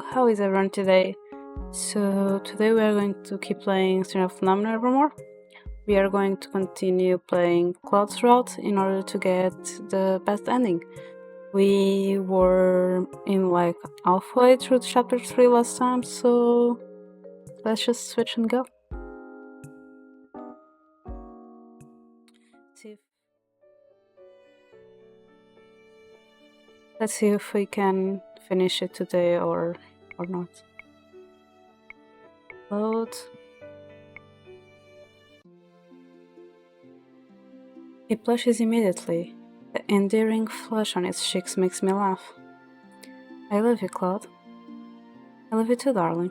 how is everyone today? So, today we are going to keep playing Cinderella Evermore. We are going to continue playing Klaude's route in order to get the best ending. We were in like halfway through chapter 3 last time, so let's just switch and go. Let's see if we can finish it today or not. Load. He blushes immediately. The endearing flush on his cheeks makes me laugh. I love you, Klaude. I love you too, darling.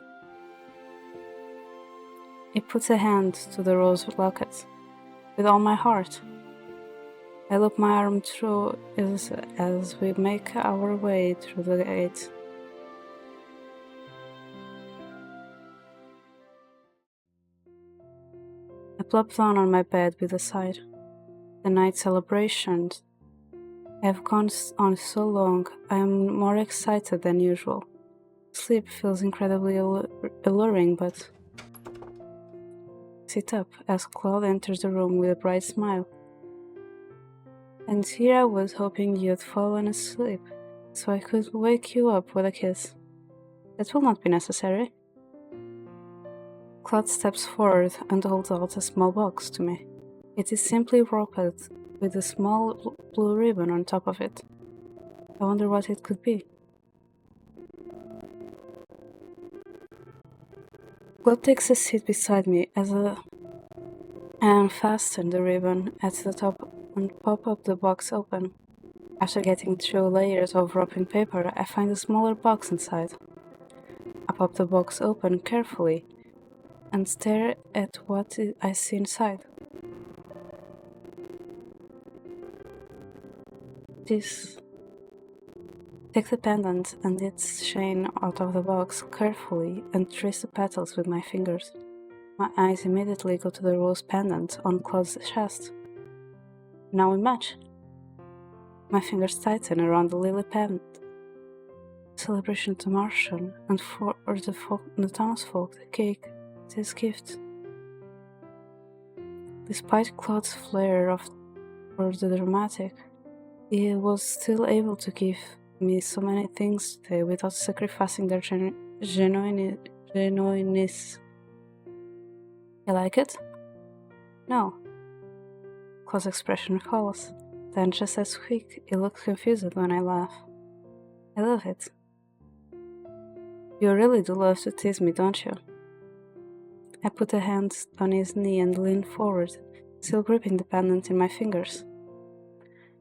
He puts a hand to the rose locket. With all my heart. I loop my arm through as we make our way through the gate. I plop down on my bed with a sigh. The night celebrations have gone on so long, I am more excited than usual. Sleep feels incredibly alluring, but... Sit up as Klaude enters the room with a bright smile. And here I was hoping you'd fallen asleep, so I could wake you up with a kiss. That will not be necessary. Klaude steps forward and holds out a small box to me. It is simply wrapped with a small blue ribbon on top of it. I wonder what it could be. Klaude takes a seat beside me as I unfasten the ribbon at the top and pop up the box open. After getting through layers of wrapping paper, I find a smaller box inside. I pop the box open carefully and stare at what I see inside. Take the pendant and its chain out of the box carefully and trace the petals with my fingers. My eyes immediately go to the rose pendant on Klaude's chest. Now we match. My fingers tighten around the lily pendant. Celebration to Martian and for the townsfolk, the cake, this gift. Despite Klaude's flair for the dramatic, he was still able to give me so many things today without sacrificing their genuineness. You like it? No. Klaude's expression falls. Then, just as quick, he looks confused when I laugh. I love it. You really do love to tease me, don't you? I put a hand on his knee and lean forward, still gripping the pendant in my fingers.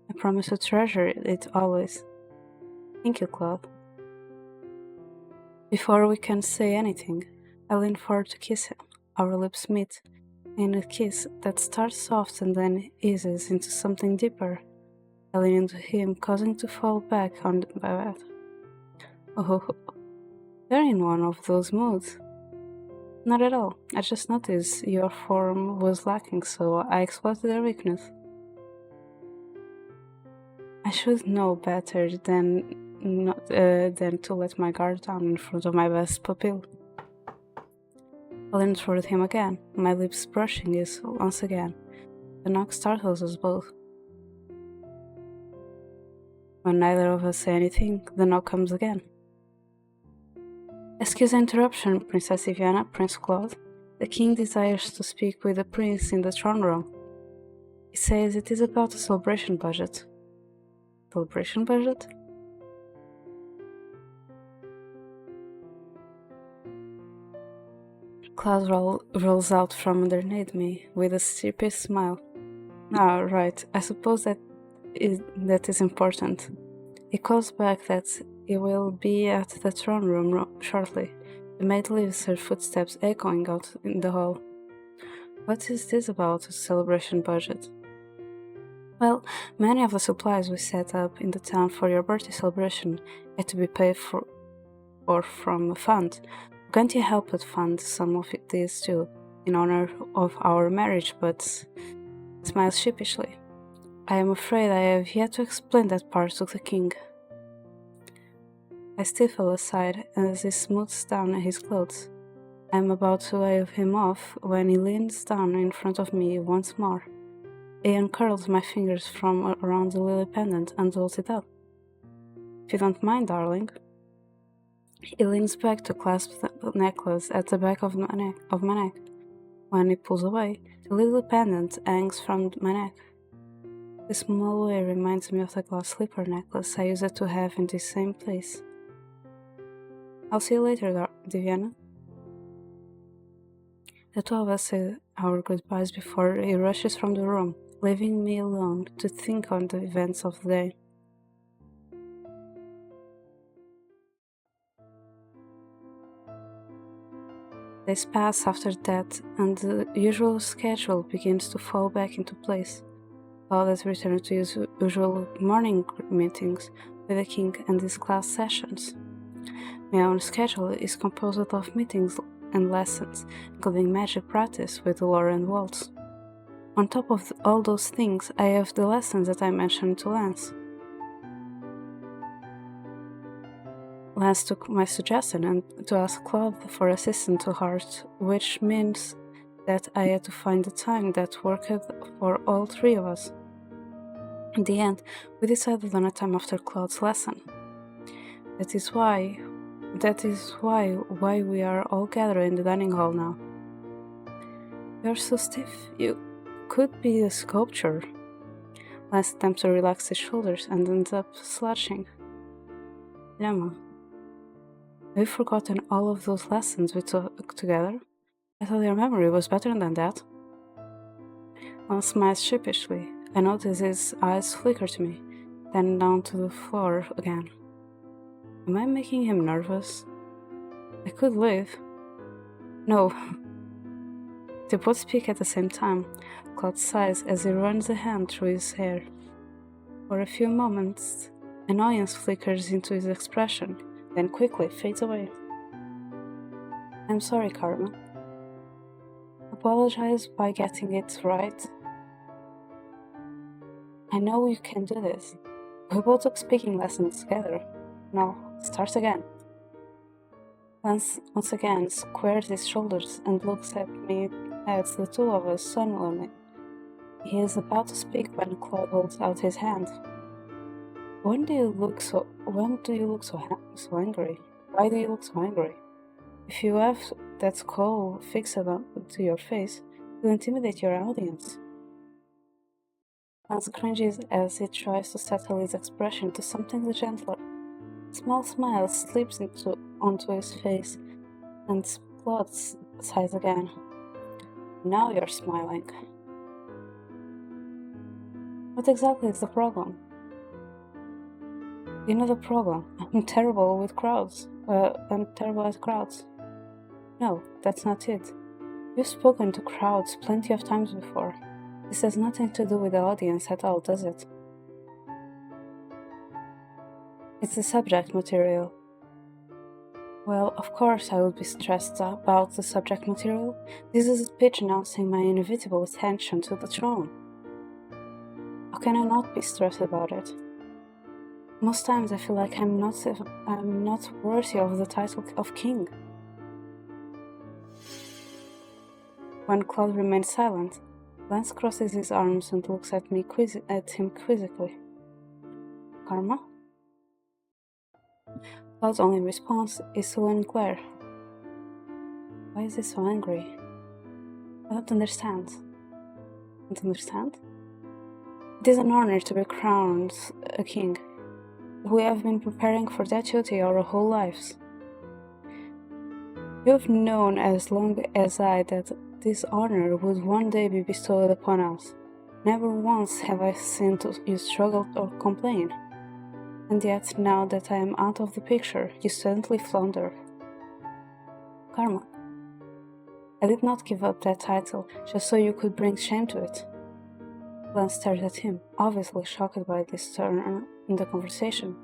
I promise to treasure it always. Thank you, Klaude. Before we can say anything, I lean forward to kiss him. Our lips meet, in a kiss that starts soft and then eases into something deeper. I lean into him, causing to fall back on my bed. Oh, you're in one of those moods. Not at all. I just noticed your form was lacking, so I exploited their weakness. I should know better than to let my guard down in front of my best pupil. I lean toward him again, my lips brushing his once again. The knock startles us both. When neither of us say anything, the knock comes again. Excuse the interruption, Princess Iviana, Prince Klaude. The king desires to speak with the prince in the throne room. He says it is about a celebration budget. Celebration budget? Klaude rolls out from underneath me with a sleepy smile. Ah, right, I suppose that is important. He calls back that he will be at the throne room shortly. The maid leaves, her footsteps echoing out in the hall. What is this about, a celebration budget? Well, many of the supplies we set up in the town for your birthday celebration had to be paid for from a fund. Can't you help but fund some of these too, in honor of our marriage, but smiles sheepishly. I am afraid I have yet to explain that part to the king. I stifle a sigh as he smooths down his clothes. I am about to wave him off when he leans down in front of me once more. I uncurls my fingers from around the lily pendant and holds it up. If you don't mind, darling. He leans back to clasp the necklace at the back of my neck. When he pulls away, the lily pendant hangs from my neck. The small way reminds me of the glass slipper necklace I used to have in this same place. I'll see you later, Diana. The two of us say our goodbyes before he rushes from the room, leaving me alone to think on the events of the day. Days pass after that, and the usual schedule begins to fall back into place. Klaude returns to his usual morning meetings with the king and his class sessions. My own schedule is composed of meetings and lessons, including magic practice with Laura and Waltz. On top of all those things, I have the lessons that I mentioned to Lance. Lance took my suggestion and to ask Klaude for assistance to Heart, which means that I had to find a time that worked for all three of us. In the end, we decided on a time after Klaude's lesson. That is why we are all gathered in the dining hall now. You're so stiff, you could be a sculpture. Lance attempts to relax his shoulders and ends up slouching. Llama, have you forgotten all of those lessons we took together? I thought your memory was better than that. Lance smiles sheepishly. I notice his eyes flicker to me, then down to the floor again. Am I making him nervous? I could leave. No. They both speak at the same time. Klaude sighs as he runs a hand through his hair. For a few moments, annoyance flickers into his expression, then quickly fades away. I'm sorry, Karma. Apologize by getting it right. I know you can do this. We both took speaking lessons together. Now, start again. Lance once again squares his shoulders and looks at me as the two of us solemnly. He is about to speak when Klaude holds out his hand. When do you look so angry? Why do you look so angry? If you have that skull fixed to your face, you'll intimidate your audience. Lance cringes as he tries to settle his expression to something gentler. A small smile slips onto his face, and Klaude sighs again. Now you're smiling. What exactly is the problem? You know the problem. I'm terrible with crowds. I'm terrible at crowds. No, that's not it. You've spoken to crowds plenty of times before. This has nothing to do with the audience at all, does it? It's the subject material. Well, of course I would be stressed about the subject material. This is a speech announcing my inevitable ascension to the throne. How can I not be stressed about it? Most times I feel like I'm not worthy of the title of king. When Klaude remains silent, Lance crosses his arms and looks at him quizzically. Karma? Klaude's only response is to glare. Why is he so angry? I don't understand. Don't understand? It is an honor to be crowned a king. We have been preparing for that duty our whole lives. You have known as long as I that this honor would one day be bestowed upon us. Never once have I seen you struggle or complain. And yet, now that I am out of the picture, you suddenly flounder. Karma. I did not give up that title just so you could bring shame to it. Lance stared at him, obviously shocked by this turn in the conversation.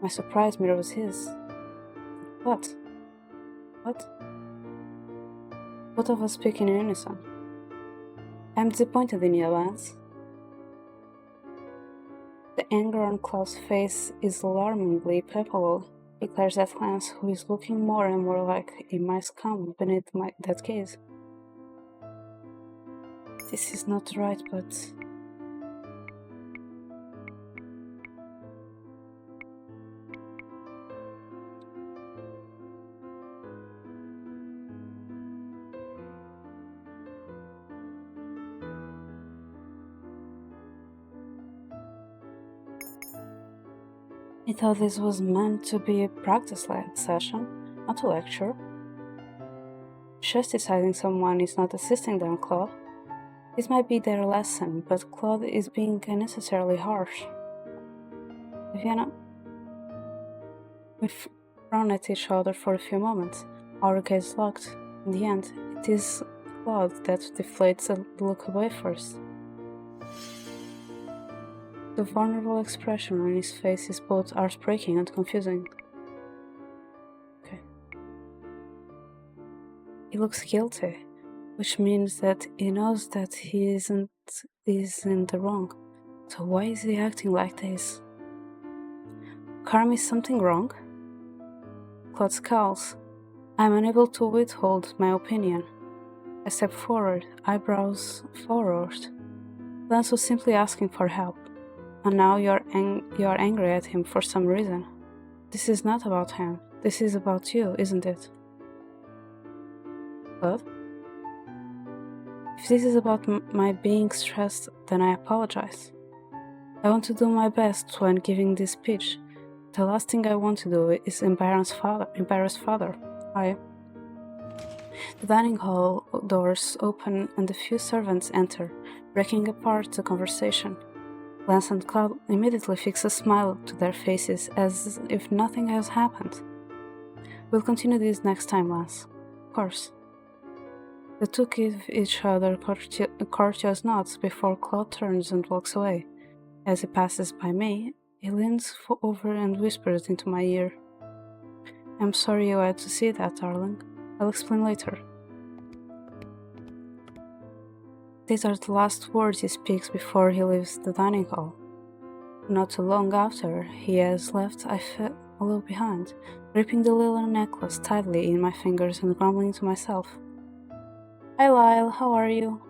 My surprise mirrors his. What? Both of us speak in unison. I am disappointed in you, Lance. The anger on Klaude's face is alarmingly palpable. He glares at Lance, who is looking more and more like a mice scum beneath that gaze. This is not right, but... I thought this was meant to be a practice session, not a lecture. Just deciding someone is not assisting them, Klaude. This might be their lesson, but Klaude is being unnecessarily harsh. Vienna. We've frowned at each other for a few moments, our gaze locked. In the end, it is Klaude that deflates a look away first. The vulnerable expression on his face is both heartbreaking and confusing. Okay. He looks guilty, which means that he knows that he is in the wrong. So why is he acting like this? Carm, is something wrong? Klaude scowls. I am unable to withhold my opinion. I step forward, eyebrows furrowed. Lance was simply asking for help. And now you are angry at him for some reason. This is not about him. This is about you, isn't it? But if this is about my being stressed, then I apologize. I want to do my best when giving this speech. The last thing I want to do is embarrass father. The dining hall doors open and a few servants enter, breaking apart the conversation. Lance and Klaude immediately fix a smile to their faces as if nothing has happened. We'll continue this next time, Lance. Of course. The two give each other courteous nods before Klaude turns and walks away. As he passes by me, he leans over and whispers into my ear. I'm sorry you had to see that, darling. I'll explain later. These are the last words he speaks before he leaves the dining hall. Not too long after he has left, I follow behind, gripping the little necklace tightly in my fingers and grumbling to myself. Hi Lyle, how are you?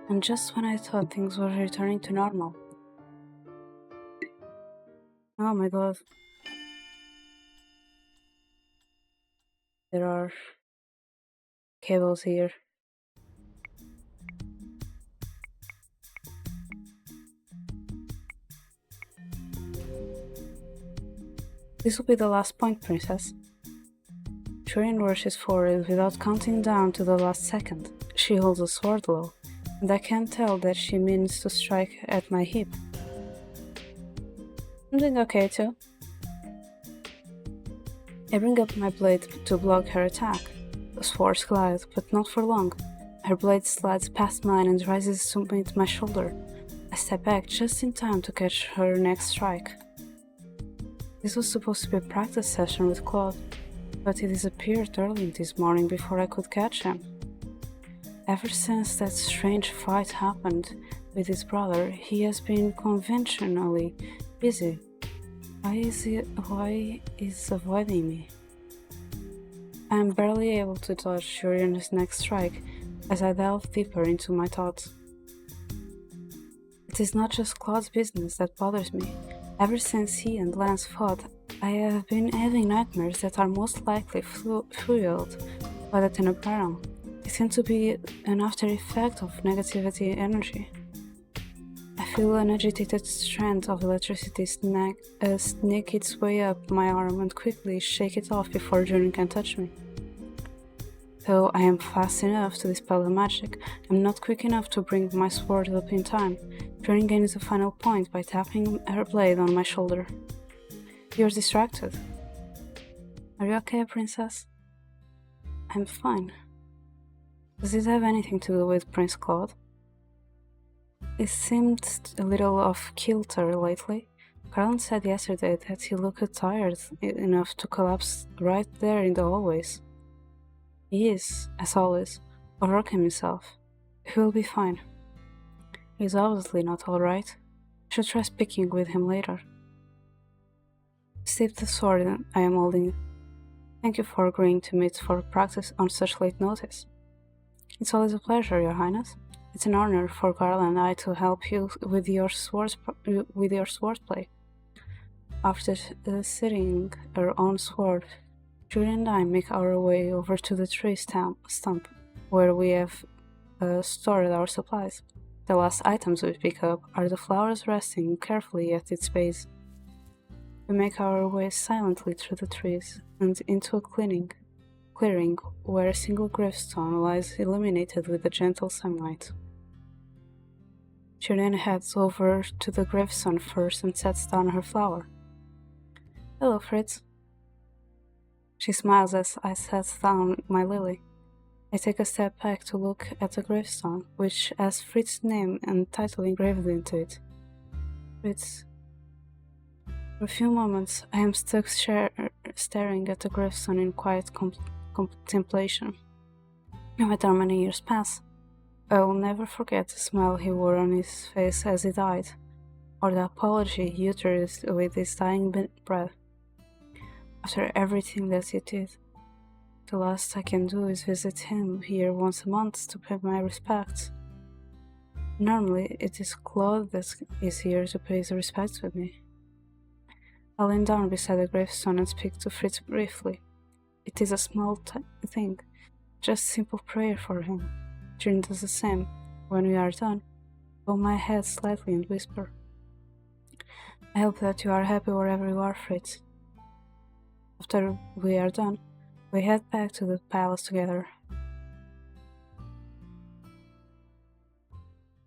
And just when I thought things were returning to normal. Oh my god. There are cables here. This will be the last point, Princess. Turin rushes forward without counting down to the last second. She holds a sword low, and I can tell that she means to strike at my hip. I'm doing okay too. I bring up my blade to block her attack. The swords glide, but not for long. Her blade slides past mine and rises to meet my shoulder. I step back just in time to catch her next strike. This was supposed to be a practice session with Klaude, but he disappeared early this morning before I could catch him. Ever since that strange fight happened with his brother, he has been conventionally busy. Why is avoiding me? I am barely able to dodge Julian's next strike as I delve deeper into my thoughts. It is not just Claude's business that bothers me. Ever since he and Lance fought, I have been having nightmares that are most likely fueled by the Tenebral. They seem to be an after effect of negativity energy. I feel an agitated strand of electricity sneak its way up my arm and quickly shake it off before Julian can touch me. Though I am fast enough to dispel the magic, I'm not quick enough to bring my sword up in time. Julian gains the final point by tapping her blade on my shoulder. You're distracted. Are you okay, Princess? I'm fine. Does this have anything to do with Prince Klaude? He seemed a little off kilter lately. Carlin said yesterday that he looked tired enough to collapse right there in the hallways. He is, as always, overworking himself. He'll be fine. He's obviously not alright. I should try speaking with him later. Step the sword I am holding. Thank you for agreeing to meet for practice on such late notice. It's always a pleasure, Your Highness. It's an honor for Carla and I to help you with your swordplay. After sitting her own sword, Julie and I make our way over to the tree stump where we have stored our supplies. The last items we pick up are the flowers resting carefully at its base. We make our way silently through the trees and into a clearing where a single gravestone lies illuminated with the gentle sunlight. Julian heads over to the gravestone first and sets down her flower. Hello, Fritz. She smiles as I set down my lily. I take a step back to look at the gravestone, which has Fritz's name and title engraved into it. Fritz. For a few moments, I am stuck staring at the gravestone in quiet contemplation. No matter how many years pass, I will never forget the smile he wore on his face as he died, or the apology he uttered with his dying breath. After everything that he did, the last I can do is visit him here once a month to pay my respects. Normally, it is Klaude that is here to pay his respects with me. I lean down beside the gravestone and speak to Fritz briefly. It is a small thing, just a simple prayer for him. June does the same. When we are done, bow my head slightly and whisper, I hope that you are happy wherever you are, Fritz. After we are done, we head back to the palace together.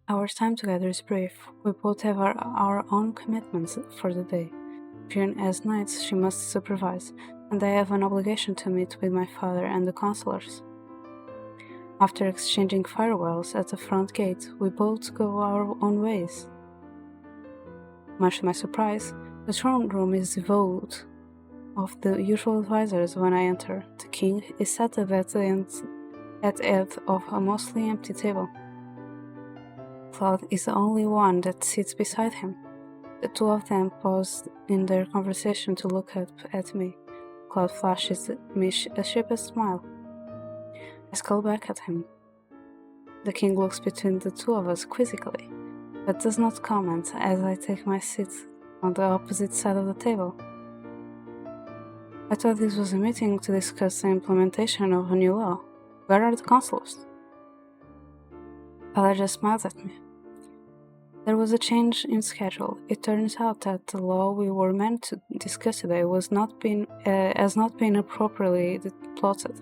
Our time together is brief. We both have our own commitments for the day. June has nights she must supervise, and I have an obligation to meet with my father and the counselors. After exchanging farewells at the front gate, we both go our own ways. Much to my surprise, the throne room is devoid of the usual advisors when I enter. The king is sat at the head of a mostly empty table. Klaude is the only one that sits beside him. The two of them pause in their conversation to look up at me. Klaude flashes me a sheepish smile. I scowl back at him. The king looks between the two of us quizzically, but does not comment as I take my seat on the opposite side of the table. I thought this was a meeting to discuss the implementation of a new law. Where are the counselors? Father just smiles at me. There was a change in schedule. It turns out that the law we were meant to discuss today has not been appropriately plotted.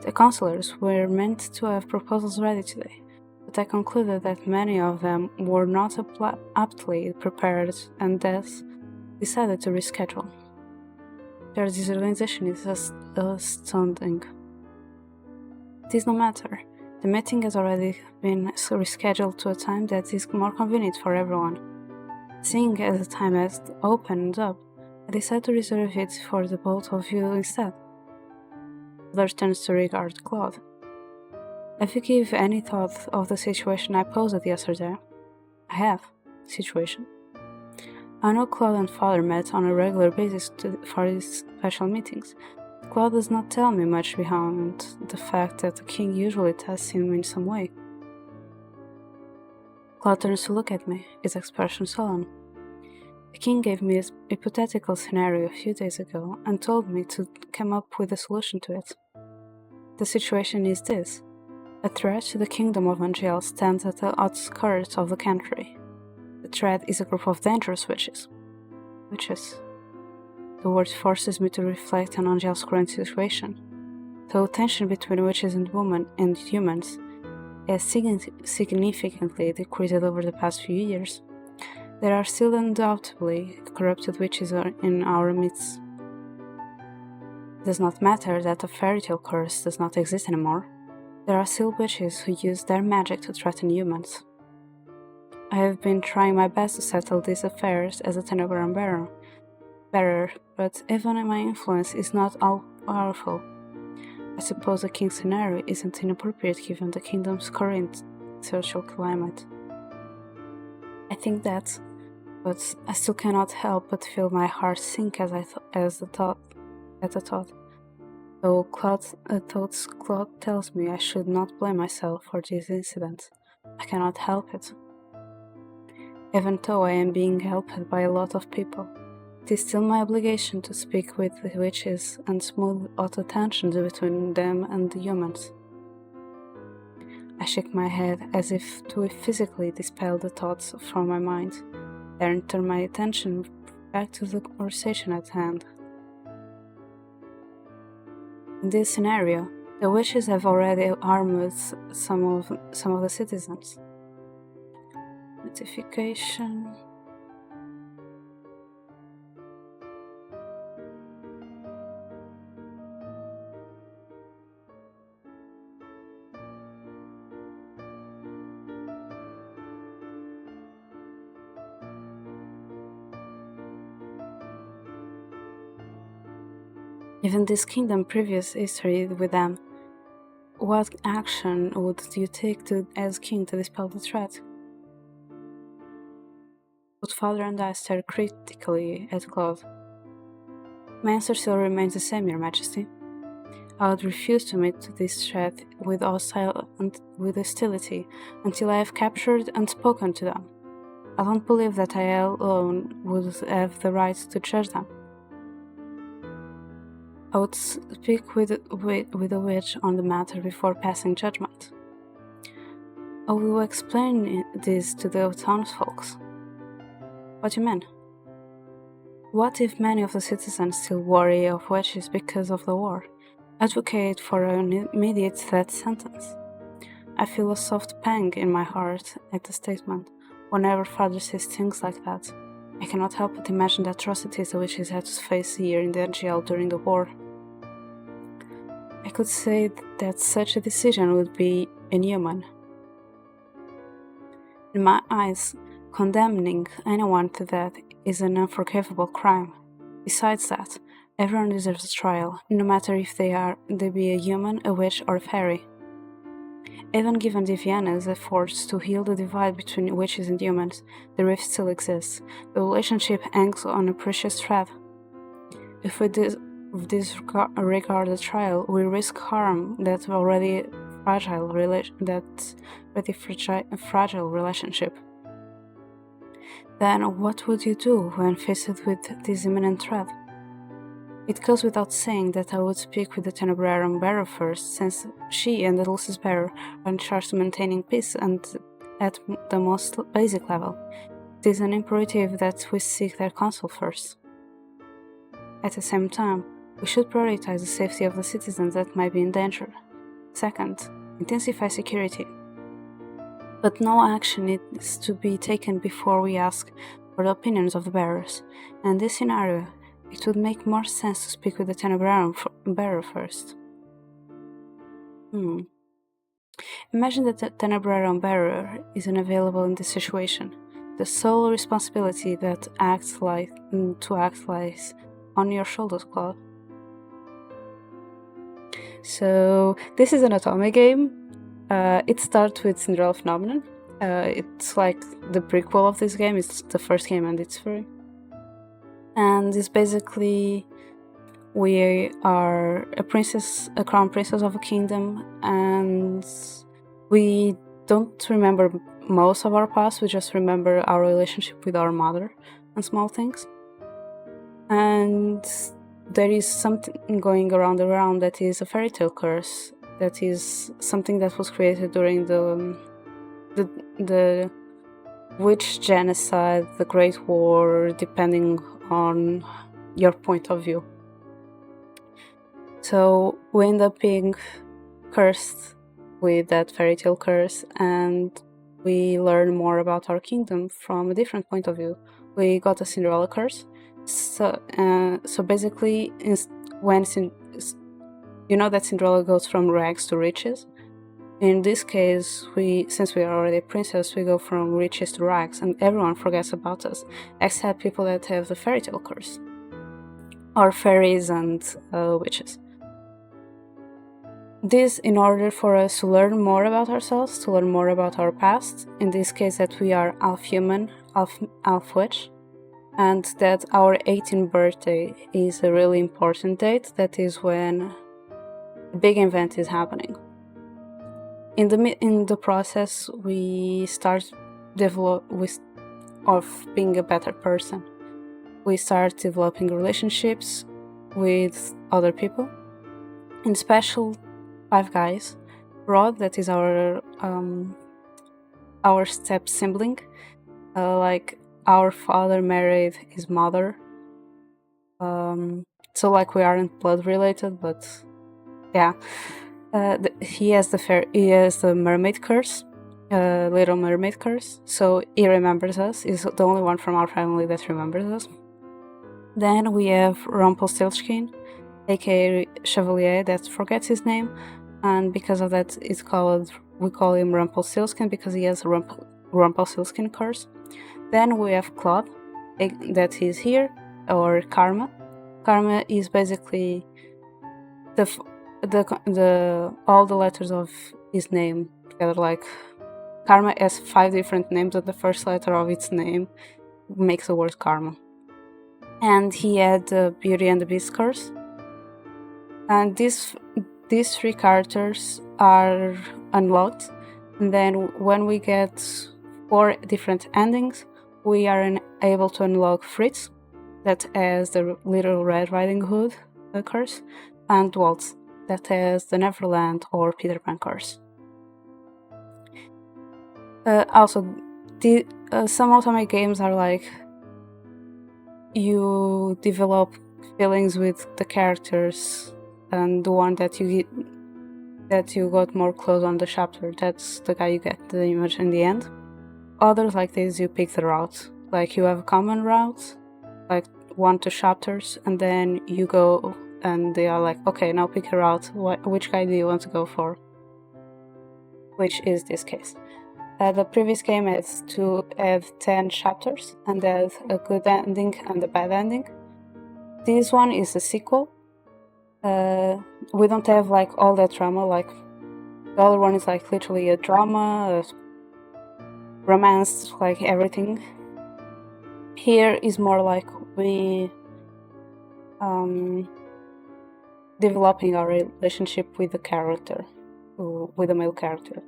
The counselors were meant to have proposals ready today, but I concluded that many of them were not aptly prepared and thus decided to reschedule. Their disorganization is astounding. It is no matter. The meeting has already been rescheduled to a time that is more convenient for everyone. Seeing as the time has opened up, I decided to reserve it for the both of you instead. Father turns to regard Klaude. Have you given any thought of the situation I posed yesterday? I have. Situation. I know Klaude and Father met on a regular basis for these special meetings. Klaude does not tell me much beyond the fact that the king usually tests him in some way. Klaude turns to look at me, his expression sullen. The king gave me a hypothetical scenario a few days ago and told me to come up with a solution to it. The situation is this. A threat to the kingdom of Angel stands at the outskirts of the country. The threat is a group of dangerous witches. Witches. The word forces me to reflect on Angel's current situation. Though tension between witches and humans has significantly decreased over the past few years, there are still undoubtedly corrupted witches in our midst. It does not matter that the fairy tale curse does not exist anymore. There are still witches who use their magic to threaten humans. I have been trying my best to settle these affairs as a telegram bearer, but even my influence is not all powerful. I suppose the king scenario isn't inappropriate given the kingdom's current social climate. I think that, but I still cannot help but feel my heart sink at the thought. Though Claude tells me I should not blame myself for this incident, I cannot help it. Even though I am being helped by a lot of people, it is still my obligation to speak with the witches and smooth out the tensions between them and the humans. I shake my head as if to physically dispel the thoughts from my mind, then turn my attention back to the conversation at hand. In this scenario, the witches have already armed some of the citizens. Notification. Given this kingdom previous history with them, what action would you take as king to dispel the threat? Both father and I stare critically at Klaude. My answer still remains the same, Your Majesty. I would refuse to meet this threat with hostility until I have captured and spoken to them. I don't believe that I alone would have the right to judge them. I would speak with the witch on the matter before passing judgment. I will explain this to the townsfolk. What do you mean? What if many of the citizens still worry of witches because of the war? Advocate for an immediate death sentence. I feel a soft pang in my heart at the statement. Whenever father says things like that, I cannot help but imagine the atrocities the witches had to face here in the jail during the war. I could say that such a decision would be inhuman. In my eyes, condemning anyone to death is an unforgivable crime. Besides that, everyone deserves a trial, no matter if they be a human, a witch, or a fairy. Even given Diviana's efforts to heal the divide between witches and humans, the rift still exists. The relationship hangs on a precious thread. If we disregard the trial, we risk harm that already fragile relationship. Then what would you do when faced with this imminent threat? It goes without saying that I would speak with the Tenebrarum bearer first, since she and the Dulcis bearer are in charge of maintaining peace and at the most basic level. It is an imperative that we seek their counsel first. At the same time, we should prioritize the safety of the citizens that might be in danger. Second, intensify security. But no action needs to be taken before we ask for the opinions of the bearers. In this scenario, it would make more sense to speak with the Tenebrarum bearer first. Imagine that the Tenebrarum bearer is unavailable in this situation. The sole responsibility to act lies on your shoulders, Klaude. So this is an Otome game. It starts with Cinderella Phenomenon. It's like the prequel of this game. It's the first game and it's free. And it's basically we are a crown princess of a kingdom, and we don't remember most of our past. We just remember our relationship with our mother and small things. And there is something going around that is a fairy tale curse. That is something that was created during the witch genocide, the Great War, depending on your point of view. So we end up being cursed with that fairy tale curse, and we learn more about our kingdom from a different point of view. We got a Cinderella curse. So basically, when you know that Cinderella goes from rags to riches. In this case, since we are already a princess, we go from riches to rags, and everyone forgets about us, except people that have the fairy tale curse, or fairies and witches. This in order for us to learn more about ourselves, to learn more about our past, in this case that we are half human, half witch, and that our 18th birthday is a really important date. That is when a big event is happening. In the process, we start of being a better person. We start developing relationships with other people, in special 5 guys. Rod, that is our step sibling, like our father married his mother, so like we aren't blood related, but yeah. He has the mermaid curse, Little Mermaid curse, so he remembers us. He's the only one from our family that remembers us. Then we have Rumpelstiltskin, aka Chevalier, that forgets his name, and because of that we call him Rumpelstiltskin because he has a Rumpelstiltskin curse. Then we have Klaude, that is here, or Karma. Karma is basically all the letters of his name together. Like Karma has 5 different names, and the first letter of its name makes the word Karma. And he had the Beauty and the Beast curse. And these 3 characters are unlocked, and then when we get 4 different endings, we are able to unlock Fritz, that has the Little Red Riding Hood curse, and Waltz, that has the Neverland or Peter Pan curse. Also, some Otome games are like you develop feelings with the characters, and the one that you got more close on the chapter, that's the guy you get the image in the end. Others like this, you pick the route. Like you have a common route, like 1-2 chapters, and then you go and they are like, okay, now pick a route. Which guy do you want to go for? Which is this case. The previous game had 10 chapters, and there's a good ending and a bad ending. This one is a sequel. We don't have like all that drama. Like the other one is like literally a drama, a romance, like everything. Here is more like we developing our relationship with the character, with the male character,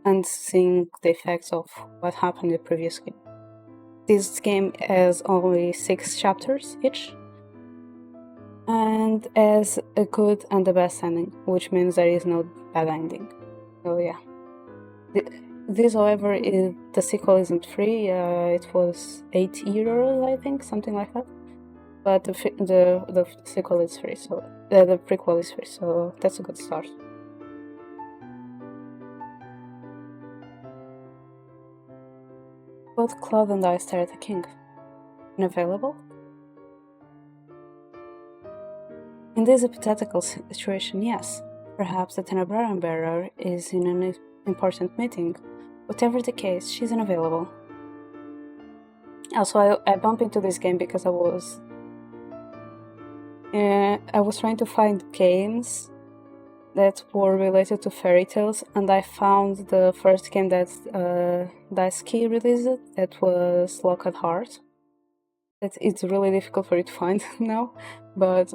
and seeing the effects of what happened in the previous game. This game has only 6 chapters each, and has a good and the best ending, which means there is no bad ending. So yeah. This, however, the sequel isn't free. It was €8, I think, something like that. But the sequel is free, so the prequel is free, so that's a good start. Both Klaude and I stare at the king. Unavailable? In this hypothetical situation, yes. Perhaps the Tenebraran bearer is in an important meeting. Whatever the case, she's unavailable. Also, I bumped into this game because I was trying to find games that were related to fairy tales, and I found the first game that Daisuke released, that was Locked Heart. It's really difficult for you to find now, but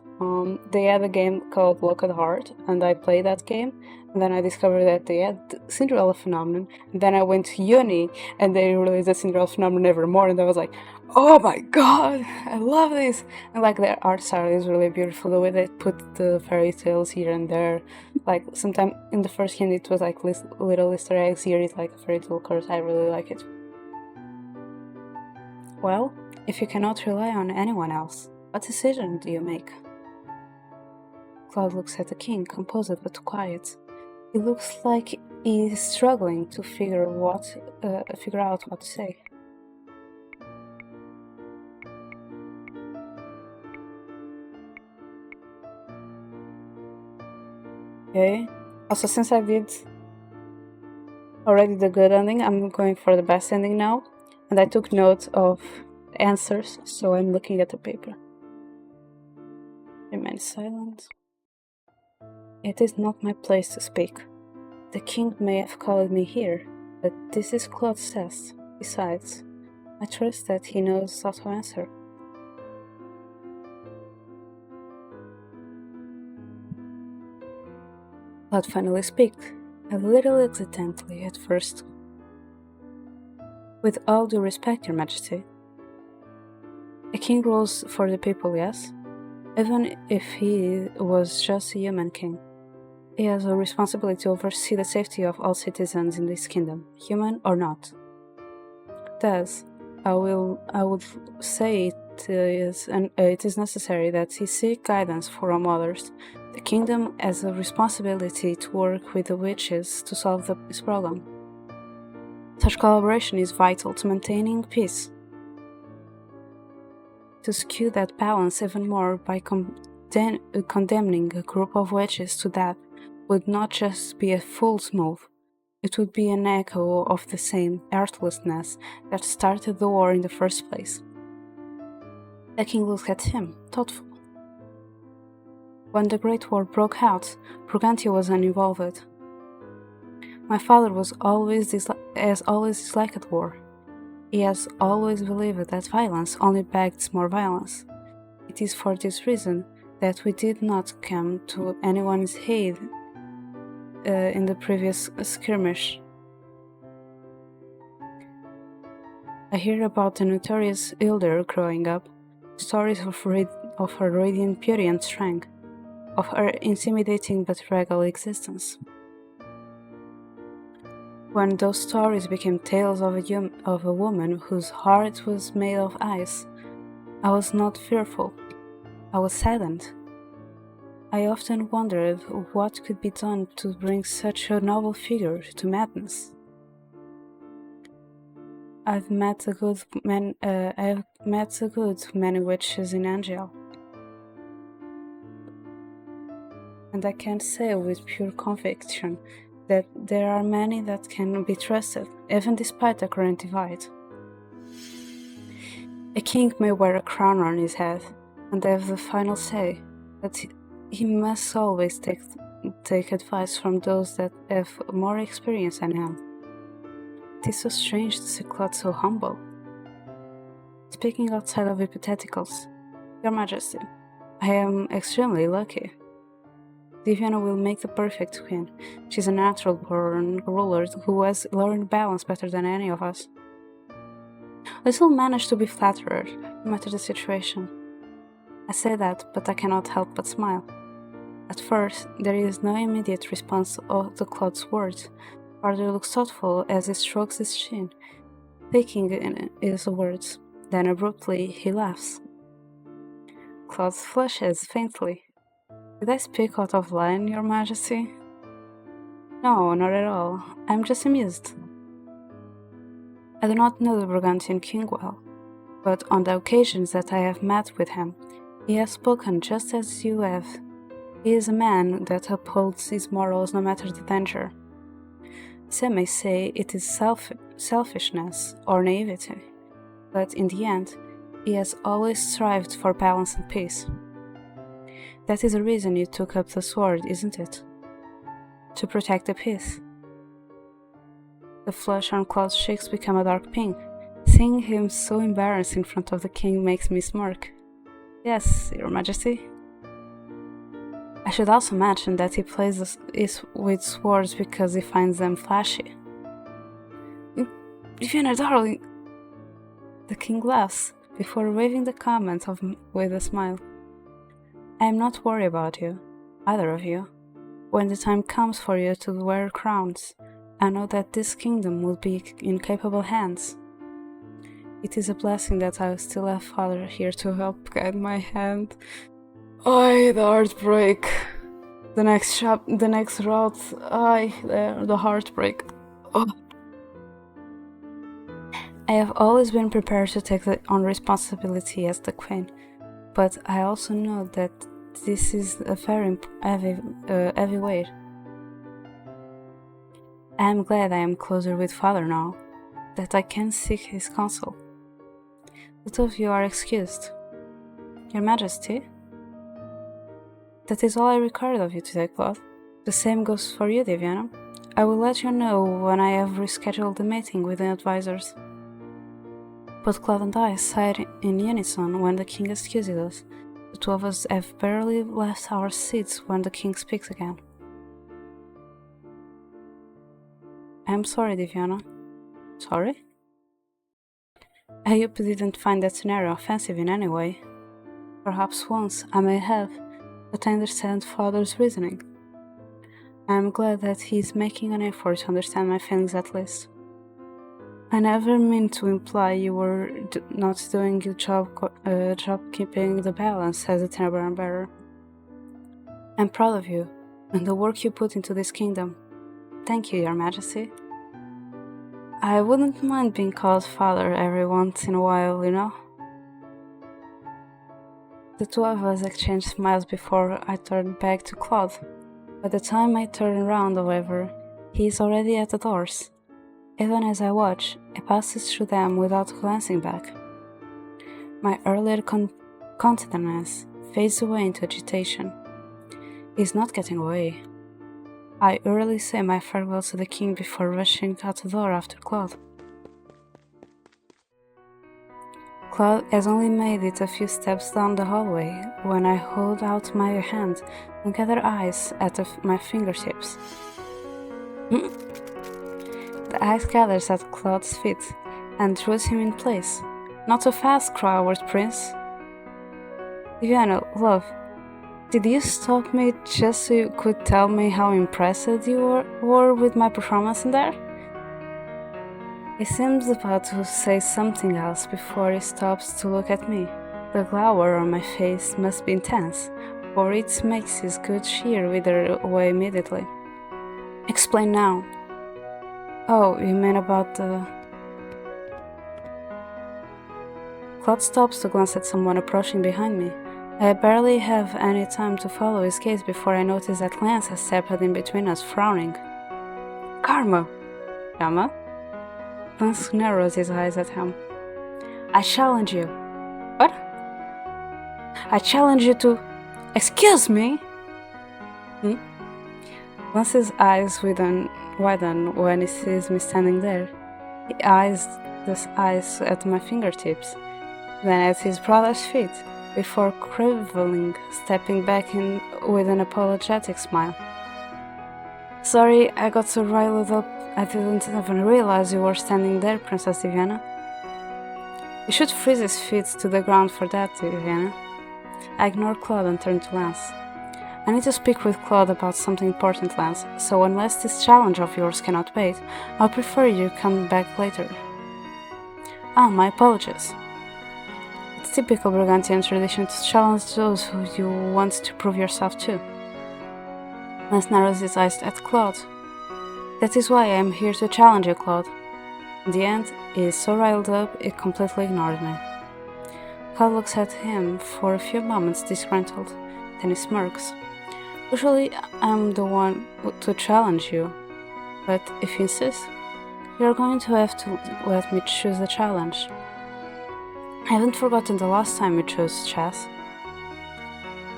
they had a game called Locked Heart, and I played that game, and then I discovered that they had Cinderella Phenomenon, and then I went to uni, and they released the Cinderella Phenomenon Evermore, and I was like, oh my god, I love this! And like their art style is really beautiful, the way they put the fairy tales here and there. Like sometimes in the first game it was like little Easter eggs, here it's like a fairy tale curse. I really like it. Well, if you cannot rely on anyone else, what decision do you make? Klaude looks at the king, composed but quiet. He looks like he's struggling to figure out what to say. Okay. Also, since I did already the good ending, I'm going for the best ending now. And I took note of answers, so I'm looking at the paper. Remain silent. It is not my place to speak. The king may have called me here, but this is Klaude's test. Besides, I trust that he knows how to answer. Klaude finally speaks, a little hesitantly at first. With all due respect, Your Majesty. A king rules for the people, yes? Even if he was just a human king. He has a responsibility to oversee the safety of all citizens in this kingdom, human or not. Thus, I would say it is necessary that he seek guidance from others. The kingdom has a responsibility to work with the witches to solve this problem. Such collaboration is vital to maintaining peace. To skew that balance even more by condemning a group of witches to death would not just be a fool's move, it would be an echo of the same heartlessness that started the war in the first place. The king looked at him, thoughtful. When the Great War broke out, Brigantia was uninvolved. My father has always disliked war. He has always believed that violence only begs more violence. It is for this reason that we did not come to anyone's aid in the previous skirmish. I hear about the notorious Hilda growing up, stories of her radiant beauty and strength, of her intimidating but regal existence. When those stories became tales of a woman whose heart was made of ice, I was not fearful. I was saddened. I often wondered what could be done to bring such a noble figure to madness. I've met a good many witches in Angel, and I can say with pure conviction that there are many that can be trusted, even despite the current divide. A king may wear a crown on his head and have the final say, but he must always take advice from those that have more experience than him. It is so strange to see Klaude so humble. Speaking outside of hypotheticals, Your Majesty, I am extremely lucky. Viviana will make the perfect queen. She's a natural-born ruler who has learned balance better than any of us. I still manage to be flattered, no matter the situation. I say that, but I cannot help but smile. At first, there is no immediate response to Klaude's words. Father looks thoughtful as he strokes his chin, taking in his words. Then abruptly, he laughs. Klaude flushes faintly. Did I speak out of line, Your Majesty? No, not at all. I'm just amused. I do not know the Brigantian king well, but on the occasions that I have met with him, he has spoken just as you have. He is a man that upholds his morals no matter the danger. Some may say it is selfishness or naivety, but in the end, he has always strived for balance and peace. That is the reason you took up the sword, isn't it? To protect the peace. The flush on Klaude's cheeks became a dark pink. Seeing him so embarrassed in front of the king makes me smirk. Yes, Your Majesty. I should also mention that he plays with swords because he finds them flashy. Viviana, darling! The king laughs, before waving the comment with a smile. I am not worried about you, either of you. When the time comes for you to wear crowns, I know that this kingdom will be in capable hands. It is a blessing that I still have Father here to help guide my hand. The heartbreak. The next route. The heartbreak. Oh. I have always been prepared to take on responsibility as the queen, but I also know that this is a very heavy weight. I am glad I am closer with Father now, that I can seek his counsel. Both of you are excused. Your Majesty? That is all I required of you today, Klaude. The same goes for you, Divyana. I will let you know when I have rescheduled the meeting with the advisors. Both Klaude and I sighed in unison when the king excuses us. The two of us have barely left our seats when the king speaks again. I'm sorry, Divyana. Sorry? I hope you didn't find that scenario offensive in any way. Perhaps once I may have, but I understand father's reasoning. I am glad that he is making an effort to understand my feelings at least. I never meant to imply you were not doing your job keeping the balance as a Cinderella bearer. I'm proud of you and the work you put into this kingdom. Thank you, Your Majesty. I wouldn't mind being called father every once in a while, you know? The two of us exchanged smiles before I turned back to Klaude. By the time I turn around, however, he is already at the doors. Even as I watch, he passes through them without glancing back. My earlier contentedness fades away into agitation. He's not getting away. I hurriedly say my farewells to the king before rushing out the door after Klaude. Klaude has only made it a few steps down the hallway when I hold out my hand and gather eyes at my fingertips. The ice gathers at Klaude's feet and throws him in place. Not so fast, coward prince. Divyana, love, did you stop me just so you could tell me how impressed you were with my performance in there? He seems about to say something else before he stops to look at me. The glower on my face must be intense, for it makes his good cheer wither away immediately. Explain now. Oh, you mean about the... Klaude stops to glance at someone approaching behind me. I barely have any time to follow his gaze before I notice that Lance has stepped in between us, frowning. Karma! Karma? Lance narrows his eyes at him. I challenge you. What? I challenge you to... Excuse me? Lance's eyes widen when he sees me standing there. He eyes at my fingertips, then at his brother's feet, before criveling, stepping back in with an apologetic smile. Sorry, I got so riled up I didn't even realize you were standing there, Princess Divyana. You should freeze his feet to the ground for that, Divyana. I ignore Klaude and turn to Lance. I need to speak with Klaude about something important, Lance, so unless this challenge of yours cannot wait, I'll prefer you come back later. Ah, my apologies. It's typical Brigantian tradition to challenge those who you want to prove yourself to. Lance narrows his eyes at Klaude. That is why I am here to challenge you, Klaude. In the end, he is so riled up, he completely ignored me. Klaude looks at him for a few moments disgruntled, then he smirks. Usually, I'm the one to challenge you, but if you insist, you're going to have to let me choose the challenge. I haven't forgotten the last time you chose chess.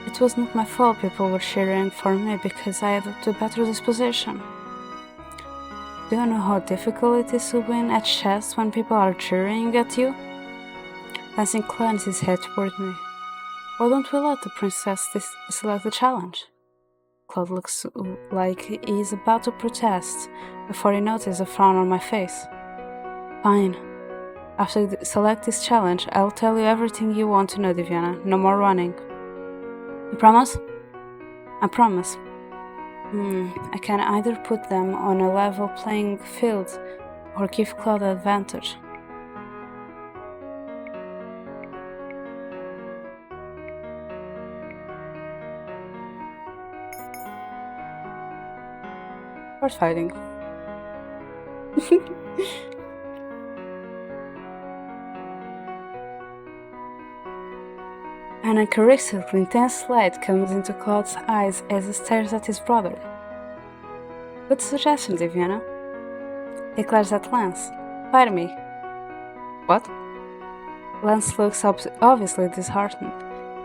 It was not my fault people were cheering for me because I had the better disposition. Do you know how difficult it is to win at chess when people are cheering at you? Lance inclines his head toward me. Why don't we let the princess select the challenge? Klaude looks like he is about to protest before he notices a frown on my face. Fine. After you select this challenge, I'll tell you everything you want to know, Divyana. No more running. You promise? I promise. I can either put them on a level playing field or give Klaude an advantage. We're fighting. An uncharacteristically intense light comes into Klaude's eyes as he stares at his brother. Good suggestion, Divyana. He glares at Lance. Fight me. What? Lance looks obviously disheartened.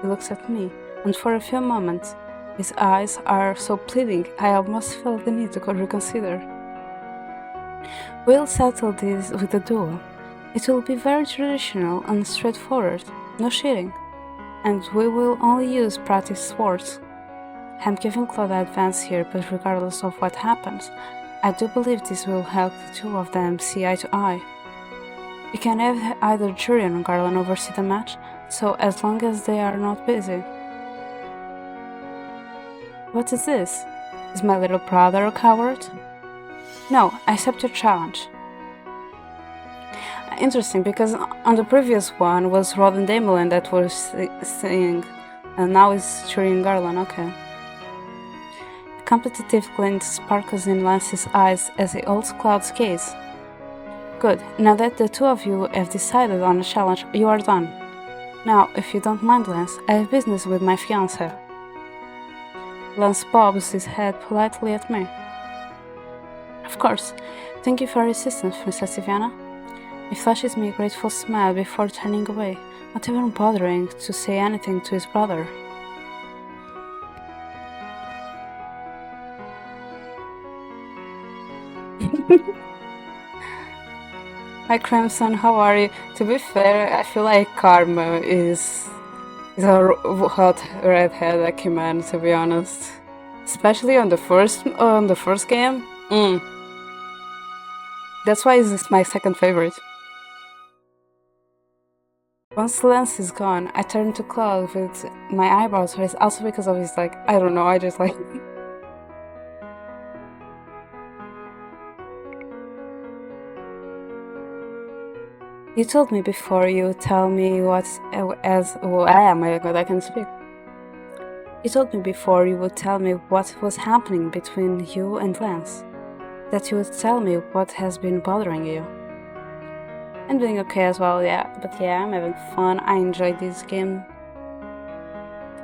He looks at me, and for a few moments, His eyes are so pleading, I almost felt the need to reconsider. We'll settle this with a duel. It will be very traditional and straightforward, no cheating, and we will only use practice swords. I'm giving Klaude advance here, but regardless of what happens, I do believe this will help the two of them see eye to eye. We can have either Julian or Garland oversee the match, so as long as they are not busy. What is this? Is my little brother a coward? No, I accept your challenge. Interesting, because on the previous one was Rod and Damelin that was singing, and now it's Julian Garland, okay. A competitive glint sparkles in Lance's eyes as he holds Klaude's gaze. Good, now that the two of you have decided on a challenge, you are done. Now, if you don't mind, Lance, I have business with my fiancée. Lance bobs his head politely at me. Of course. Thank you for your assistance, Princess Siviana. He flashes me a grateful smile before turning away, not even bothering to say anything to his brother. Hi Crimson, how are you? To be fair, I feel like Karma is a hot redhead Akiman, to be honest. Especially on the first game. That's why it's my second favorite. Once Lance is gone, I turn to Klaude with my eyebrows raised, also because of his I don't know, I just You told me before you tell me what's my god, I can speak. You told me before you would tell me what was happening between you and Lance. That you would tell me what has been bothering you. I'm doing okay as well, but I'm having fun. I enjoyed this game.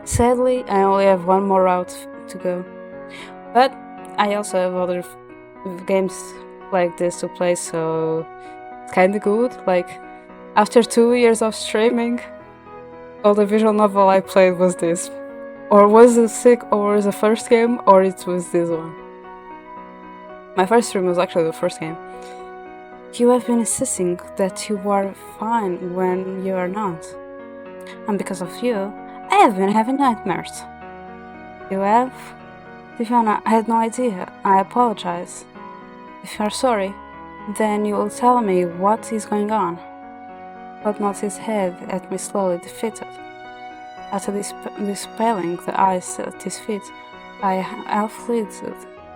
Sadly, I only have one more route to go. But I also have other games like this to play, so it's kinda good. After 2 years of streaming, all the visual novel I played was this. Or was the first game, or it was this one. My first stream was actually the first game. You have been insisting that you are fine when you are not. And because of you, I have been having nightmares. You have? Viviana, I had no idea. I apologize. If you are sorry, then you will tell me what is going on. But nods his head at me slowly, defeated. After dispelling the ice at his feet, I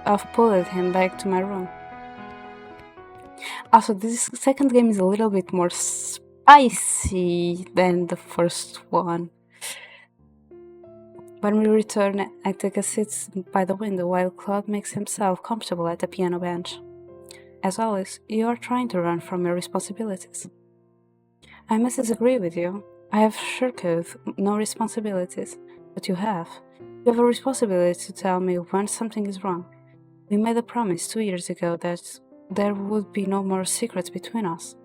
half pulled him back to my room. Also, this second game is a little bit more spicy than the first one. When we return, I take a seat by the window while Klaude makes himself comfortable at the piano bench. As always, you are trying to run from your responsibilities. I must disagree with you. I have shirked no responsibilities, but you have. You have a responsibility to tell me when something is wrong. We made a promise 2 years ago that there would be no more secrets between us.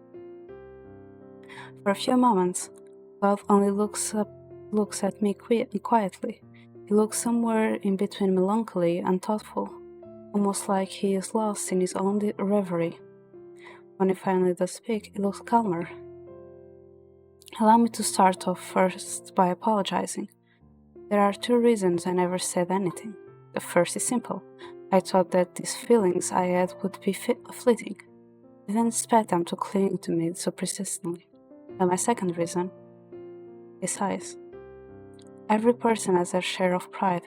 For a few moments, Klaude only looks at me quietly. He looks somewhere in between melancholy and thoughtful, almost like he is lost in his own reverie. When he finally does speak, he looks calmer. Allow me to start off first by apologizing. There are 2 reasons I never said anything. The first is simple. I thought that these feelings I had would be fleeting. I didn't expect them to cling to me so persistently. And my second reason is size. Every person has their share of pride.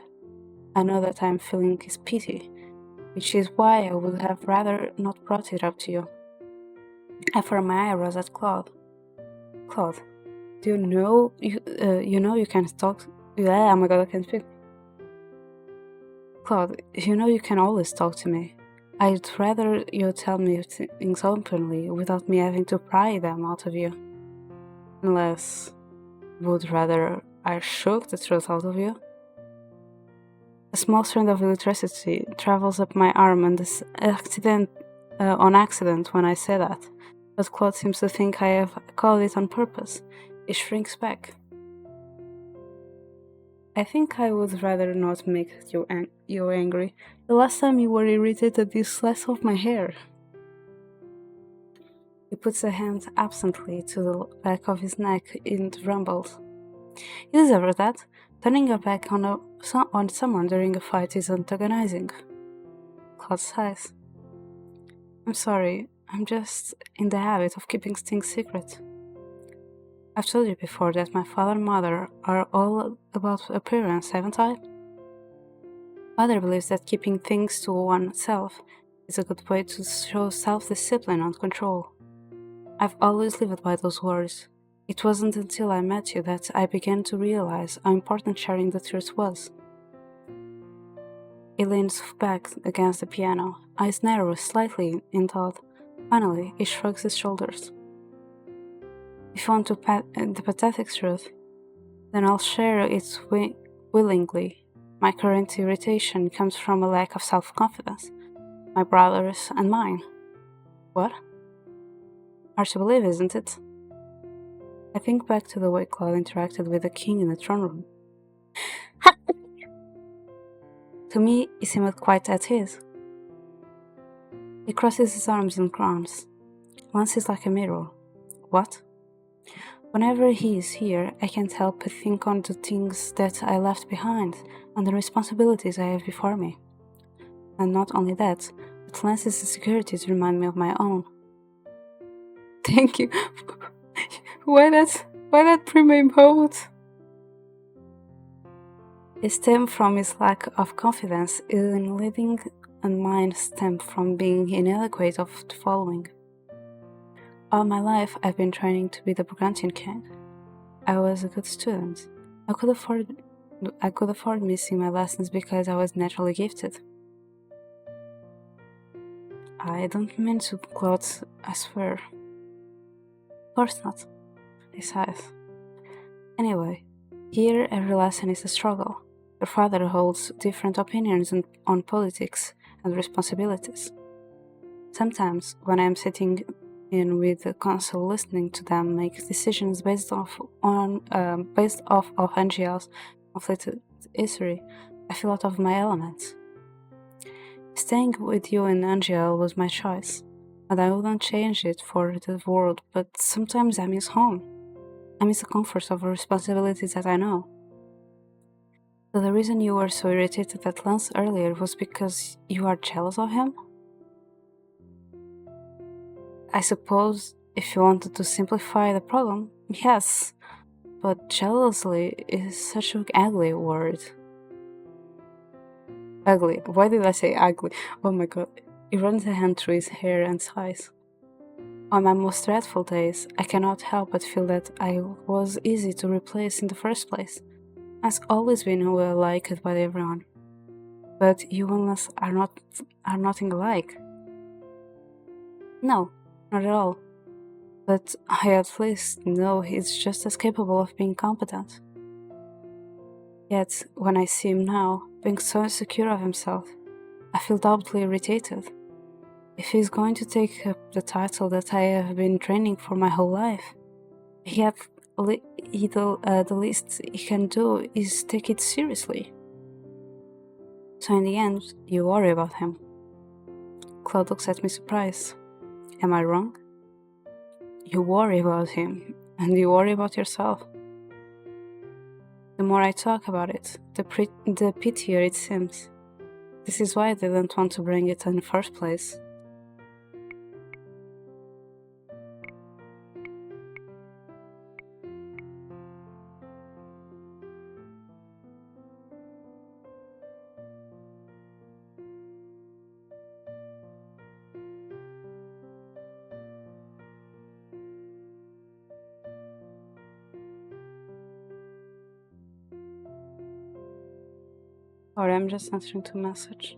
I know that I'm feeling his pity, which is why I would have rather not brought it up to you. I furrowed my eyebrows at Klaude. Klaude, do you know you can talk? Oh my god, I can't speak. Klaude, you know you can always talk to me. I'd rather you tell me things openly without me having to pry them out of you. Unless would rather I shook the truth out of you. A small strand of electricity travels up my arm on accident when I say that, but Klaude seems to think I have called it on purpose. He shrinks back. I think I would rather not make you angry. The last time you were irritated, you sliced off my hair. He puts a hand absently to the back of his neck and rumbles. You deserve that. Turning your back on someone during a fight is antagonizing. Claude sighs. I'm sorry, I'm just in the habit of keeping things secret. I've told you before that my father and mother are all about appearance, haven't I? Mother believes that keeping things to oneself is a good way to show self-discipline and control. I've always lived by those words. It wasn't until I met you that I began to realize how important sharing the truth was. He leans back against the piano, eyes narrow slightly in thought. Finally, he shrugs his shoulders. If you want the pathetic truth, then I'll share it willingly. My current irritation comes from a lack of self-confidence, my brother's and mine. What? Hard to believe, isn't it? I think back to the way Klaude interacted with the king in the throne room. To me, he seemed quite at ease. He crosses his arms and crowns. Once he's like a mirror. What? Whenever he is here, I can't help but think on the things that I left behind and the responsibilities I have before me. And not only that, but Lance's insecurities remind me of my own. Thank you. Why that pre-made mode? It stemmed from his lack of confidence in leading, and mine stemmed from being inadequate of the following. All my life, I've been training to be the Burgundian king. I was a good student. I could afford missing my lessons because I was naturally gifted. I don't mean to, Claude, I swear. Of course not, he sighs. Anyway, here every lesson is a struggle. Your father holds different opinions on politics and responsibilities. Sometimes, when I am sitting in with the council listening to them make decisions based off of NGL's conflicted history, I feel out of my element. Staying with you in NGL was my choice, and I wouldn't change it for the world, but sometimes I miss home. I miss the comforts of responsibilities that I know. So the reason you were so irritated at Lance earlier was because you are jealous of him? I suppose if you wanted to simplify the problem, yes, but jealously is such an ugly word. Ugly. Why did I say ugly? Oh my god. He runs a hand through his hair and sighs. On my most dreadful days, I cannot help but feel that I was easy to replace in the first place. I've always been well liked by everyone. But you and us are nothing alike. No, not at all. But I at least know he's just as capable of being competent. Yet, when I see him now, being so insecure of himself, I feel doubly irritated. If he's going to take up the title that I have been training for my whole life, the least he can do is take it seriously. So in the end, you worry about him. Claude looks at me surprised. Am I wrong? You worry about him, and you worry about yourself. The more I talk about it, the pettier it seems. This is why I didn't want to bring it in the first place. Or I'm just answering to a message.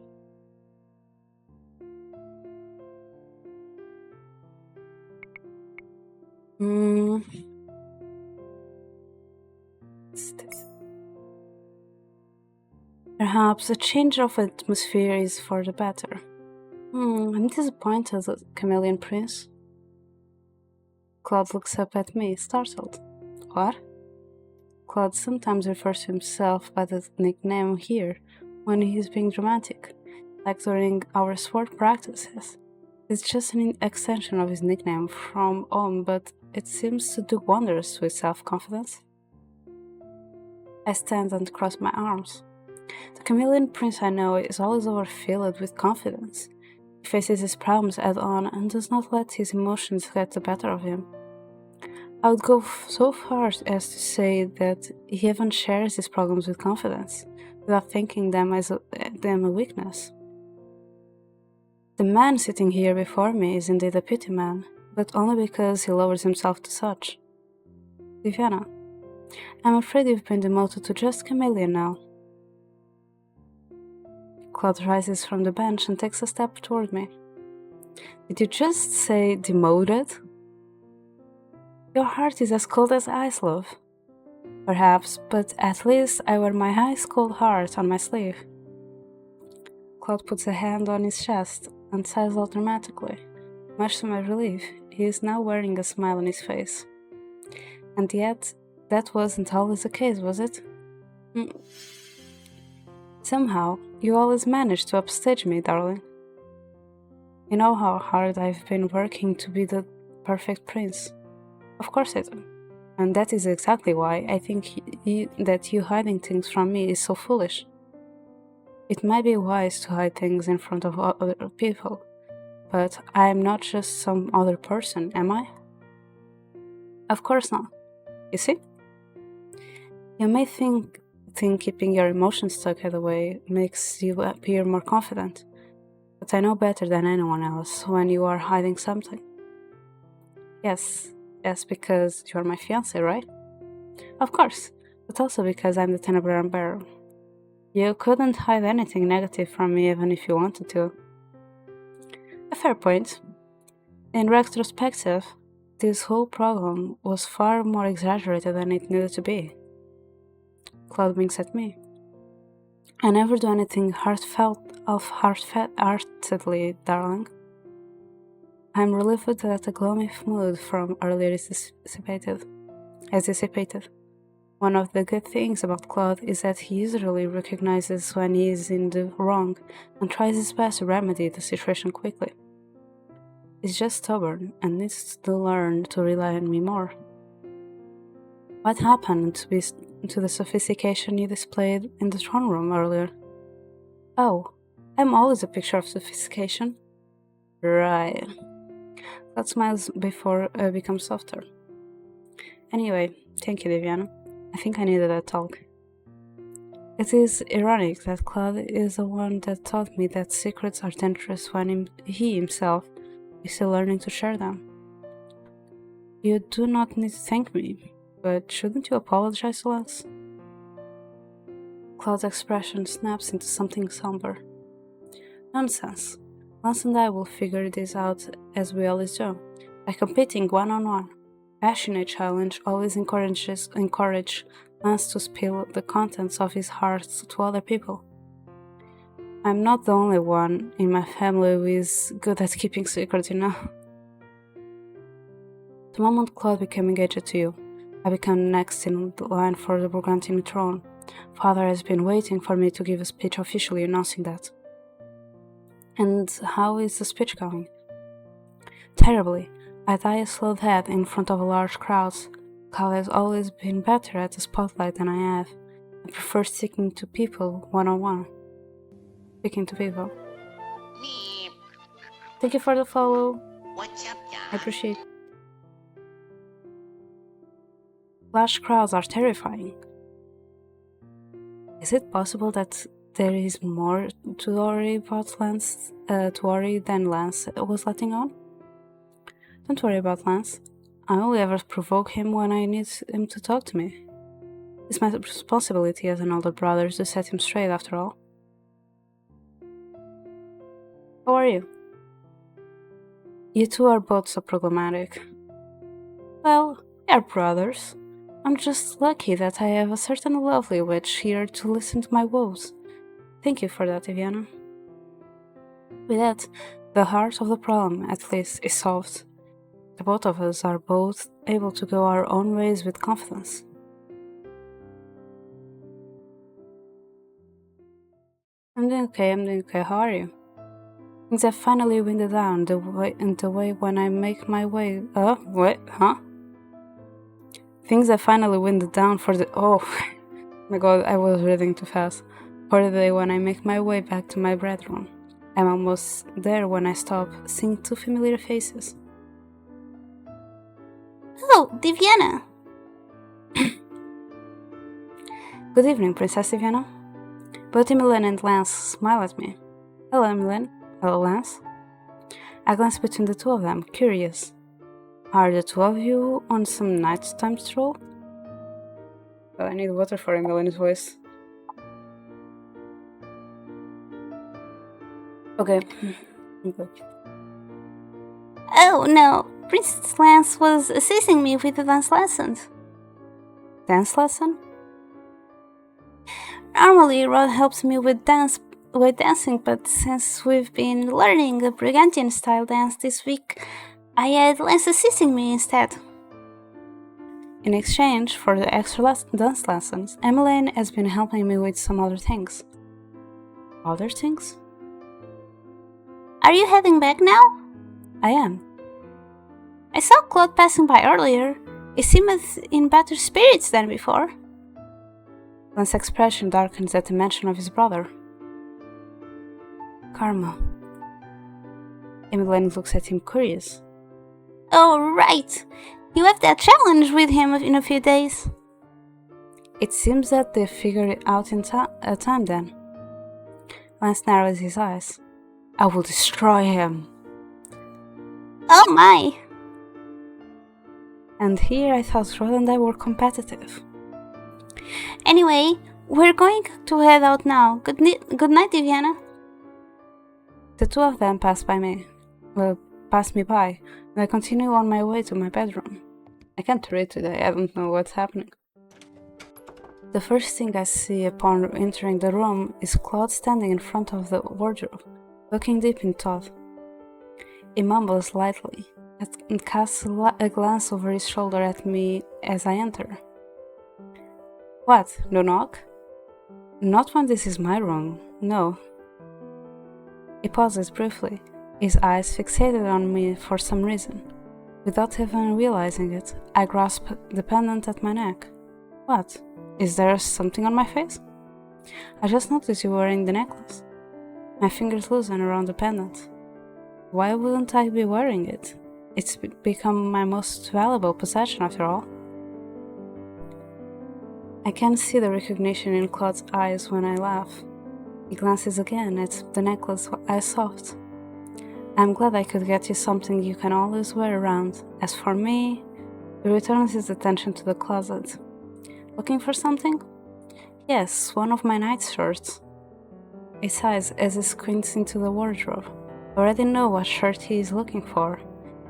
What's this? Perhaps a change of atmosphere is for the better. I'm disappointed, Chameleon Prince. Claude looks up at me, startled. What? Claude sometimes refers to himself by the nickname here when he's being dramatic, like during our sport practices. It's just an extension of his nickname from home, but it seems to do wonders with self-confidence. I stand and cross my arms. The chameleon prince I know is always overfilled with confidence. He faces his problems head on and does not let his emotions get the better of him. I would go so far as to say that he even shares his problems with confidence, without thinking them a weakness. The man sitting here before me is indeed a pity man, but only because he lowers himself to such. Viviana, I'm afraid you've been demoted to just chameleon now. Claude rises from the bench and takes a step toward me. Did you just say demoted? Your heart is as cold as ice, love. Perhaps, but at least I wear my ice-cold heart on my sleeve. Claude puts a hand on his chest and sighs out dramatically. Much to my relief, he is now wearing a smile on his face. And yet, that wasn't always the case, was it? Somehow, you always manage to upstage me, darling. You know how hard I've been working to be the perfect prince. Of course I do. And that is exactly why I think that you hiding things from me is so foolish. It might be wise to hide things in front of other people, but I am not just some other person, am I? Of course not. You see? You may think keeping your emotions stuck away makes you appear more confident, but I know better than anyone else when you are hiding something. Yes, because you are my fiancé, right? Of course, but also because I'm the Tenebran bearer. You couldn't hide anything negative from me even if you wanted to. A fair point. In retrospective, this whole problem was far more exaggerated than it needed to be. Claude winks at me. I never do anything half-heartedly, darling. I'm relieved that the gloomy mood from earlier is dissipated. One of the good things about Claude is that he usually recognizes when he is in the wrong and tries his best to remedy the situation quickly. He's just stubborn and needs to learn to rely on me more. What happened to the sophistication you displayed in the throne room earlier? Oh, I'm always a picture of sophistication. Right. That smiles becomes softer. Anyway, thank you, Viviana. I think I needed that talk. It is ironic that Claude is the one that taught me that secrets are dangerous when he himself is still learning to share them. You do not need to thank me, but shouldn't you apologize to Lance? Claude's expression snaps into something somber. Nonsense. Lance and I will figure this out as we always do, by competing one-on-one. Passionate challenge always encourage Lance to spill the contents of his heart to other people. I'm not the only one in my family who is good at keeping secrets, you know. The moment Claude became engaged to you, I became next in line for the Burgundian throne. Father has been waiting for me to give a speech officially announcing that. And how is the speech going? Terribly. I die a slow death in front of a large crowd. Claude has always been better at the spotlight than I have. I prefer speaking to people one-on-one. Speaking to people. Thank you for the follow. What's up, John? I appreciate it. Large crowds are terrifying. Is it possible that there is more to worry than Lance was letting on? Don't worry about Lance. I only ever provoke him when I need him to talk to me. It's my responsibility as an older brother to set him straight, after all. How are you? You two are both so problematic. Well, we are brothers. I'm just lucky that I have a certain lovely witch here to listen to my woes. Thank you for that, Viviana. With that, the heart of the problem, at least, is solved. The both of us are both able to go our own ways with confidence. I'm doing okay, how are you? Things have finally winded down the way when I make my way. What? Huh? Things have finally winded down for the. Oh my god, I was reading too fast. For the day when I make my way back to my bedroom. I'm almost there when I stop, seeing two familiar faces. Oh, Diviana! Good evening, Princess Diviana. Both Emmeline and Lance smile at me. Hello, Emmeline. Hello, Lance. I glance between the two of them, curious. Are the two of you on some nighttime stroll? Well, I need water for Emmeline's voice. Okay. Oh no, Princess Lance was assisting me with the dance lessons. Dance lesson? Normally, Rod helps me with dancing, but since we've been learning a Brigantian style dance this week, I had Lance assisting me instead. In exchange for the extra dance lessons, Emmeline has been helping me with some other things. Other things? Are you heading back now? I am. I saw Klaude passing by earlier. He seemed in better spirits than before. Lance's expression darkens at the mention of his brother. Karma. Emmeline looks at him curious. Oh, right. You have that challenge with him in a few days. It seems that they figured it out in time then. Lance narrows his eyes. I will destroy him. Oh my! And here I thought Rod and I were competitive. Anyway, we're going to head out now. Good night, Diviana. The two of them pass me by, and I continue on my way to my bedroom. I can't read today, I don't know what's happening. The first thing I see upon entering the room is Klaude standing in front of the wardrobe, looking deep in thought. He mumbles lightly and casts a glance over his shoulder at me as I enter. What? No knock? Not when this is my room, no. He pauses briefly, his eyes fixated on me for some reason. Without even realizing it, I grasp the pendant at my neck. What? Is there something on my face? I just noticed you wearing the necklace. My fingers loosen around the pendant. Why wouldn't I be wearing it? It's become my most valuable possession after all. I can see the recognition in Klaude's eyes when I laugh. He glances again at the necklace I sought. I'm glad I could get you something you can always wear around. As for me, he returns his attention to the closet. Looking for something? Yes, one of my nightshirts. He sighs as he squints into the wardrobe. I already know what shirt he is looking for.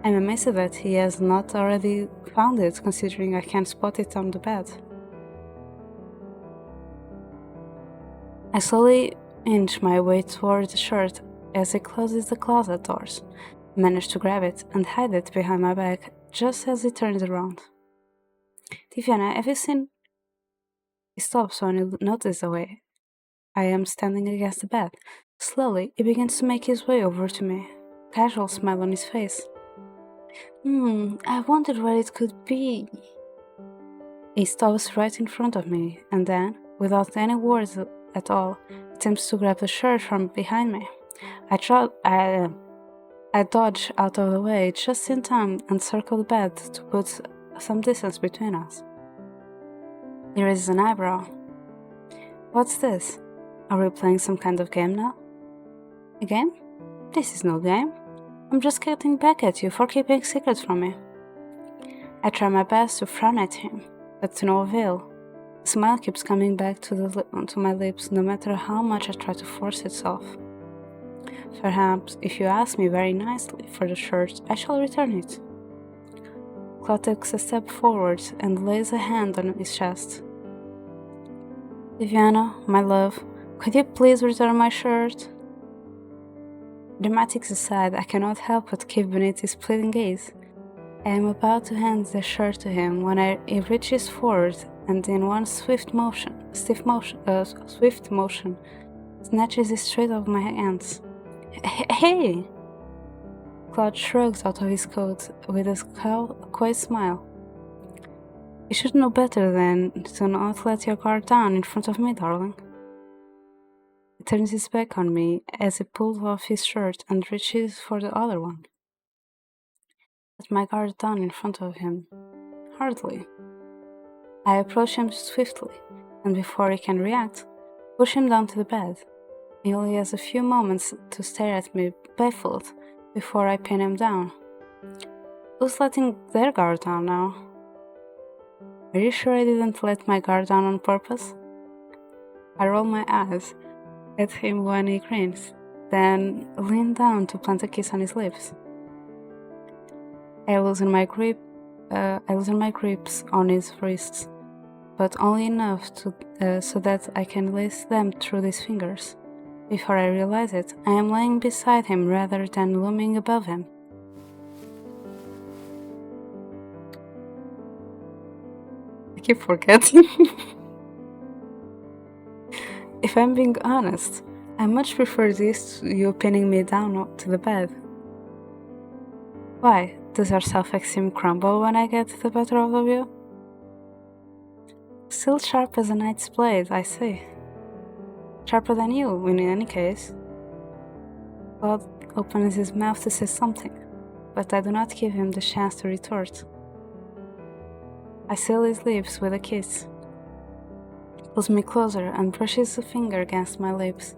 I'm amazed that he has not already found it, considering I can't spot it on the bed. I slowly inch my way toward the shirt as he closes the closet doors. I manage to grab it and hide it behind my back just as he turns around. Diviana, have you seen? He stops when he notices the way I am standing against the bed. Slowly, he begins to make his way over to me, a casual smile on his face. I wondered where it could be. He stops right in front of me, and then, without any words at all, attempts to grab the shirt from behind me. I dodge out of the way just in time and circle the bed to put some distance between us. He raises an eyebrow. What's this? Are we playing some kind of game now? A game? This is no game. I'm just getting back at you for keeping secrets from me. I try my best to frown at him, but to no avail. The smile keeps coming back to my lips no matter how much I try to force it off. Perhaps, if you ask me very nicely for the shirt, I shall return it. Klaude takes a step forward and lays a hand on his chest. Diviana, my love, could you please return my shirt? Dramatics aside, I cannot help but keep beneath his pleading gaze. I am about to hand the shirt to him when he reaches forward and in one swift motion, snatches it straight off my hands. Hey! Klaude shrugs out of his coat with a quiet smile. You should know better than to not let your guard down in front of me, darling. He turns his back on me as he pulls off his shirt and reaches for the other one. Let my guard down in front of him. Hardly. I approach him swiftly, and before he can react, push him down to the bed. He only has a few moments to stare at me baffled before I pin him down. Who's letting their guard down now? Are you sure I didn't let my guard down on purpose? I roll my eyes at him when he grins, then lean down to plant a kiss on his lips. I loosen my grips on his wrists, but only enough so that I can lace them through his fingers. Before I realize it, I am laying beside him rather than looming above him. I keep forgetting. If I'm being honest, I much prefer this to you pinning me down to the bed. Why? Does your self-esteem crumble when I get the better of you? Still sharp as a knight's blade, I say. Sharper than you, in any case. Claude opens his mouth to say something, but I do not give him the chance to retort. I seal his lips with a kiss. He pulls me closer and brushes a finger against my lips.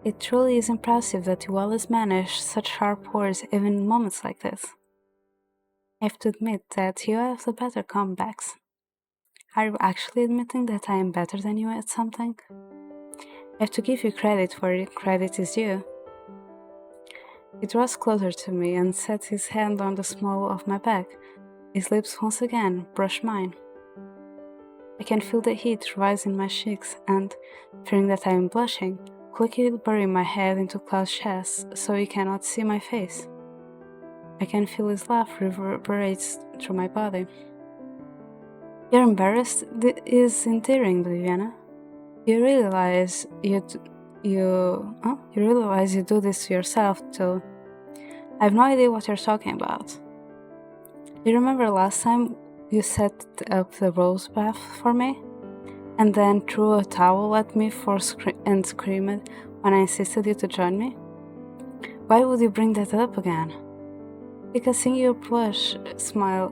It truly is impressive that you always manage such sharp words even in moments like this. I have to admit that you have the better comebacks. Are you actually admitting that I am better than you at something? I have to give you credit where credit is due. He draws closer to me and sets his hand on the small of my back. His lips once again brush mine. I can feel the heat rise in my cheeks and, fearing that I am blushing, quickly bury my head into Klaude's chest so he cannot see my face. I can feel his laugh reverberates through my body. You're embarrassed? This is endearing, Viviana. You realize you do this to yourself too. I have no idea what you're talking about. You remember last time you set up the rose bath for me? And then threw a towel at me and screamed when I insisted you to join me? Why would you bring that up again? Because seeing your blushing smile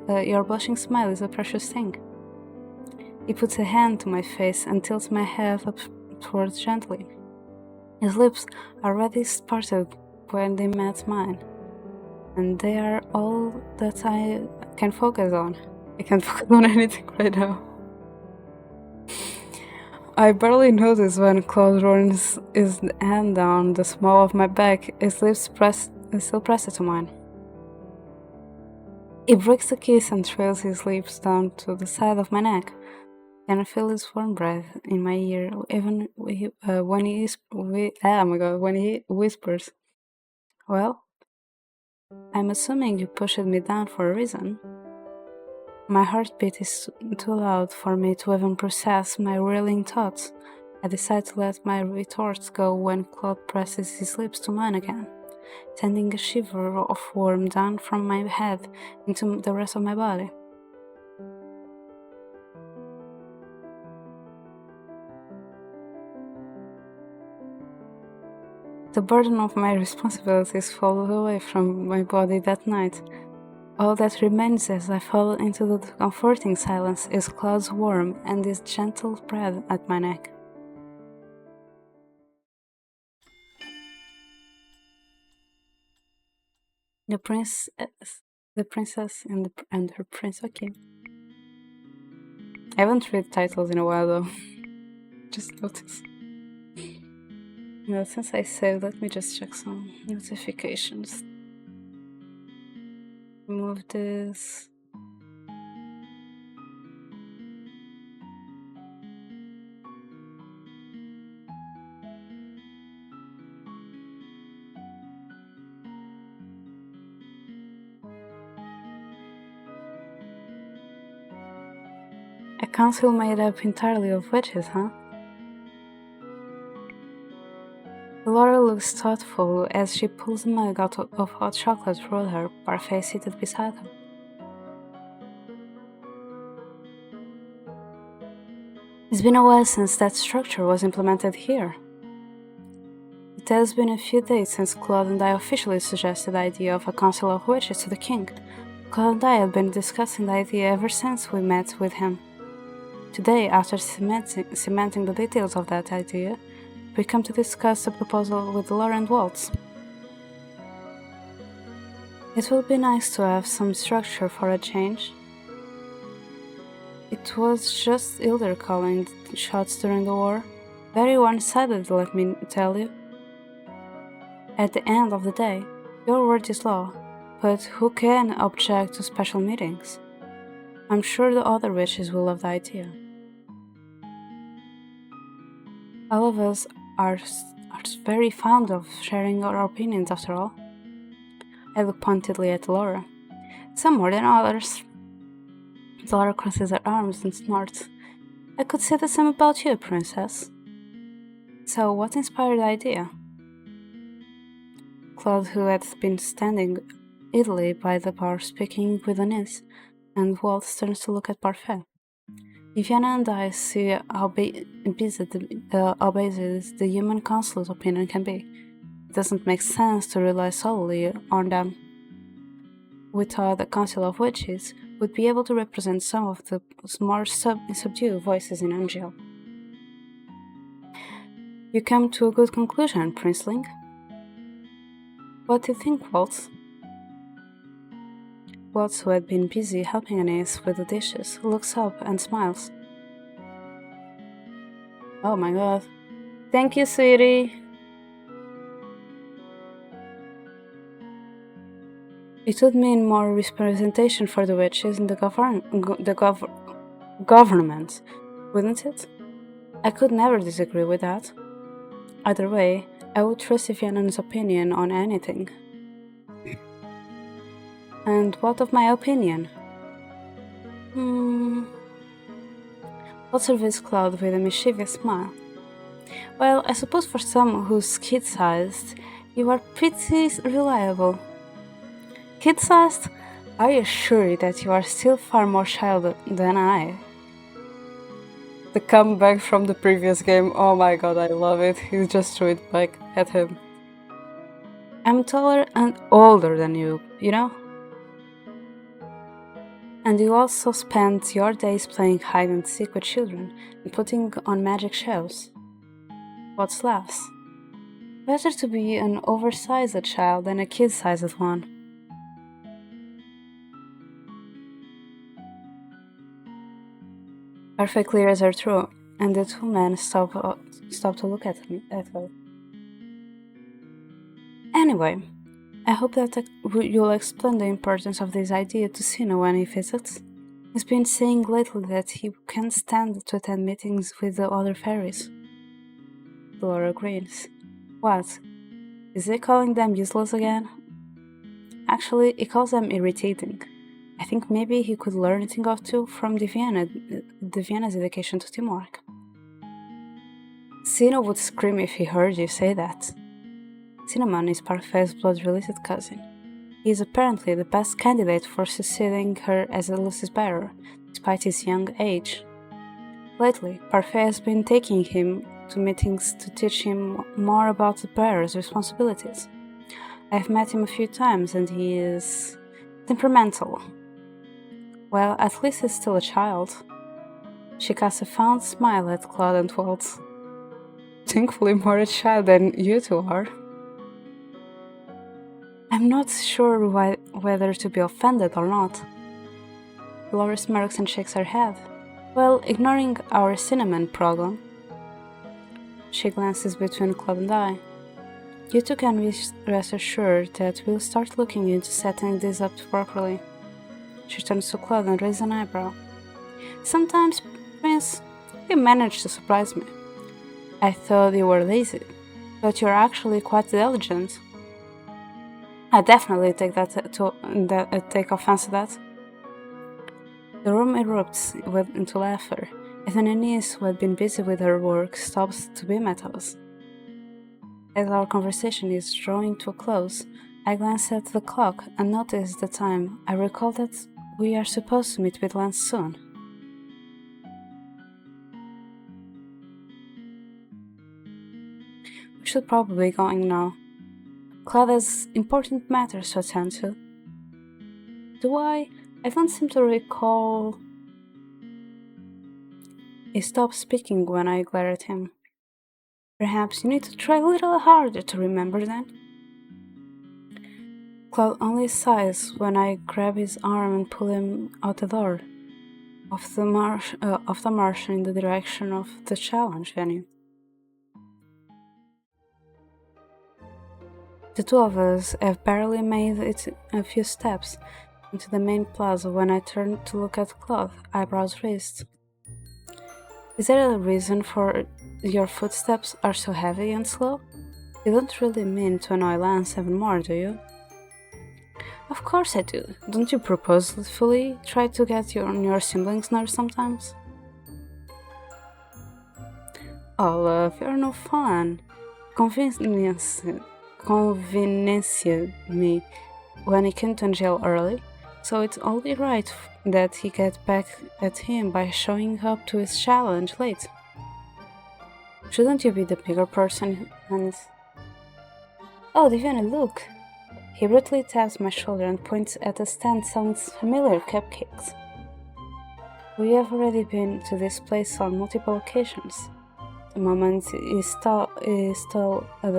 is a precious thing. He puts a hand to my face and tilts my head up towards gently. His lips are already parted when they met mine, and they are all that I can focus on. I can't focus on anything right now. I barely notice when Klaude runs his hand down the small of my back, his lips still pressed to mine. He breaks the kiss and trails his lips down to the side of my neck. I can feel his warm breath in my ear, even when he whispers. Well, I'm assuming you pushed me down for a reason. My heartbeat is too loud for me to even process my reeling thoughts. I decide to let my retorts go when Klaude presses his lips to mine again, sending a shiver of warmth down from my head into the rest of my body. The burden of my responsibilities falls away from my body that night. All that remains as I fall into the comforting silence is Klaude's warmth and his gentle breath at my neck. The princess and her prince. Okay. I haven't read titles in a while though. Just notice. Since I saved, let me just check some notifications. Remove this. A council made up entirely of witches, huh? Laura looks thoughtful as she pulls a mug out of hot chocolate toward her, Parfait seated beside her. It's been a while since that structure was implemented here. It has been a few days since Claude and I officially suggested the idea of a council of witches to the king. Claude and I have been discussing the idea ever since we met with him. Today, after cementing the details of that idea, we come to discuss the proposal with Laura and Waltz. It will be nice to have some structure for a change. It was just Hilder calling the shots during the war. Very one-sided, let me tell you. At the end of the day, your word is law, but who can object to special meetings? I'm sure the other witches will love the idea. All of us are very fond of sharing our opinions after all. I look pointedly at Laura. Some more than others. Laura crosses her arms and snorts. I could say the same about you, princess. So what inspired the idea? Claude, who had been standing idly by the bar speaking with Anis, and Waltz turns to look at Parfait. Viviana and I see how basic the human council's opinion can be. It doesn't make sense to rely solely on them. We thought the Council of Witches would be able to represent some of the more subdued voices in MGL. You come to a good conclusion, Princeling. What do you think, Waltz? Waltz, who had been busy helping Anais with the dishes, looks up and smiles. Oh my god. Thank you, sweetie. It would mean more representation for the witches in the government, wouldn't it? I could never disagree with that. Either way, I would trust Viviana's opinion on anything. And what of my opinion? What surveys Klaude with a mischievous smile? Well, I suppose for some who's kid-sized, you are pretty reliable. Kid-sized? I assure you that you are still far more child than I. The comeback from the previous game, oh my god, I love it. He just threw it back at him. I'm taller and older than you, you know? And you also spend your days playing hide and seek with children and putting on magic shows. What's less? Better to be an oversized child than a kid-sized one. Perfectly as her throat, and the two men stopped to look at her. Anyway, I hope that you'll explain the importance of this idea to Sino when he visits. He's been saying lately that he can't stand to attend meetings with the other fairies. Laura grins. What? Is he calling them useless again? Actually, he calls them irritating. I think maybe he could learn a thing or two from Viviana's dedication to teamwork. Sino would scream if he heard you say that. Cinnamon is Parfait's blood-related cousin. He is apparently the best candidate for succeeding her as a Lucis bearer, despite his young age. Lately, Parfait has been taking him to meetings to teach him more about the bearer's responsibilities. I've met him a few times and he is temperamental. Well, at least he's still a child. She casts a fond smile at Claude and Waltz. Thankfully more a child than you two are. I'm not sure whether to be offended or not. Laura smirks and shakes her head. Well, ignoring our cinnamon problem. She glances between Claude and I. You two can rest assured that we'll start looking into setting this up properly. She turns to Claude and raises an eyebrow. Sometimes, Prince, you manage to surprise me. I thought you were lazy, but you're actually quite diligent. I definitely take offense to that. The room erupts into laughter, as Ananias, who had been busy with her work, stops to beam at us. As our conversation is drawing to a close, I glance at the clock and notice the time. I recall that we are supposed to meet with Lance soon. We should probably be going now. Klaude has important matters to attend to. Do I? I don't seem to recall. He stopped speaking when I glare at him. Perhaps you need to try a little harder to remember then. Klaude only sighs when I grab his arm and pull him out the door of the marsh in the direction of the challenge venue. The two of us have barely made it a few steps into the main plaza when I turn to look at Klaude, eyebrows raised. Is there a reason for your footsteps are so heavy and slow? You don't really mean to annoy Lance Evermore, do you? Of course I do. Don't you purposefully try to get on your siblings' nerves sometimes? Oh, love, you're no fun. Convenienced me when he came to jail early, so it's only right that he get back at him by showing up to his challenge late. Shouldn't you be the bigger person and... Oh, Diana, look! He brutally taps my shoulder and points at a stand selling familiar cupcakes. We have already been to this place on multiple occasions. The moment the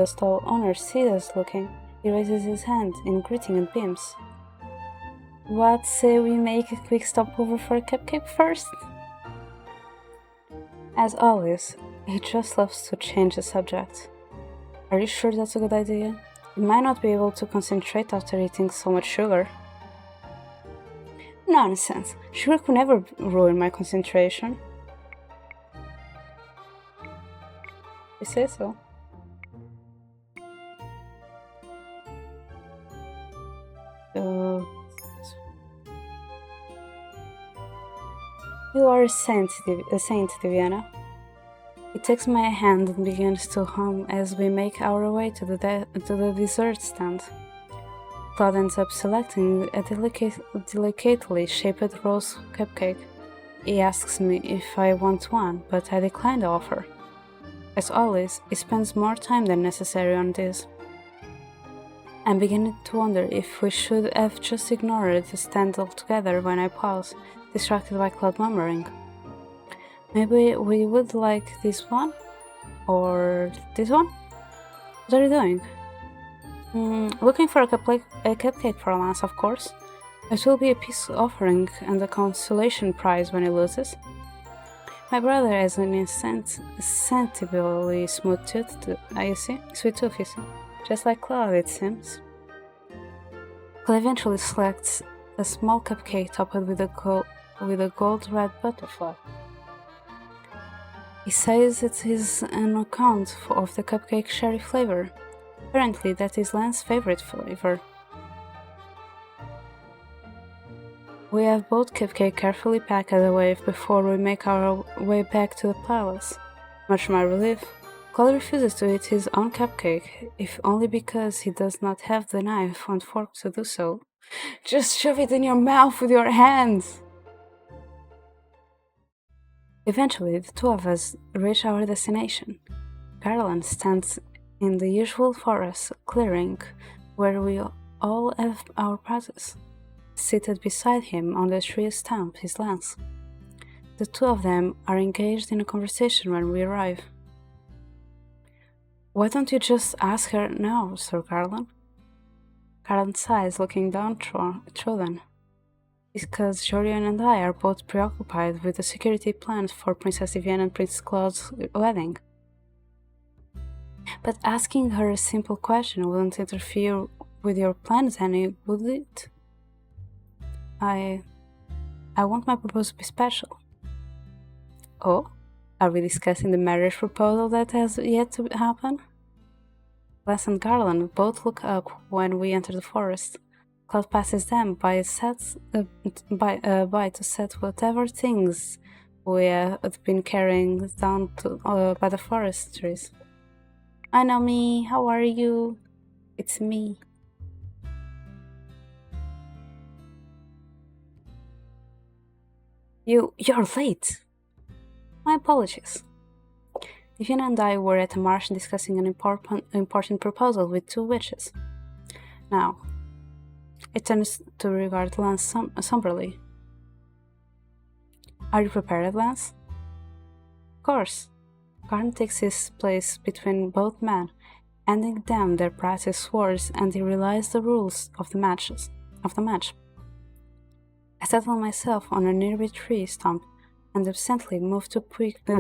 stall owner sees us looking, he raises his hand in greeting and beams. What say we make a quick stopover for a cupcake first? As always, he just loves to change the subject. Are you sure that's a good idea? You might not be able to concentrate after eating so much sugar. Nonsense! Sugar could never ruin my concentration. You say so. You are a saint, Diana. He takes my hand and begins to hum as we make our way to the dessert stand. Klaude ends up selecting a delicately shaped rose cupcake. He asks me if I want one, but I decline the offer. As always, he spends more time than necessary on this. I'm beginning to wonder if we should have just ignored the stand altogether when I pause, distracted by Klaude murmuring. Maybe we would like this one? Or this one? What are you doing? Looking for a cupcake for Lance, of course. It will be a peace offering and a consolation prize when he loses. My brother has an insensibly smooth tooth, sweet tooth, you see. Just like Klaude, it seems. Klaude eventually selects a small cupcake topped with a gold-red butterfly. He says it is an account of the cupcake cherry flavor. Apparently, that is Lance's favorite flavor. We have both cupcake carefully packed away before we make our way back to the palace. Much to my relief, Klaude refuses to eat his own cupcake, if only because he does not have the knife and fork to do so. Just shove it in your mouth with your hands! Eventually, the two of us reach our destination. Garland stands in the usual forest clearing where we all have our prizes. Seated beside him on the tree stump is Lance. The two of them are engaged in a conversation when we arrive. Why don't you just ask her now, Sir Garland? Garland sighs, looking downtrodden. Because Jorian and I are both preoccupied with the security plans for Princess Vivienne and Prince Claude's wedding. But asking her a simple question wouldn't interfere with your plans any, would it? I want my proposal to be special. Oh? Are we discussing the marriage proposal that has yet to happen? Les and Garland both look up when we enter the forest. Klaude passes them by to set whatever things we have been carrying down by the forest trees. I know me. How are you? It's me. You're late. My apologies. Vivian and I were at a marsh discussing an important proposal with two witches. Now, it turns to regard Lance somberly. Are you prepared, Lance? Of course. Garn takes his place between both men, handing them their practice swords, and he realized the rules of the match. I settled myself on a nearby tree stump and absently moved to pick to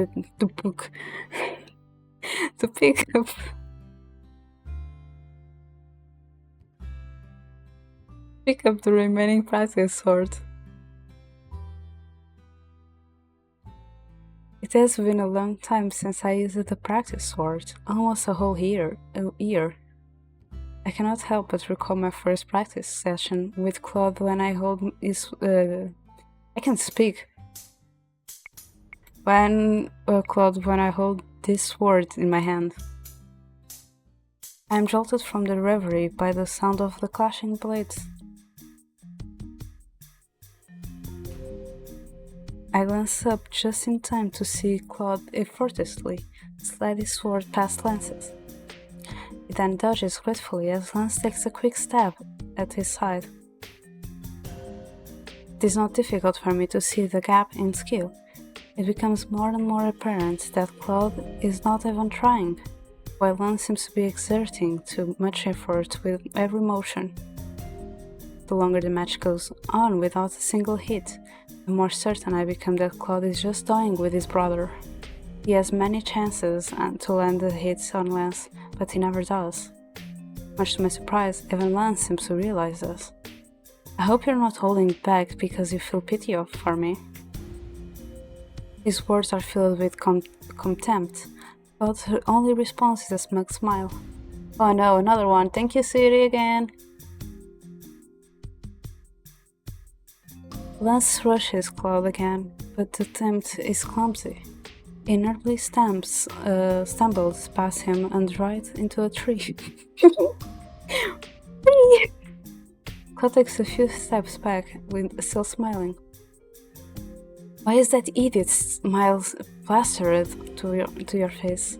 pick up the remaining practice sword. It has been a long time since I used the practice sword, almost a whole year. I cannot help but recall my first practice session with Klaude when I hold his. I can speak. Klaude, when I hold this sword in my hand. I am jolted from the reverie by the sound of the clashing blades. I glance up just in time to see Klaude effortlessly slide his sword past Lance's. He then dodges gratefully as Lance takes a quick stab at his side. It is not difficult for me to see the gap in skill. It becomes more and more apparent that Klaude is not even trying, while Lance seems to be exerting too much effort with every motion. The longer the match goes on without a single hit, the more certain I become that Klaude is just toying with his brother. He has many chances to land the hits on Lance, but he never does. Much to my surprise, even Lance seems to realize this. I hope you're not holding back because you feel pity for me. His words are filled with contempt, but her only response is a smug smile. Oh no, another one. Thank you, Siri, again. Lance rushes Klaude again, but the attempt is clumsy. He nearly stumbles past him and right into a tree. Klaude takes a few steps back, still smiling. Why is that idiot smile plastered to your face?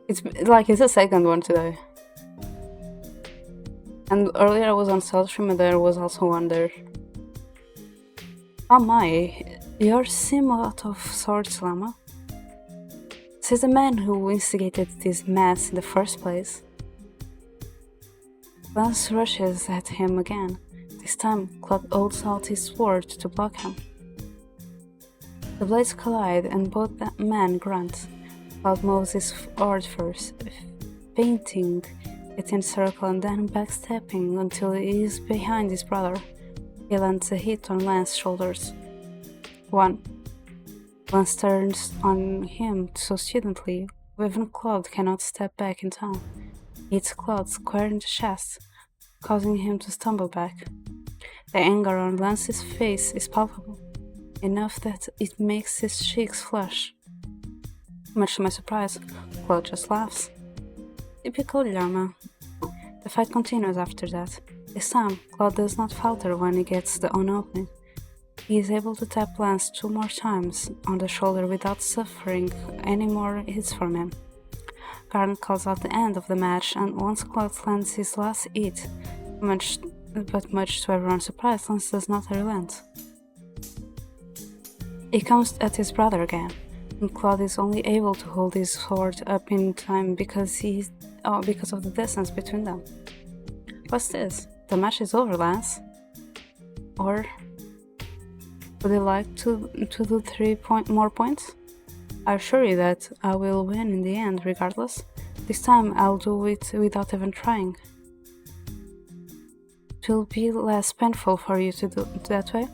It's a second one today. And earlier I was on South Stream and there was also one there. Oh my, you're sim out of sorts, Llama. Says the man who instigated this mess in the first place. Lance rushes at him again. This time, Klaude holds out his sword to block him. The blades collide and both men grunt. Klaude moves his sword first, painting it in a circle and then backstepping until he is behind his brother. He lands a hit on Lance's shoulders. 1. Lance turns on him so suddenly, even Klaude cannot step back in time. He hits Klaude square in the chest, causing him to stumble back. The anger on Lance's face is palpable, enough that it makes his cheeks flush. Much to my surprise, Klaude just laughs. Typical Llama. The fight continues after that. This time, Klaude does not falter when he gets the opening. He is able to tap Lance 2 more times on the shoulder without suffering any more hits from him. Garn calls out the end of the match, and once Klaude lands his last hit, much to everyone's surprise, Lance does not relent. He comes at his brother again, and Klaude is only able to hold his sword up in time because of the distance between them. What's this? The match is over, Lance. Or would you like to do 3 more points? I assure you that I will win in the end regardless. This time I'll do it without even trying. It will be less painful for you to do it that way.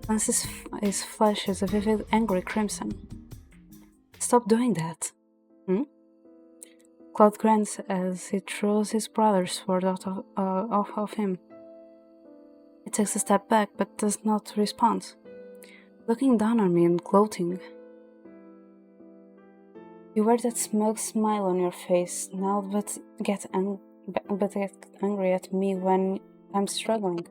Lance's face flashes a vivid angry crimson. Stop doing that. Klaude grunts as he throws his brother's sword off of him. He takes a step back but does not respond, looking down on me and gloating. You wear that smug smile on your face now, but get angry at me when I'm struggling.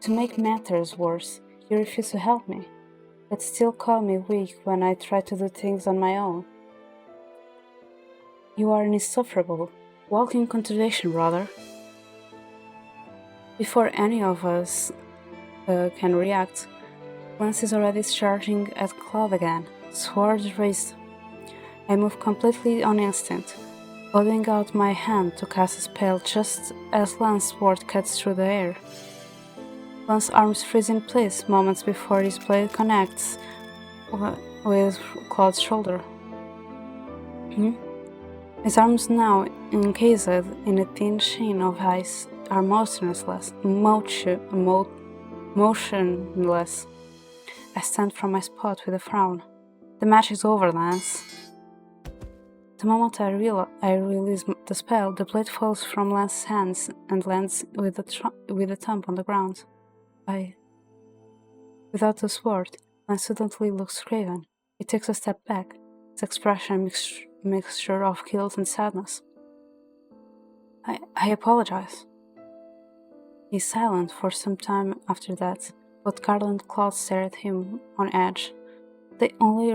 To make matters worse, you refuse to help me, but still call me weak when I try to do things on my own. You are an insufferable, walking contradiction, brother. Before any of us can react, Lance is already charging at Klaude again, sword raised. I move completely on instinct, holding out my hand to cast a spell just as Lance's sword cuts through the air. Lance's arms freeze in place moments before his blade connects with Claude's shoulder. His arms, now encased in a thin sheen of ice, are motionless. I stand from my spot with a frown. The match is over, Lance. The moment I release the spell, the blade falls from Lance's hands and lands with a thump on the ground. Without the sword, Lance suddenly looks craven. He takes a step back, his expression a mixture of guilt and sadness. I apologize. He's silent for some time after that, but Carl and Claude stare at him on edge. They only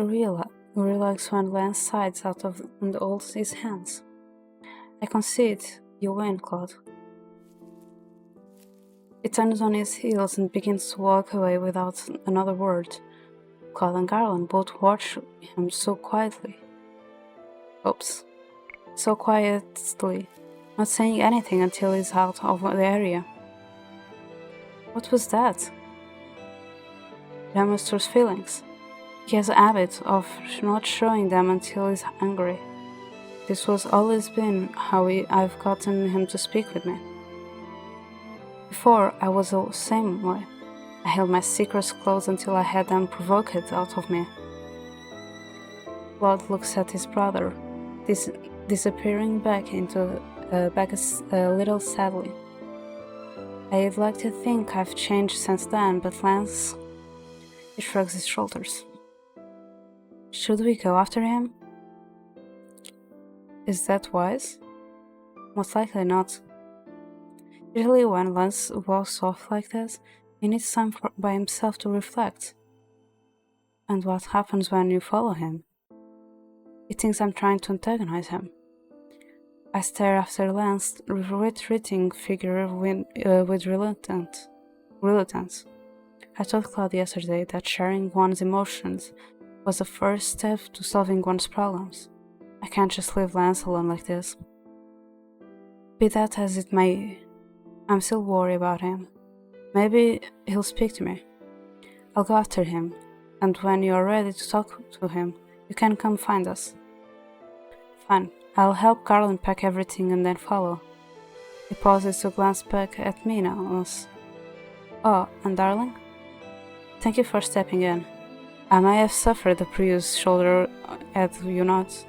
relax when Lance sides out of and holds his hands. I concede, you win, Claude. He turns on his heels and begins to walk away without another word. Claude and Garland both watch him so quietly. So quietly, not saying anything until he's out of the area. What was that? Demonstrates feelings. He has a habit of not showing them until he's angry. This has always been how I've gotten him to speak with me. Before, I was the same way. I held my secrets close until I had them provoked out of me. Claude looks at his brother, disappearing back a little sadly. I'd like to think I've changed since then, but Lance... He shrugs his shoulders. Should we go after him? Is that wise? Most likely not. Usually when Lance walks off like this, he needs time by himself to reflect. And what happens when you follow him? He thinks I'm trying to antagonize him. I stare after Lance's retreating figure with reluctance. I told Claude yesterday that sharing one's emotions was the first step to solving one's problems. I can't just leave Lance alone like this. Be that as it may, I'm still worried about him. Maybe he'll speak to me. I'll go after him, and when you're ready to talk to him, you can come find us. Fine, I'll help Garland pack everything and then follow. He pauses to glance back at me now. Oh, and darling? Thank you for stepping in. I may have suffered a bruised shoulder had you not.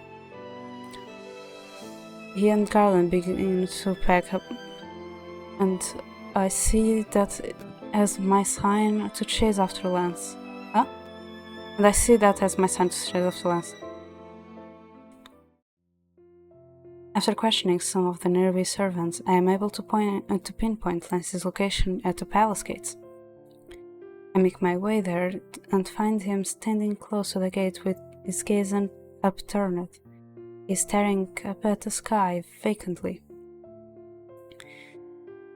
He and Garland begin to pack up, and I see that as my sign to chase after Lance. And I see that as my sign to chase after Lance. After questioning some of the nearby servants, I am able to pinpoint Lance's location at the palace gates. I make my way there and find him standing close to the gate with his gaze upturned. He's staring up at the sky vacantly.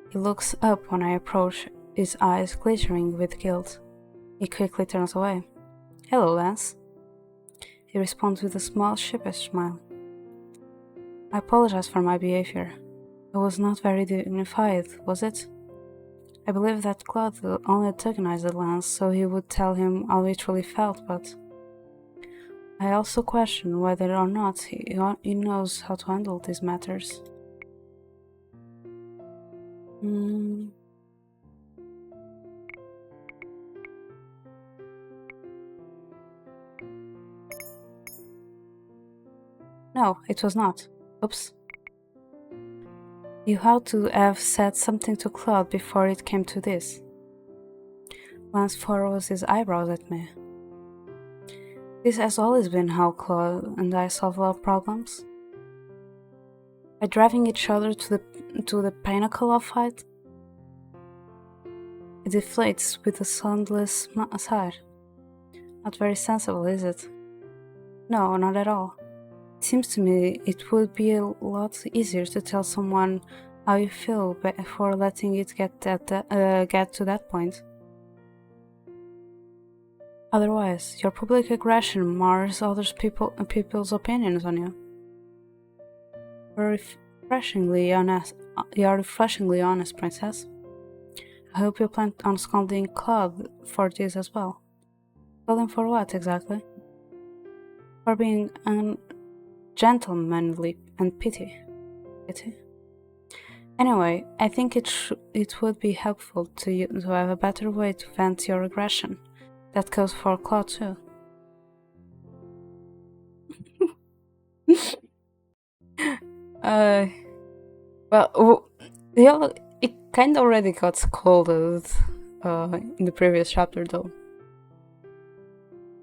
He looks up when I approach, his eyes glittering with guilt. He quickly turns away. Hello, Lance. He responds with a small, sheepish smile. I apologize for my behavior. It was not very dignified, was it? I believe that Claude only antagonized Lance so he would tell him how he truly felt, but I also question whether or not he knows how to handle these matters. No, it was not. Oops. You had to have said something to Claude before it came to this. Lance furrows his eyebrows at me. This has always been how Claude and I solve our problems. By driving each other to the pinnacle of fight. It deflates with a soundless sigh. Not very sensible, is it? No, not at all. It seems to me it would be a lot easier to tell someone how you feel before letting it get to that point. Otherwise, your public aggression mars people's opinions on you. You're refreshingly honest, princess. I hope you plan on scolding Claude for this as well. Scolding for what, exactly? For being ungentlemanly and petty. Anyway, I think it would be helpful to you to have a better way to vent your aggression. That goes for Claude too. Well, it kind of already got scolded in the previous chapter, though.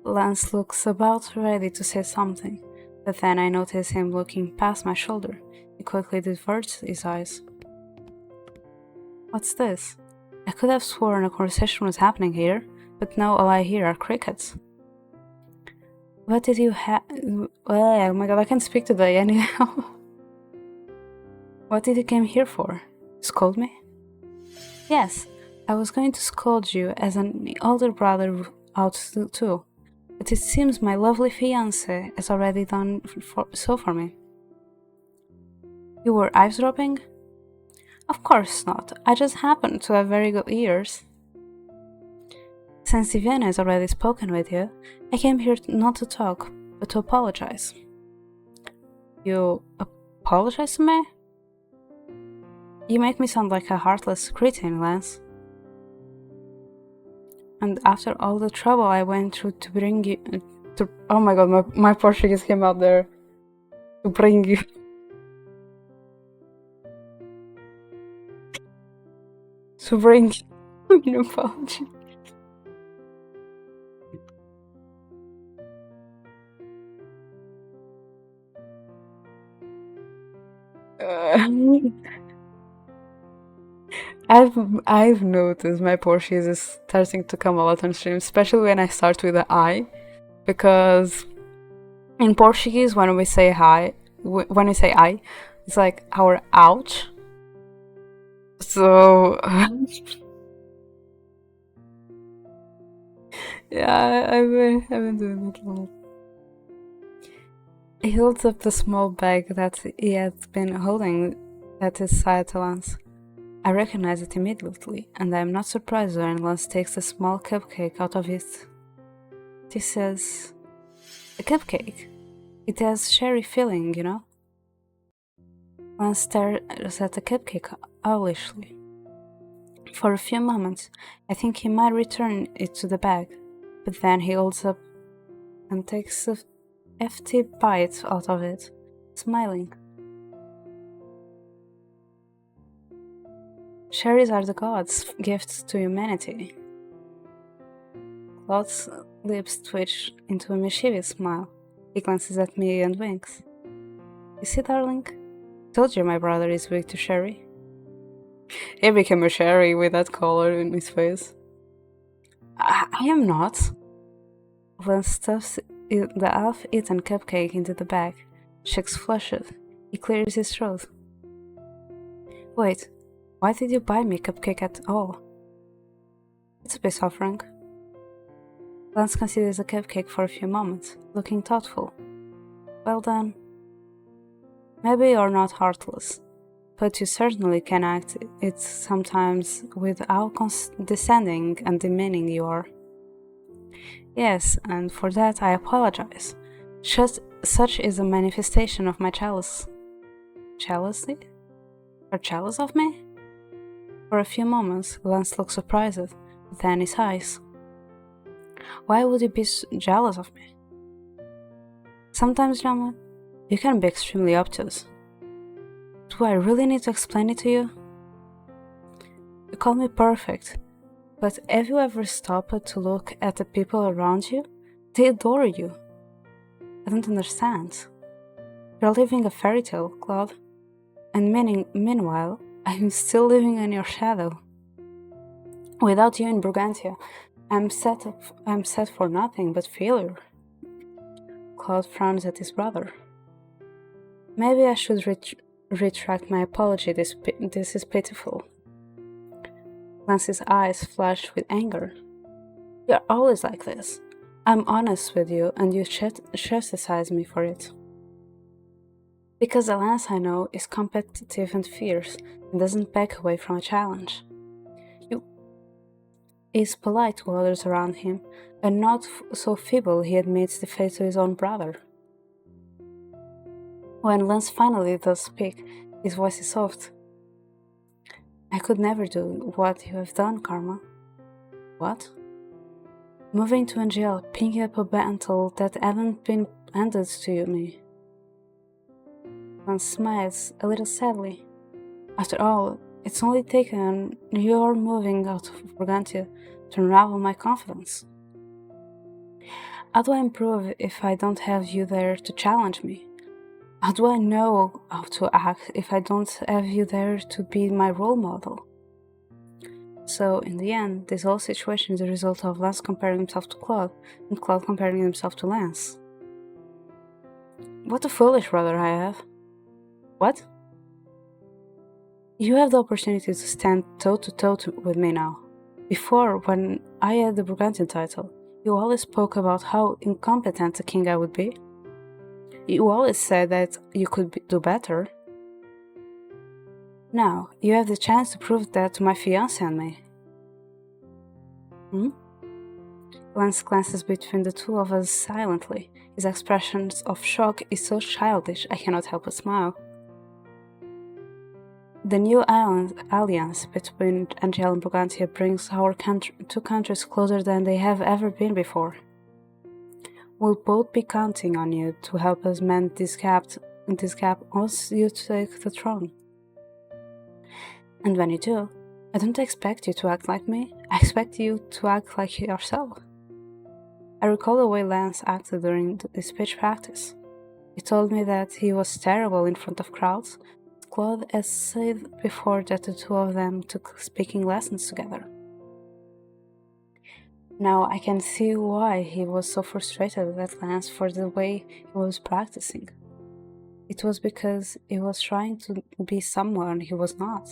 Lance looks about ready to say something, but then I notice him looking past my shoulder. He quickly diverts his eyes. What's this? I could have sworn a conversation was happening here, but now all I hear are crickets. What did you have? Oh my god, I can't speak today anyhow. What did you come here for? Scold me? Yes, I was going to scold you as an older brother out too, but it seems my lovely fiancé has already done so for me. You were eavesdropping? Of course not, I just happen to have very good ears. Since Viviana has already spoken with you, I came here not to talk, but to apologize. You apologize to me? You make me sound like a heartless cretin, Lance. And after all the trouble I went through to bring you... oh my god, my Portuguese came out there. To bring you... to bring you an apology. I've noticed my Portuguese is starting to come a lot on stream, especially when I start with the I, because in Portuguese when we say hi, when we say I, it's like our ouch. So yeah, I've been doing it a lot. He holds up the small bag that he had been holding at his side to Lance. I recognize it immediately, and I am not surprised when Lance takes a small cupcake out of it. This is a cupcake. It has sherry filling, you know? Lance stares at the cupcake owlishly. For a few moments, I think he might return it to the bag, but then he holds up and takes a hefty bite out of it, smiling. Cherries are the gods' gifts to humanity. Claude's lips twitch into a mischievous smile. He glances at me and winks. You see, darling? I told you my brother is weak to sherry. He became a sherry with that color in his face. I am not. Lance stuffs the half-eaten cupcake into the bag. Shakes flushed. He clears his throat. Wait, why did you buy me cupcake at all? It's a peace offering. Lance considers the cupcake for a few moments, looking thoughtful. Well done. Maybe you're not heartless, but you certainly can act it sometimes with how condescending and demeaning you are. Yes, and for that I apologize. Such is a manifestation of my jealousy. Jealousy? You're jealous of me? For a few moments, Lance looks surprised, then he sighs. Why would you be jealous of me? Sometimes, gentlemen, you can be extremely obtuse. Do I really need to explain it to you? You call me perfect, but have you ever stopped to look at the people around you? They adore you. I don't understand. You're living a fairy tale, Claude. And meanwhile, I'm still living in your shadow. Without you in Brigantia, I'm set for nothing but failure. Claude frowns at his brother. Maybe I should retract my apology. This is pitiful. Lance's eyes flash with anger. You're always like this. I'm honest with you, and you chastise me for it. Because the Lance I know is competitive and fierce, and doesn't back away from a challenge. He is polite to others around him, and not so feeble he admits defeat to his own brother. When Lance finally does speak, his voice is soft. I could never do what you have done, Karma. What? Moving to Angel, picking up a mantle that hadn't been handed to me. Lance smiles a little sadly. After all, it's only taken your moving out of Brigantia to unravel my confidence. How do I improve if I don't have you there to challenge me? How do I know how to act if I don't have you there to be my role model? So, in the end, this whole situation is a result of Lance comparing himself to Claude, and Claude comparing himself to Lance. What a foolish brother I have. What? You have the opportunity to stand toe-to-toe with me now. Before, when I had the Brigantian title, you always spoke about how incompetent a king I would be. You always said that you could do better. Now, you have the chance to prove that to my fiancé and me. Lance glances between the two of us silently. His expression of shock is so childish I cannot help but smile. The new alliance between Angel and Brigantia brings our two countries closer than they have ever been before. We'll both be counting on you to help us mend this gap once you take the throne. And when you do, I don't expect you to act like me, I expect you to act like yourself. I recall the way Lance acted during the speech practice. He told me that he was terrible in front of crowds. Claude has said before that the two of them took speaking lessons together. Now I can see why he was so frustrated at Lance for the way he was practicing. It was because he was trying to be someone he was not,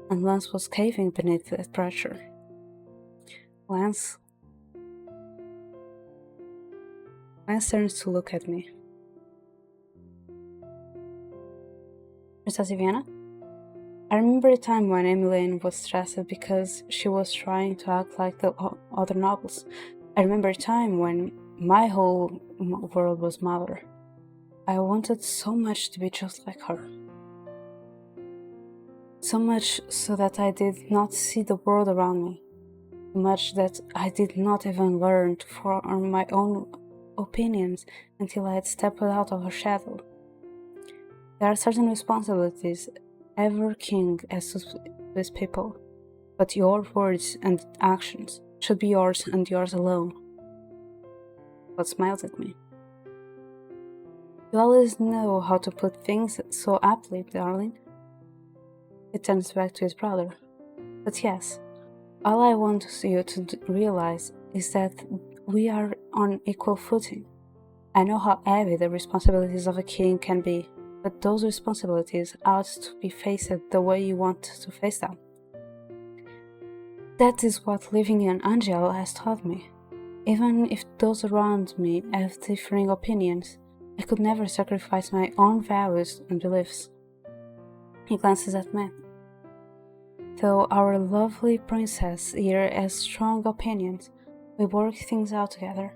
and Lance was caving beneath that pressure. Lance turns to look at me. Princess Viviana? I remember a time when Emmeline was stressed because she was trying to act like the other nobles. I remember a time when my whole world was mother. I wanted so much to be just like her. So much so that I did not see the world around me. So much that I did not even learn to form my own opinions until I had stepped out of her shadow. There are certain responsibilities every king has to his people, but your words and actions should be yours and yours alone. Claude smiles at me. You always know how to put things so aptly, darling. He turns back to his brother. But yes, all I want you to realize is that we are on equal footing. I know how heavy the responsibilities of a king can be, but those responsibilities ought to be faced the way you want to face them. That is what living in Angel has taught me. Even if those around me have differing opinions, I could never sacrifice my own values and beliefs. He glances at me. Though our lovely princess here has strong opinions, we work things out together.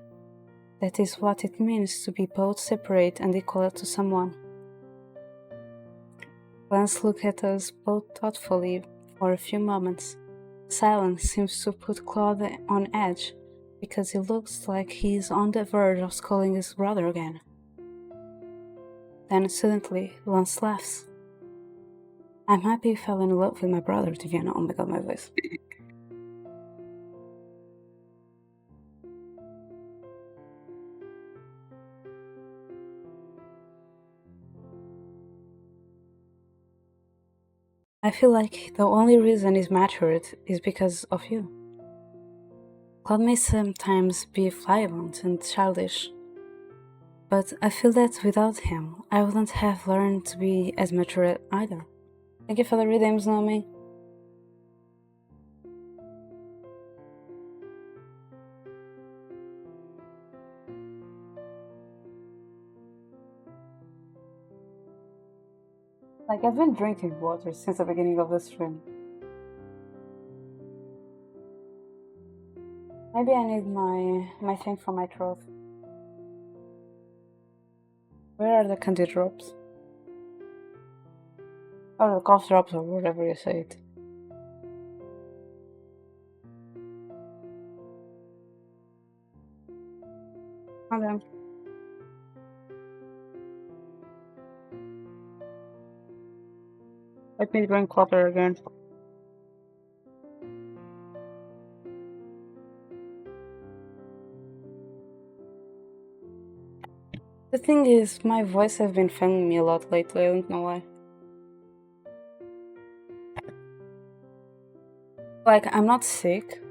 That is what it means to be both separate and equal to someone. Lance looked at us both thoughtfully for a few moments. Silence seems to put Claude on edge, because he looks like he is on the verge of scolding his brother again. Then suddenly, Lance laughs. I'm happy you fell in love with my brother, Diviana. Oh my god, my voice. I feel like the only reason he's matured is because of you. Claude may sometimes be flippant and childish, but I feel that without him, I wouldn't have learned to be as mature either. Thank you for the redeems, Naomi. Like, I've been drinking water since the beginning of the stream. Maybe I need my thing for my throat. Where are the candy drops? Or the cough drops, or whatever you say it. Okay. Let me drink water again. The thing is, my voice has been failing me a lot lately, I don't know why. Like, I'm not sick,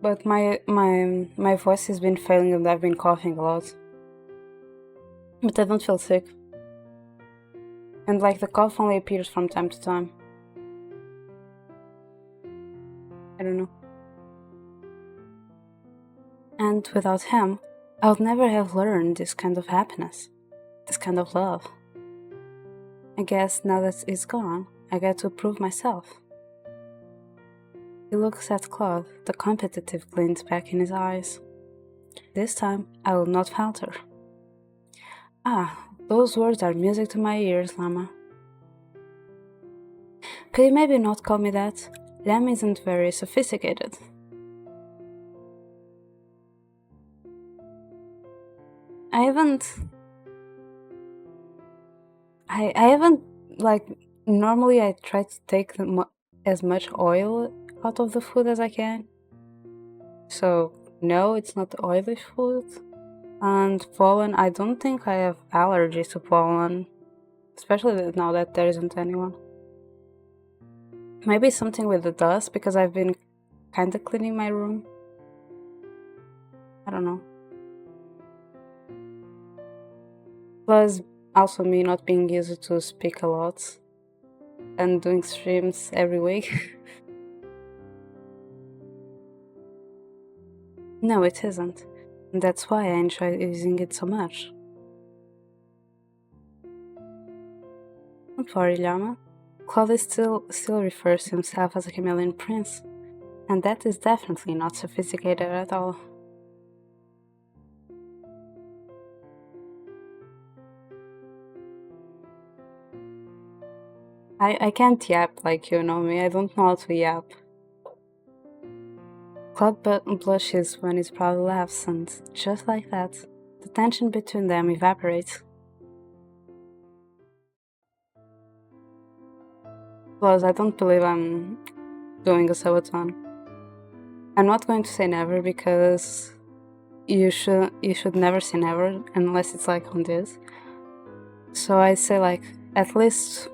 but my voice has been failing and I've been coughing a lot. But I don't feel sick. And like, the cough only appears from time to time. I don't know. And without him, I would never have learned this kind of happiness, this kind of love. I guess now that it's gone, I get to prove myself. He looks at Claude, the competitive glint back in his eyes. This time, I will not falter. Ah, those words are music to my ears, Llama. Could you maybe not call me that? Lamb isn't very sophisticated. I haven't, like, normally I try to take as much oil out of the food as I can. So, no, it's not oily food. And pollen, I don't think I have allergies to pollen. Especially now that there isn't anyone. Maybe something with the dust, because I've been kinda cleaning my room. I don't know. Plus, also me not being used to speak a lot and doing streams every week. No, it isn't. And that's why I enjoy using it so much. Don't worry, Llama. Klaude still refers to himself as a chameleon prince, and that is definitely not sophisticated at all. I can't yap like you know me, I don't know how to yap. Claude blushes when his brother laughs, and just like that, the tension between them evaporates. Plus, I don't believe I'm doing a sabaton. I'm not going to say never because you should never say never unless it's like on this. So I say like at least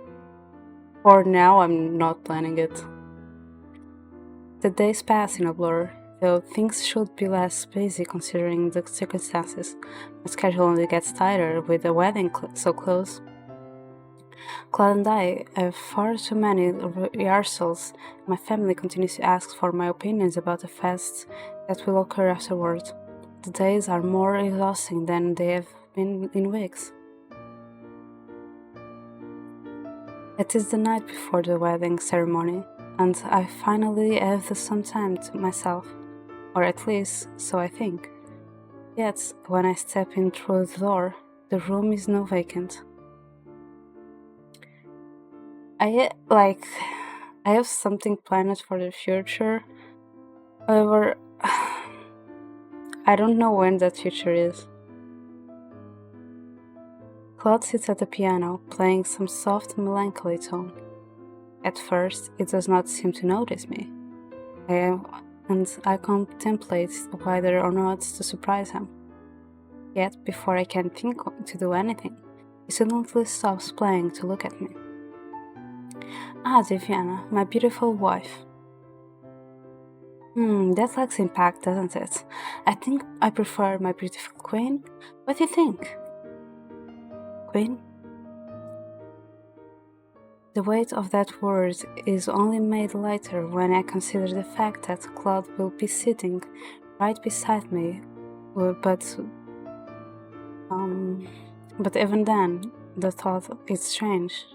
for now I'm not planning it. The days pass in a blur, though things should be less busy considering the circumstances. My schedule only gets tighter with the wedding so close. Claude and I have far too many rehearsals. My family continues to ask for my opinions about the fests that will occur afterward. The days are more exhausting than they have been in weeks. It is the night before the wedding ceremony, and I finally have some time to myself, or at least so I think. Yet, when I step in through the door, the room is now vacant. I have something planned for the future. However, I don't know when that future is. Claude sits at the piano, playing some soft melancholy tone. At first, it does not seem to notice me, and I contemplate whether or not to surprise him. Yet, before I can think to do anything, he suddenly stops playing to look at me. Ah, Diana, my beautiful wife. That lacks impact, doesn't it? I think I prefer my beautiful queen. What do you think? Queen? The weight of that word is only made lighter when I consider the fact that Klaude will be sitting right beside me. But even then, the thought is strange.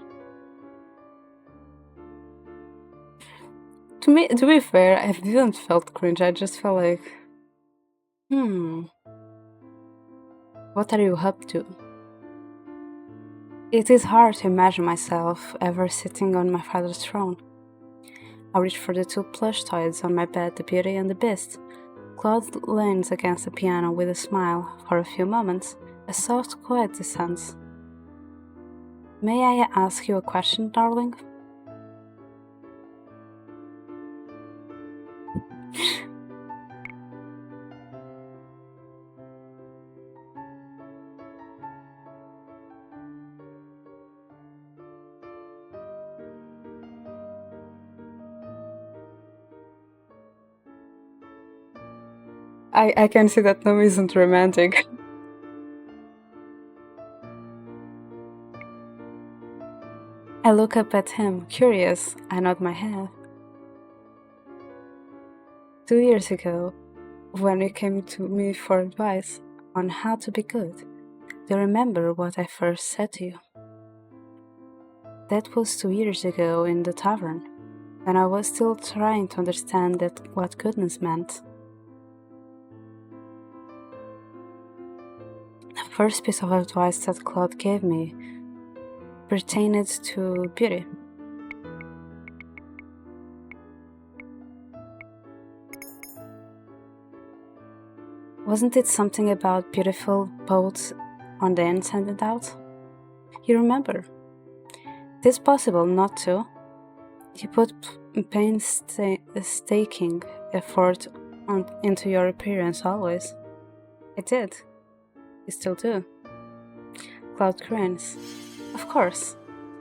To be fair, I didn't felt cringe. I just felt like, what are you up to? It is hard to imagine myself ever sitting on my father's throne. I reach for the two plush toys on my bed, the Beauty and the Beast. Claude leans against the piano with a smile. For a few moments, a soft quiet descends. May I ask you a question, darling? I can see that no isn't romantic. I look up at him, curious. I nod my head. 2 years ago, when you came to me for advice on how to be good, do you remember what I first said to you? That was 2 years ago in the tavern, when I was still trying to understand what goodness meant. The first piece of advice that Claude gave me pertained to beauty. Wasn't it something about beautiful both on the inside and out? You remember? It is possible not to. You put painstaking effort into your appearance always. I did. You still do. Cloud grins. Of course.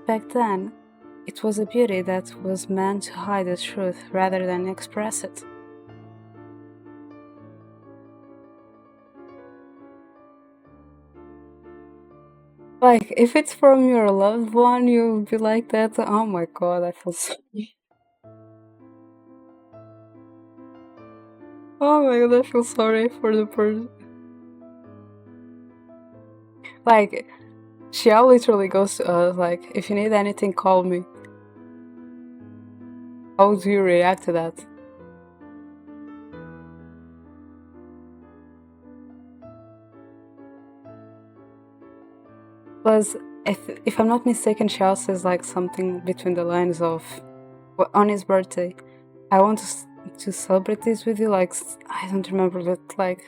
Back then, it was a beauty that was meant to hide the truth rather than express it. Like, if it's from your loved one, you'll be like that. Oh my god, I feel sorry. Oh my god, I feel sorry for the person. Like, Xiao literally goes to us, like, if you need anything, call me. How do you react to that? Plus, if I'm not mistaken, Xiao says like something between the lines of, on his birthday, I want to celebrate this with you. Like, I don't remember, but like,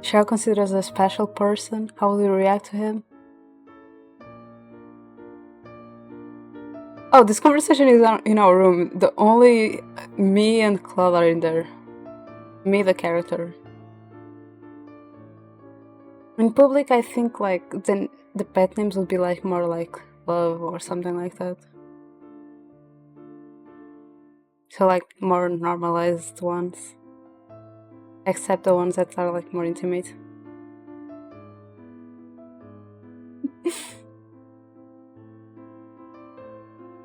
Xiao considers a special person. How will you react to him? Oh, this conversation is in our room. The only me and Claude are in there. Me, the character. In public, I think like the pet names would be like more like love or something like that. So like more normalized ones, except the ones that are like more intimate.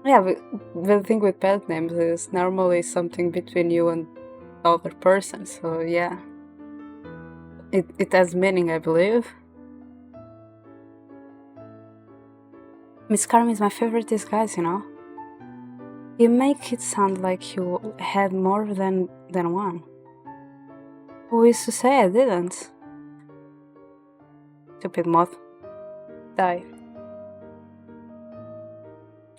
Yeah, but the thing with pet names is normally something between you and the other person. So yeah, it has meaning, I believe. Miss Carmen is my favorite disguise, you know. You make it sound like you had more than one. Who is to say I didn't? Stupid moth. Die.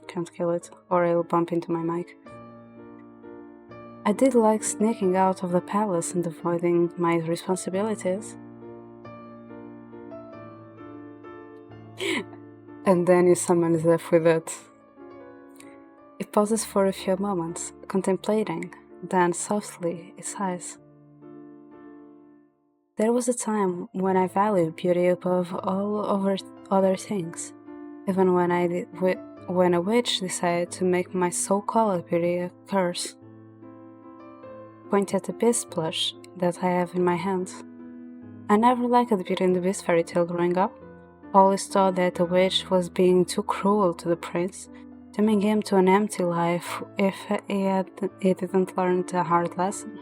Can't kill it, or it'll bump into my mic. I did like sneaking out of the palace and avoiding my responsibilities. And then he summons Zeph with it. He pauses for a few moments, contemplating, then softly he sighs. There was a time when I valued beauty above all other things. even when a witch decided to make my so-called beauty a curse. Point at the beast plush that I have in my hand. I never liked Beauty and the Beast fairy tale growing up. Always thought that the witch was being too cruel to the prince, dooming him to an empty life if he didn't learn a hard lesson.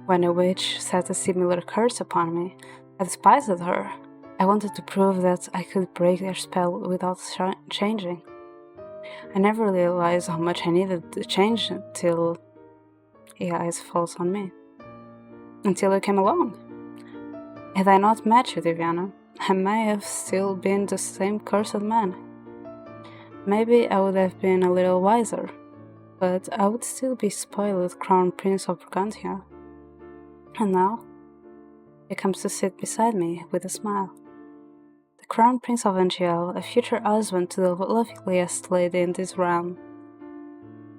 When a witch set a similar curse upon me, I despised her. I wanted to prove that I could break their spell without changing. I never realized how much I needed to change until your eyes falls on me. Until you came along. Had I not met you, Diviana, I may have still been the same cursed man. Maybe I would have been a little wiser, but I would still be spoiled Crown Prince of Brigantia. And now, he comes to sit beside me with a smile. The Crown Prince of Angel, a future husband to the loveliest lady in this realm.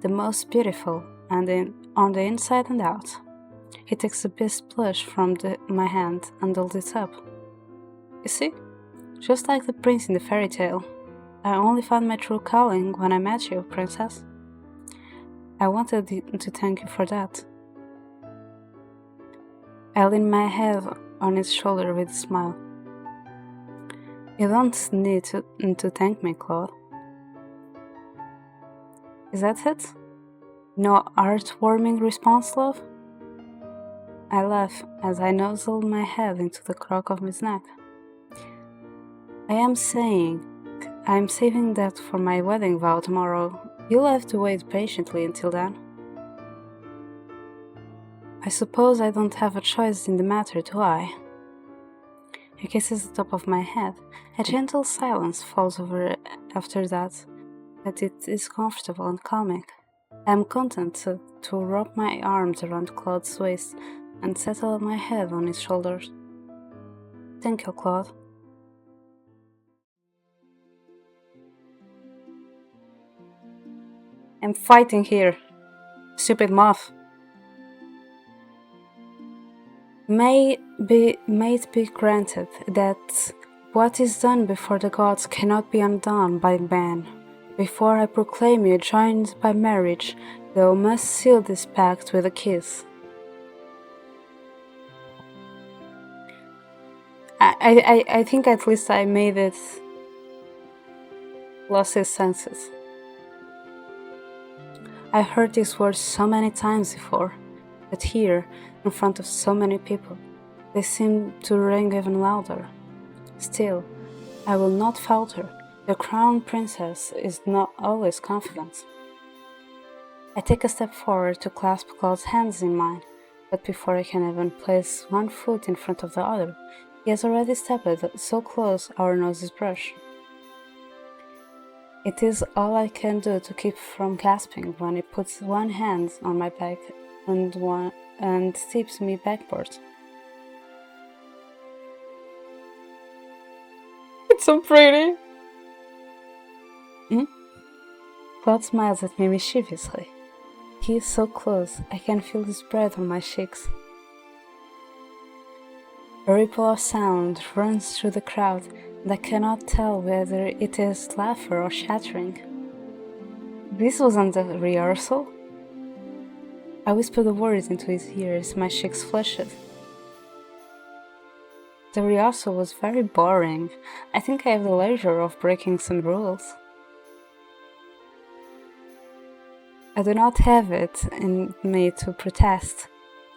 The most beautiful, and on the inside and out. He takes the beast plush from my hand and holds it up. You see? Just like the prince in the fairy tale. I only found my true calling when I met you, princess. I wanted to thank you for that. I leaned my head on his shoulder with a smile. You don't need to thank me, Claude. Is that it? No heartwarming response, love? I laugh as I nuzzle my head into the crook of his neck. I'm saving that for my wedding vow tomorrow. You'll have to wait patiently until then. I suppose I don't have a choice in the matter, do I? He kisses the top of my head. A gentle silence falls over after that, but it is comfortable and calming. I am content to wrap my arms around Claude's waist and settle my head on his shoulders. Thank you, Claude. I'm fighting here, stupid moth. May it be granted that what is done before the gods cannot be undone by man. Before I proclaim you joined by marriage, thou must seal this pact with a kiss. I think at least I made it lost his senses. I've heard these words so many times before, but here, in front of so many people, they seem to ring even louder. Still, I will not falter. The crown princess is not always confident. I take a step forward to clasp Claude's hands in mine, but before I can even place one foot in front of the other, he has already stepped so close our noses brush. It is all I can do to keep from gasping when he puts one hand on my back and tips me backward. It's so pretty! Claude smiles at me mischievously. He is so close, I can feel his breath on my cheeks. A ripple of sound runs through the crowd, and I cannot tell whether it is laughter or chattering. This wasn't a rehearsal. I whisper the words into his ears, my cheeks flushed. The rehearsal was very boring. I think I have the leisure of breaking some rules. I do not have it in me to protest.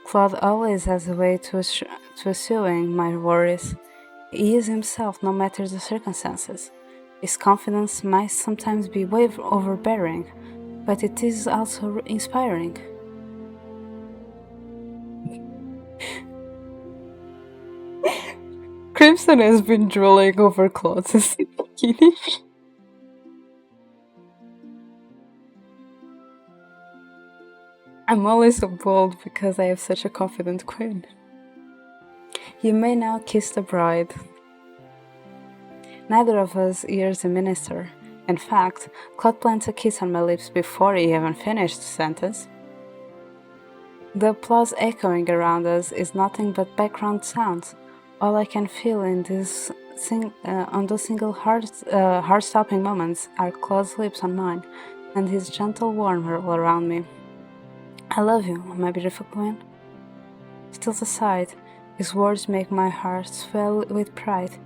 Claude always has a way to assuage my worries. He is himself no matter the circumstances. His confidence might sometimes be overbearing, but it is also inspiring. Crimson has been drooling over Claude since the beginning. I'm always so bold because I have such a confident queen. You may now kiss the bride. Neither of us hears the minister. In fact, Claude plants a kiss on my lips before he even finished the sentence. The applause echoing around us is nothing but background sound. All I can feel in this on those single heart-stopping moments are Claude's lips on mine, and his gentle warmth all around me. I love you, my beautiful queen. Still aside, his words make my heart swell with pride.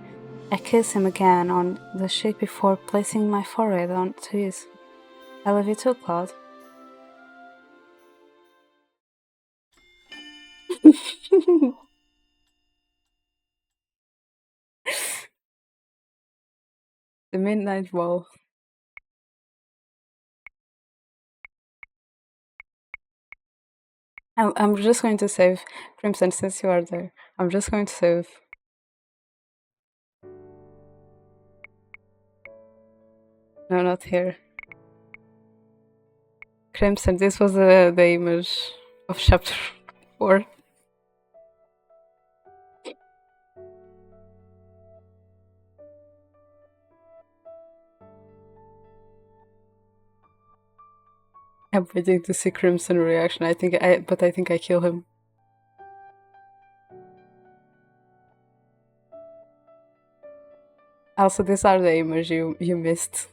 I kiss him again on the cheek before placing my forehead onto his. I love you too, Claude. The Midnight Wall. I'm just going to save Crimson since you are there. I'm just going to save. No, not here. Crimson, this was the image of chapter 4. I'm waiting to see Crimson reaction. I think I kill him. Also, these are the images you missed.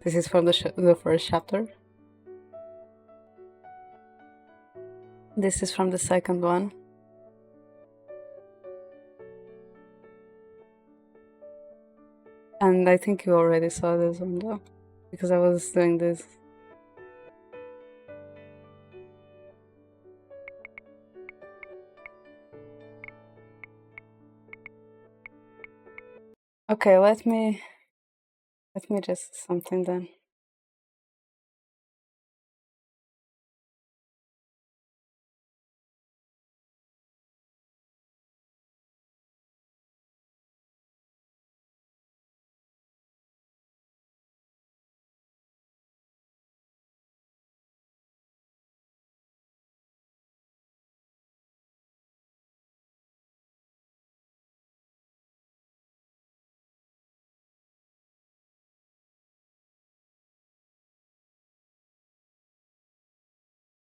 This is from the first chapter. This is from the second one. And I think you already saw this one though, because I was doing this. Okay, let me just something then.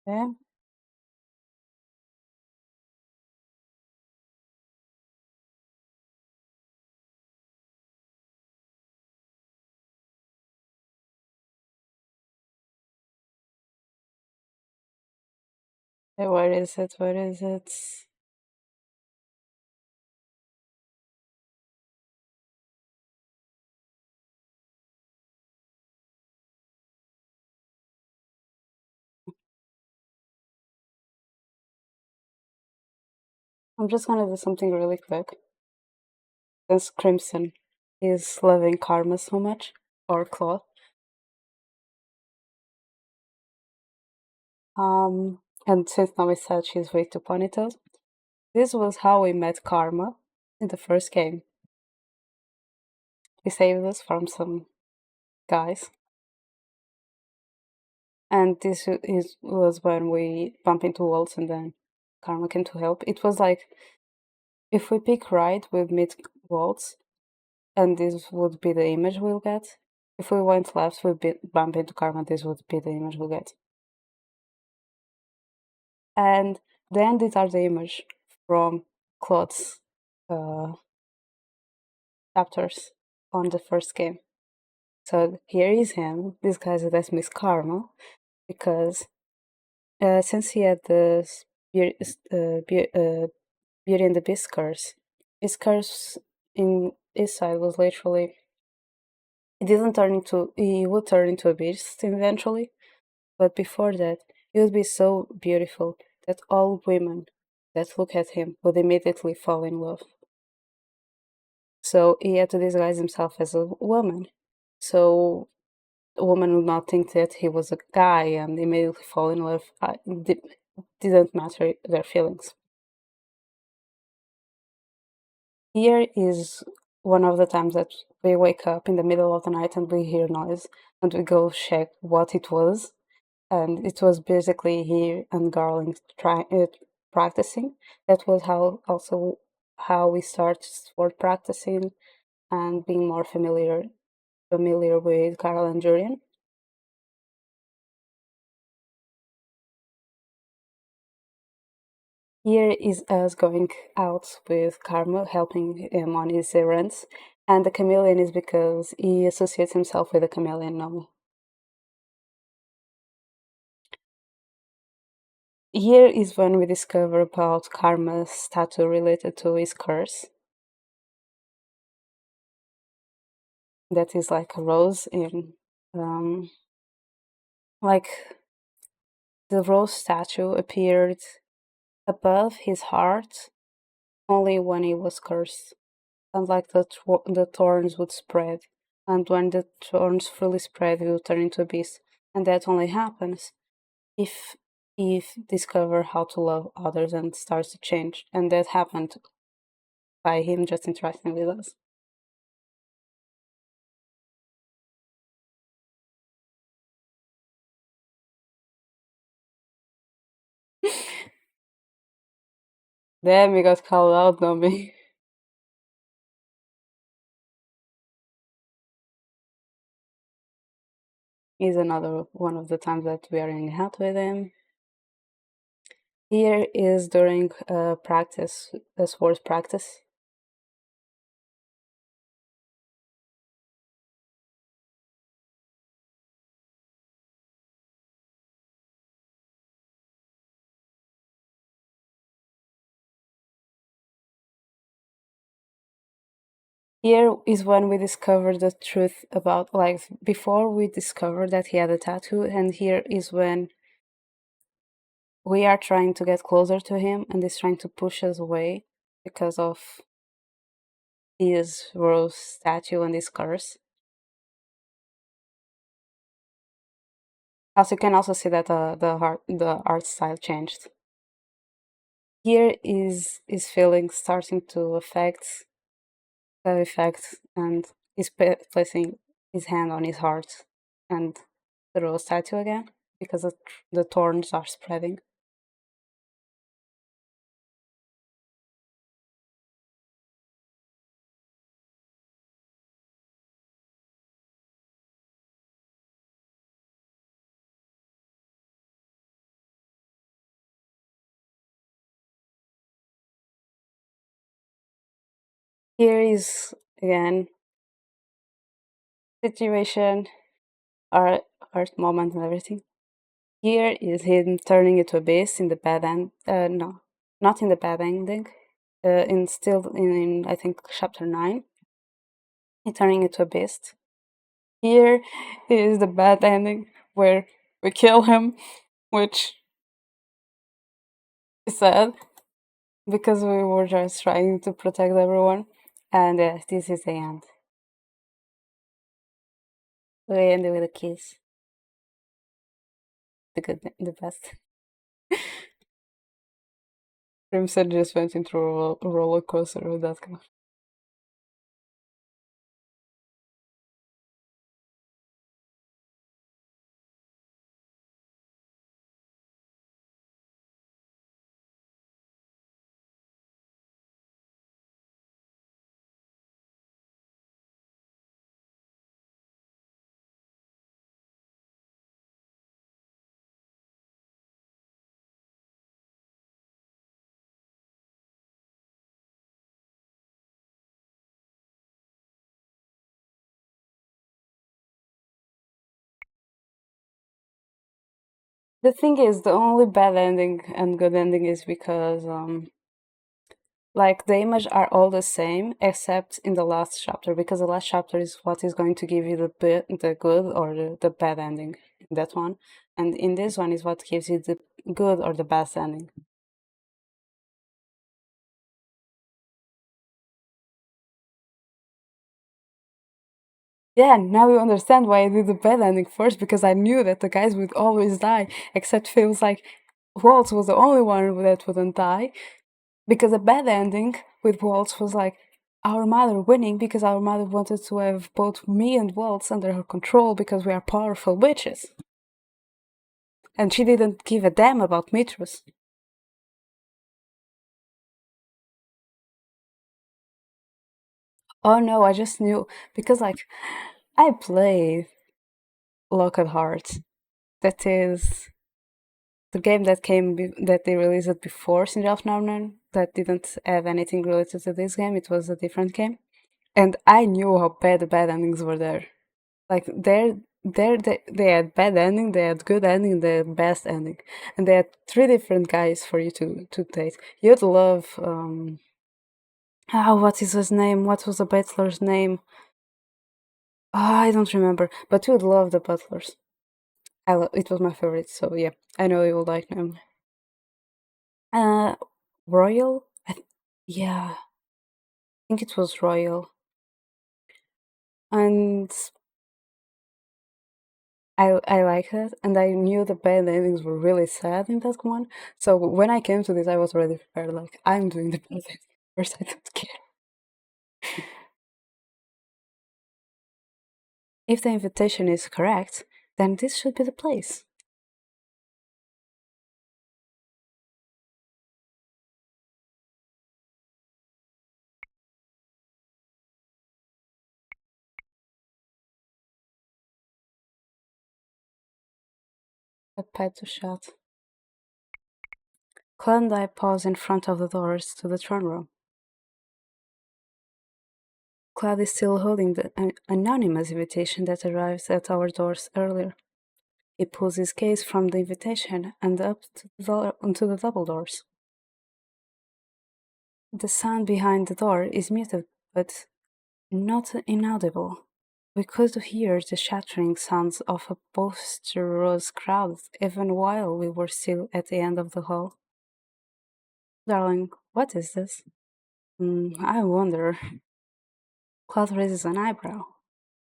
Yeah. Where is it? Where is it? I'm just gonna do something really quick. Since Crimson is loving Karma so much, or Claw. And since Nami said she's way too ponytails, this was how we met Karma in the first game. He saved us from some guys. And was when we bump into walls and then Karma came to help. It was like, if we pick right, we'd meet walls, and this would be the image we'll get. If we went left, we'd bump into Karma, this would be the image we'll get. And then these are the image from Claude's chapters on the first game. So here is him. This guy's that Miss Karma, because since he had the Beauty and the Beast curse, his curse in his side was literally he would turn into a beast eventually, but before that, he would be so beautiful that all women that look at him would immediately fall in love. So he had to disguise himself as a woman. So a woman would not think that he was a guy and immediately fall in love. Didn't matter their feelings. Here is one of the times that we wake up in the middle of the night and we hear noise and we go check what it was. And it was basically he and Garland practicing. That was how we started sword practicing and being more familiar with Carl and Julian. Here is us going out with Karma, helping him on his errands, and the chameleon is because he associates himself with the chameleon normally. Here is when we discover about Karma's tattoo related to his curse. That is like a rose in, um, like the rose statue appeared above his heart only when he was cursed, and like the thorns would spread, and when the thorns fully spread, he would turn into a beast, and that only happens if Eve discover how to love others and starts to change, and that happened by him just interacting with us. Damn, he got called out on me. Is another one of the times that we are hanging out with him. Here is during practice, a sports practice. Here is when we discover the truth about, like, before we discovered that he had a tattoo, and here is when we are trying to get closer to him and he's trying to push us away because of his rose statue and his curse. Also, you can also see that the art style changed. Here is his feelings starting to affect the effect, and he's placing his hand on his heart and the rose statue again because the thorns are spreading. Here is again situation, art, art moment, and everything. Here is him turning into a beast in the bad end. No, not in the bad ending. In still in I think chapter 9, he turning into a beast. Here is the bad ending where we kill him, which is sad because we were just trying to protect everyone. And this is the end. We end with a kiss. The best. Crimson just went into a roller coaster with that guy. The thing is, the only bad ending and good ending is because like the image are all the same except in the last chapter, because the last chapter is what is going to give you the good or the bad ending in that one, and in this one is what gives you the good or the best ending. Yeah, now you understand why I did the bad ending first, because I knew that the guys would always die, except feels like Waltz was the only one that wouldn't die, because a bad ending with Waltz was like our mother winning because our mother wanted to have both me and Waltz under her control because we are powerful witches. And she didn't give a damn about Mitrus. Oh no, I just knew because like I played Locked Heart. That is The game that they released it before Cinderella that didn't have anything related to this game. It was a different game, and I knew how bad the bad endings were there. Like they had bad ending, they had good ending, they had best ending, and they had three different guys for you to date. You'd love what is his name? What was the butler's name? I don't remember, but you'd love the butlers. It was my favorite, so yeah, I know you will like them. Uh, Royal? Yeah, I think it was Royal. And I like it, and I knew the bad endings were really sad in that one. So when I came to this, I was already prepared. Like, I'm doing the bad ending first. I don't care. If the invitation is correct, then this should be the place. A pad to shut. Claude and I pause in front of the doors to the throne room. Claude is still holding the anonymous invitation that arrived at our doors earlier. He pulls his gaze from the invitation and up to onto the double doors. The sound behind the door is muted, but not inaudible. We could hear the shattering sounds of a boisterous crowd even while we were still at the end of the hall. Darling, what is this? I wonder. Claude raises an eyebrow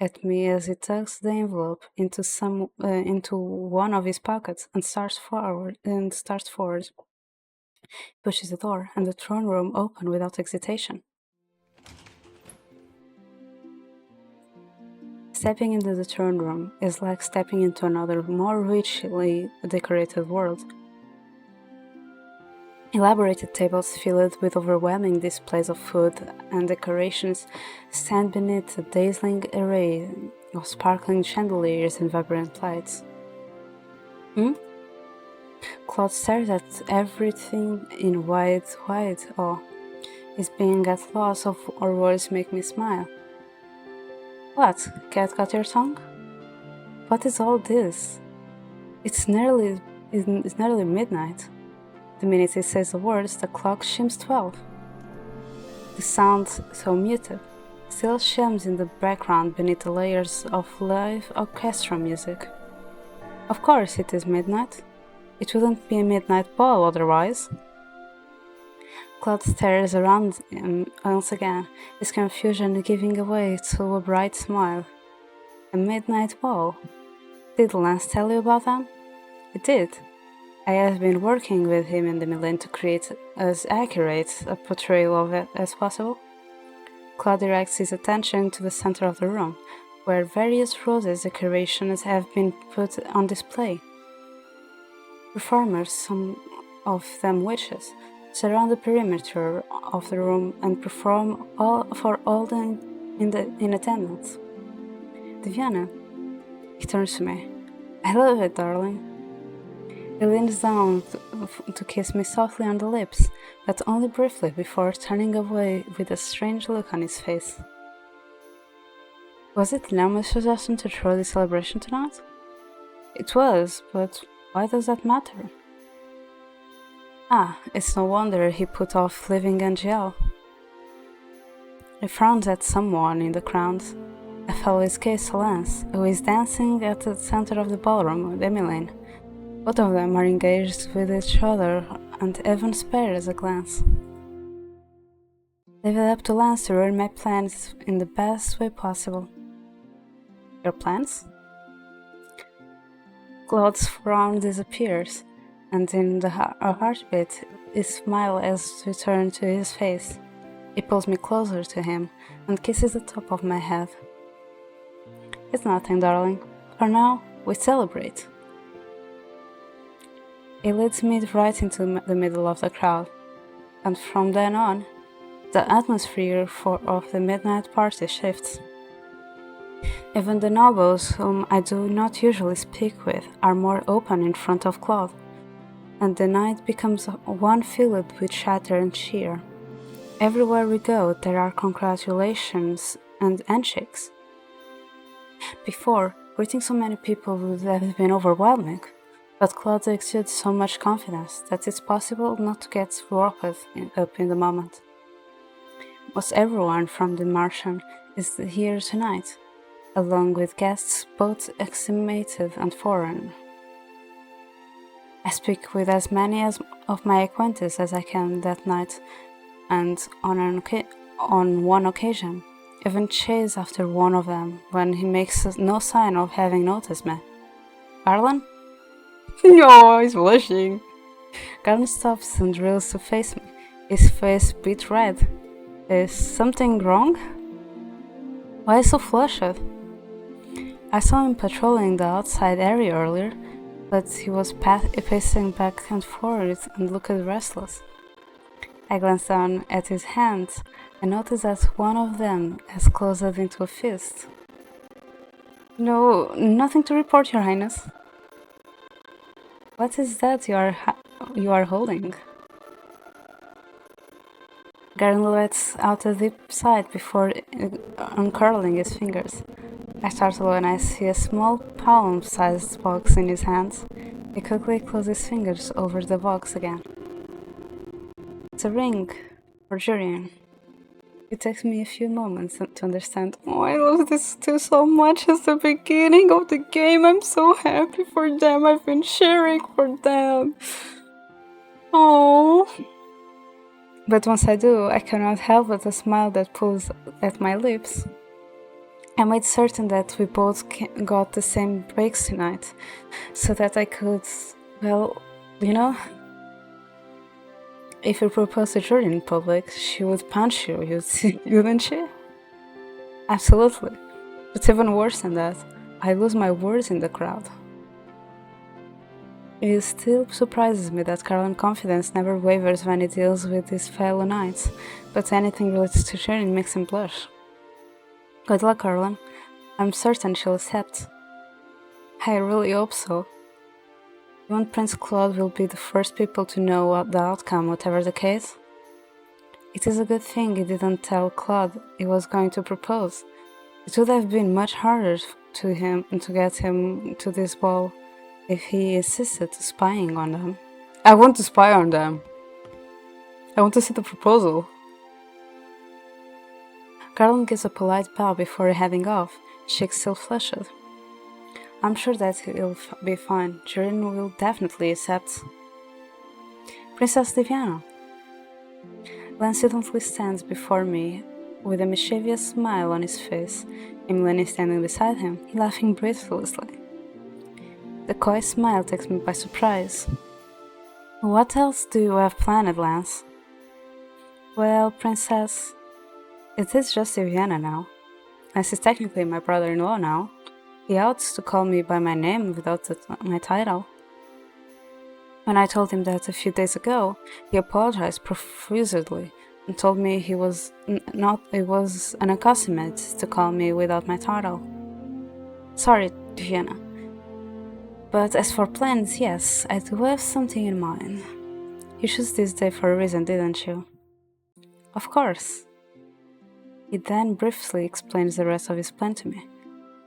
at me as he tucks the envelope into one of his pockets and starts forward. Pushes the door, and the throne room open without hesitation. Stepping into the throne room is like stepping into another, more richly decorated world. Elaborated tables filled with overwhelming displays of food and decorations stand beneath a dazzling array of sparkling chandeliers and vibrant lights. Claude stares at everything in wide awe. His being at loss of or words make me smile. What? Cat got your tongue? What is all this? It's nearly midnight. The minute he says the words, the clock shims 12. The sound, so muted, still shims in the background beneath the layers of live orchestra music. Of course it is midnight. It wouldn't be a midnight ball otherwise. Claude stares around him once again, his confusion giving way to a bright smile. A midnight ball? Did Lance tell you about them? It did. I have been working with him in the Milan to create as accurate a portrayal of it as possible. Claude directs his attention to the center of the room, where various roses decorations have been put on display. Performers, some of them witches, surround the perimeter of the room and perform for all in attendance. Diana, he turns to me. I love it, darling. He leans down to kiss me softly on the lips, but only briefly before turning away with a strange look on his face. Was it Naomi's suggestion to throw the celebration tonight? It was, but why does that matter? It's no wonder he put off leaving NGL. He frowns at someone in the crowd. I follow his gaze to Lance, who is dancing at the center of the ballroom with Emmeline. Both of them are engaged with each other, and Evan spares a glance. Leave it up to Lance to ruin my plans in the best way possible. Your plans? Claude's frown disappears, and in a heartbeat, his smile has returned to his face. He pulls me closer to him and kisses the top of my head. It's nothing, darling. For now, we celebrate. He leads me right into the middle of the crowd, and from then on, the atmosphere of the midnight party shifts. Even the nobles whom I do not usually speak with are more open in front of Claude. and the night becomes one filled with chatter and cheer. Everywhere we go, there are congratulations and handshakes. Before, greeting so many people would have been overwhelming, but Klaude exudes so much confidence that it's possible not to get wrapped up in the moment. Most everyone from the Martian is here tonight, along with guests both estimated and foreign. I speak with as many of my acquaintances as I can that night, and on one occasion, even chase after one of them when he makes no sign of having noticed me. Garland? No, he's blushing. Garland stops and drills to face me, his face beet red. Is something wrong? Why so flushed? I saw him patrolling the outside area earlier, but he was pacing back and forth and looked restless. I glanced down at his hands and noticed that one of them has closed into a fist. No, nothing to report, Your Highness. What is that you are holding? Garen lets out a deep sigh before uncurling his fingers. I startle when I see a small palm-sized box in his hands. He quickly closes his fingers over the box again. It's a ring for Jurian. It takes me a few moments to understand. Oh, I love this too so much. It's the beginning of the game. I'm so happy for them. I've been cheering for them. Oh. But once I do, I cannot help but a smile that pulls at my lips. I made certain that we both got the same breaks tonight, so that I could, well, you know, if you propose to Jordan in public, she would punch you, wouldn't she? Absolutely. But even worse than that, I lose my words in the crowd. It still surprises me that Carlin's confidence never wavers when he deals with his fellow knights, but anything related to Jordan makes him blush. Good luck, Carlin. I'm certain she'll accept. I really hope so. You and Prince Claude will be the first people to know the outcome, whatever the case. It is a good thing he didn't tell Claude he was going to propose. It would have been much harder to get him to this ball if he insisted to spying on them. I want to spy on them. I want to see the proposal. Carlin gives a polite bow before heading off, cheeks still flushed. I'm sure that he'll be fine. Jordan will definitely accept. Princess Diviana. Lance suddenly stands before me with a mischievous smile on his face, Emmeline is standing beside him, laughing breathlessly. The coy smile takes me by surprise. What else do you have planned, Lance? Well, Princess, it is just Diviana now. Lance is technically my brother-in-law now. He ought to call me by my name without my title. When I told him that a few days ago, he apologized profusely and told me it was unaccustomed to call me without my title. Sorry, Diviana. But as for plans, yes, I do have something in mind. You chose this day for a reason, didn't you? Of course. He then briefly explains the rest of his plan to me.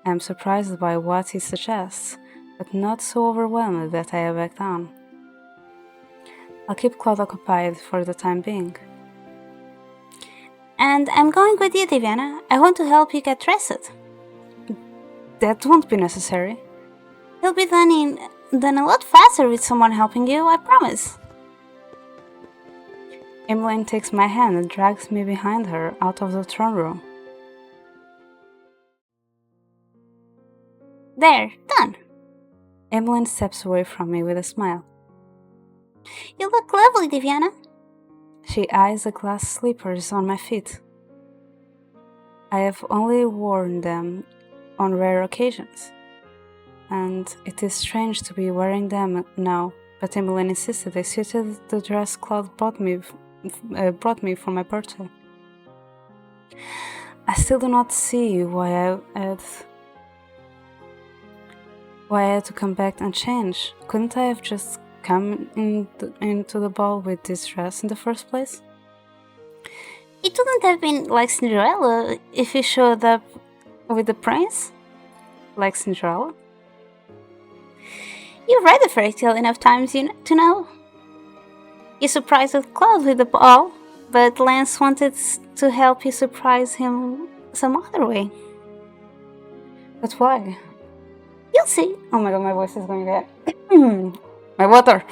I am surprised by what he suggests, but not so overwhelmed that I back down. I'll keep Claude occupied for the time being. And I'm going with you, Diviana. I want to help you get dressed. That won't be necessary. It'll be done a lot faster with someone helping you, I promise. Emmeline takes my hand and drags me behind her out of the throne room. There, done. Emmeline steps away from me with a smile. You look lovely, Diviana. She eyes the glass slippers on my feet. I have only worn them on rare occasions, and it is strange to be wearing them now, but Emmeline insisted they suited the dress Claude brought me for my birthday. I still do not see why I had to come back and change. Couldn't I have just come into the ball with this dress in the first place? It wouldn't have been like Cinderella if you showed up with the prince. Like Cinderella? You've read the fairy tale enough times to know. You surprised Klaude with the ball, but Lance wanted to help you surprise him some other way. But why? You'll see. Oh my god, my voice is going to get... my water!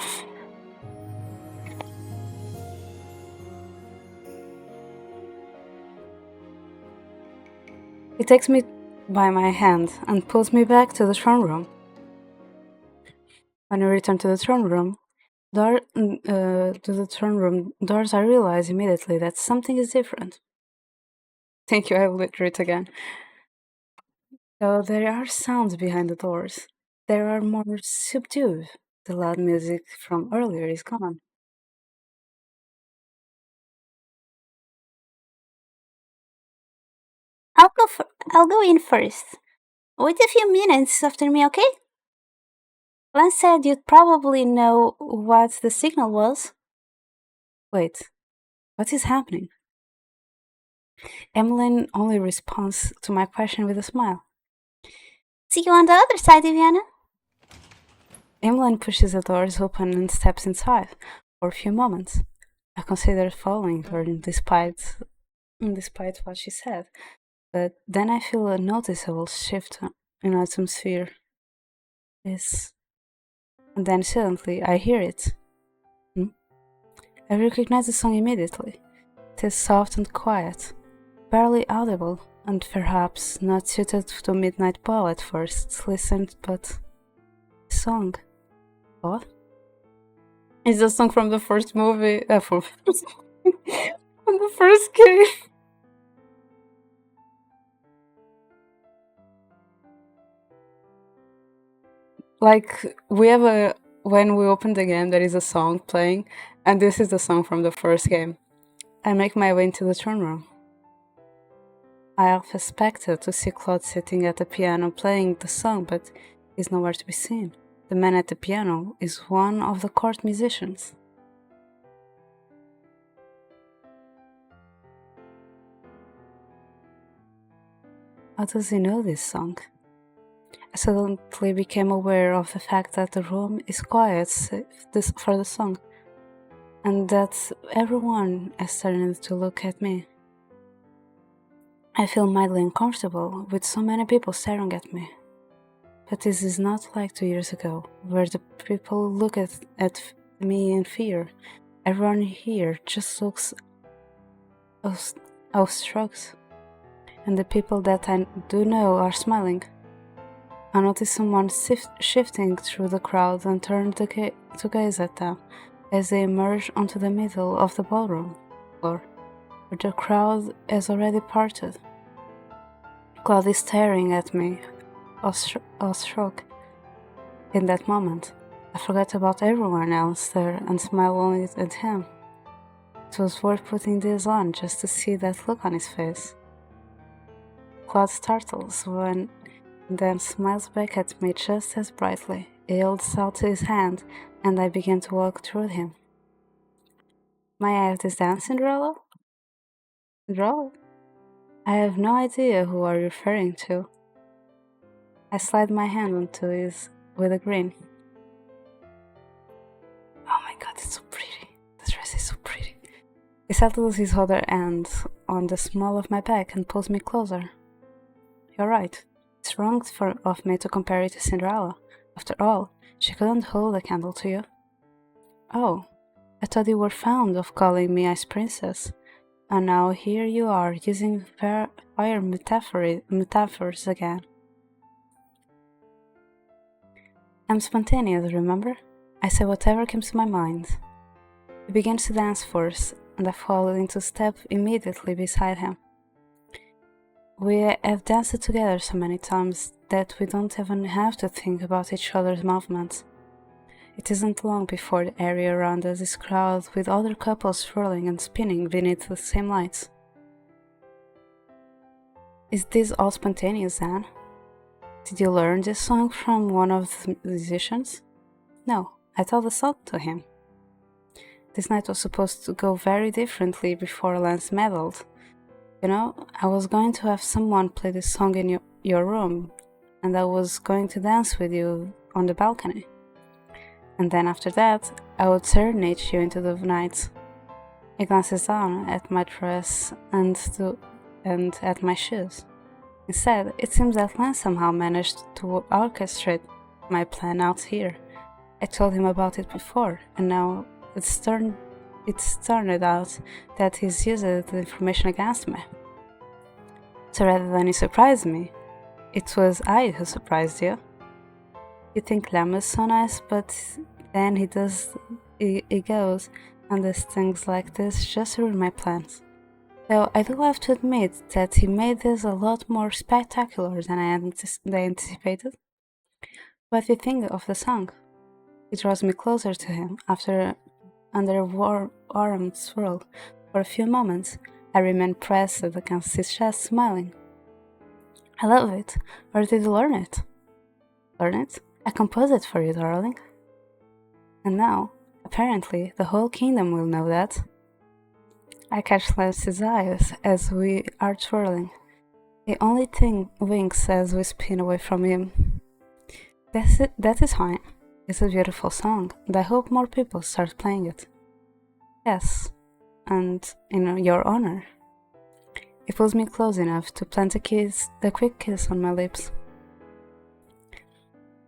He takes me by my hand and pulls me back to the throne room. When we return to the throne room, doors, I realize immediately that something is different. Thank you, I will read it again. Though there are sounds behind the doors, they are more subdued. The loud music from earlier is gone. I'll go in first. Wait a few minutes after me, okay? Lance said you'd probably know what the signal was. Wait, what is happening? Emmeline only responds to my question with a smile. See you on the other side, Viviana. Emmeline pushes the doors open and steps inside for a few moments. I considered following her despite what she said, but then I feel a noticeable shift in atmosphere. And then suddenly I hear it. I recognize the song immediately. It is soft and quiet, barely audible, and perhaps not suited to midnight ball at first listened, but the song. What? It's the song from the first movie, from the first game. Like, when we open the game, there is a song playing, and this is the song from the first game. I make my way into the throne room. I half expected to see Claude sitting at the piano playing the song, but he's nowhere to be seen. The man at the piano is one of the court musicians. How does he know this song? I suddenly became aware of the fact that the room is quiet for the song, and that everyone is starting to look at me. I feel mildly uncomfortable with so many people staring at me. But this is not like 2 years ago, where the people look at me in fear. Everyone here just looks awestruck, and the people that I do know are smiling. I notice someone shifting through the crowd and turn to gaze at them as they emerge onto the middle of the ballroom floor, where the crowd has already parted. Klaude is staring at me, awestruck. In that moment, I forgot about everyone else there and smiled only at him. It was worth putting this on just to see that look on his face. Klaude startles then smiles back at me just as brightly. He holds out his hand, and I begin to walk toward him. May I have this dance, Cinderella? Cinderella? I have no idea who are you referring to. I slide my hand onto his with a grin. Oh my god, it's so pretty. The dress is so pretty. He settles his other hand on the small of my back and pulls me closer. You're right. It's wrong of me to compare you to Cinderella. After all, she couldn't hold a candle to you. Oh, I thought you were fond of calling me Ice Princess. And now here you are, using fire metaphors again. I'm spontaneous, remember? I say whatever comes to my mind. He begins to dance first, and I fall into step immediately beside him. We have danced together so many times that we don't even have to think about each other's movements. It isn't long before the area around us is crowded with other couples swirling and spinning beneath the same lights. Is this all spontaneous, Anne? Did you learn this song from one of the musicians? No, I told the song to him. This night was supposed to go very differently before Lance meddled. You know, I was going to have someone play this song in your room, and I was going to dance with you on the balcony. And then after that, I would serenade you into the night. He glances down at my dress and at my shoes. Instead, it seems that Lance somehow managed to orchestrate my plan out here. I told him about it before, and now it's turned out that he's used the information against me. So rather than you surprise me, it was I who surprised you. You think Lam is so nice, but then he goes and does things like this just to ruin my plans. Though I do have to admit that he made this a lot more spectacular than I anticipated. What do you think of the song? It draws me closer to him under a warm swirl. For a few moments, I remain pressed against his chest, smiling. I love it. Where did you learn it? Learn it? I composed it for you, darling. And now, apparently, the whole kingdom will know that. I catch Lance's eyes as we are twirling. He only winks as we spin away from him. That is fine. It's a beautiful song, and I hope more people start playing it. Yes, and in your honor. He pulls me close enough to plant a quick kiss on my lips.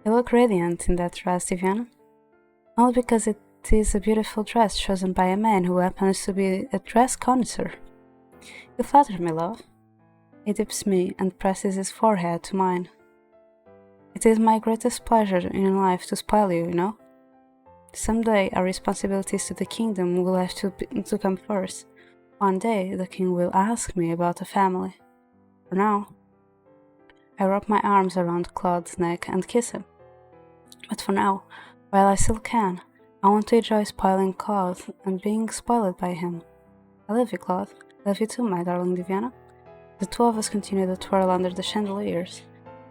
You look radiant in that dress, Diviana. Only because it is a beautiful dress chosen by a man who happens to be a dress connoisseur. You flatter me, love. He dips me and presses his forehead to mine. It is my greatest pleasure in life to spoil you, you know? Someday our responsibilities to the kingdom will have to come first. One day the king will ask me about a family. For now, I wrap my arms around Claude's neck and kiss him. But for now, while I still can, I want to enjoy spoiling Claude and being spoiled by him. I love you, Claude. I love you too, my darling Diviana. The two of us continue to twirl under the chandeliers,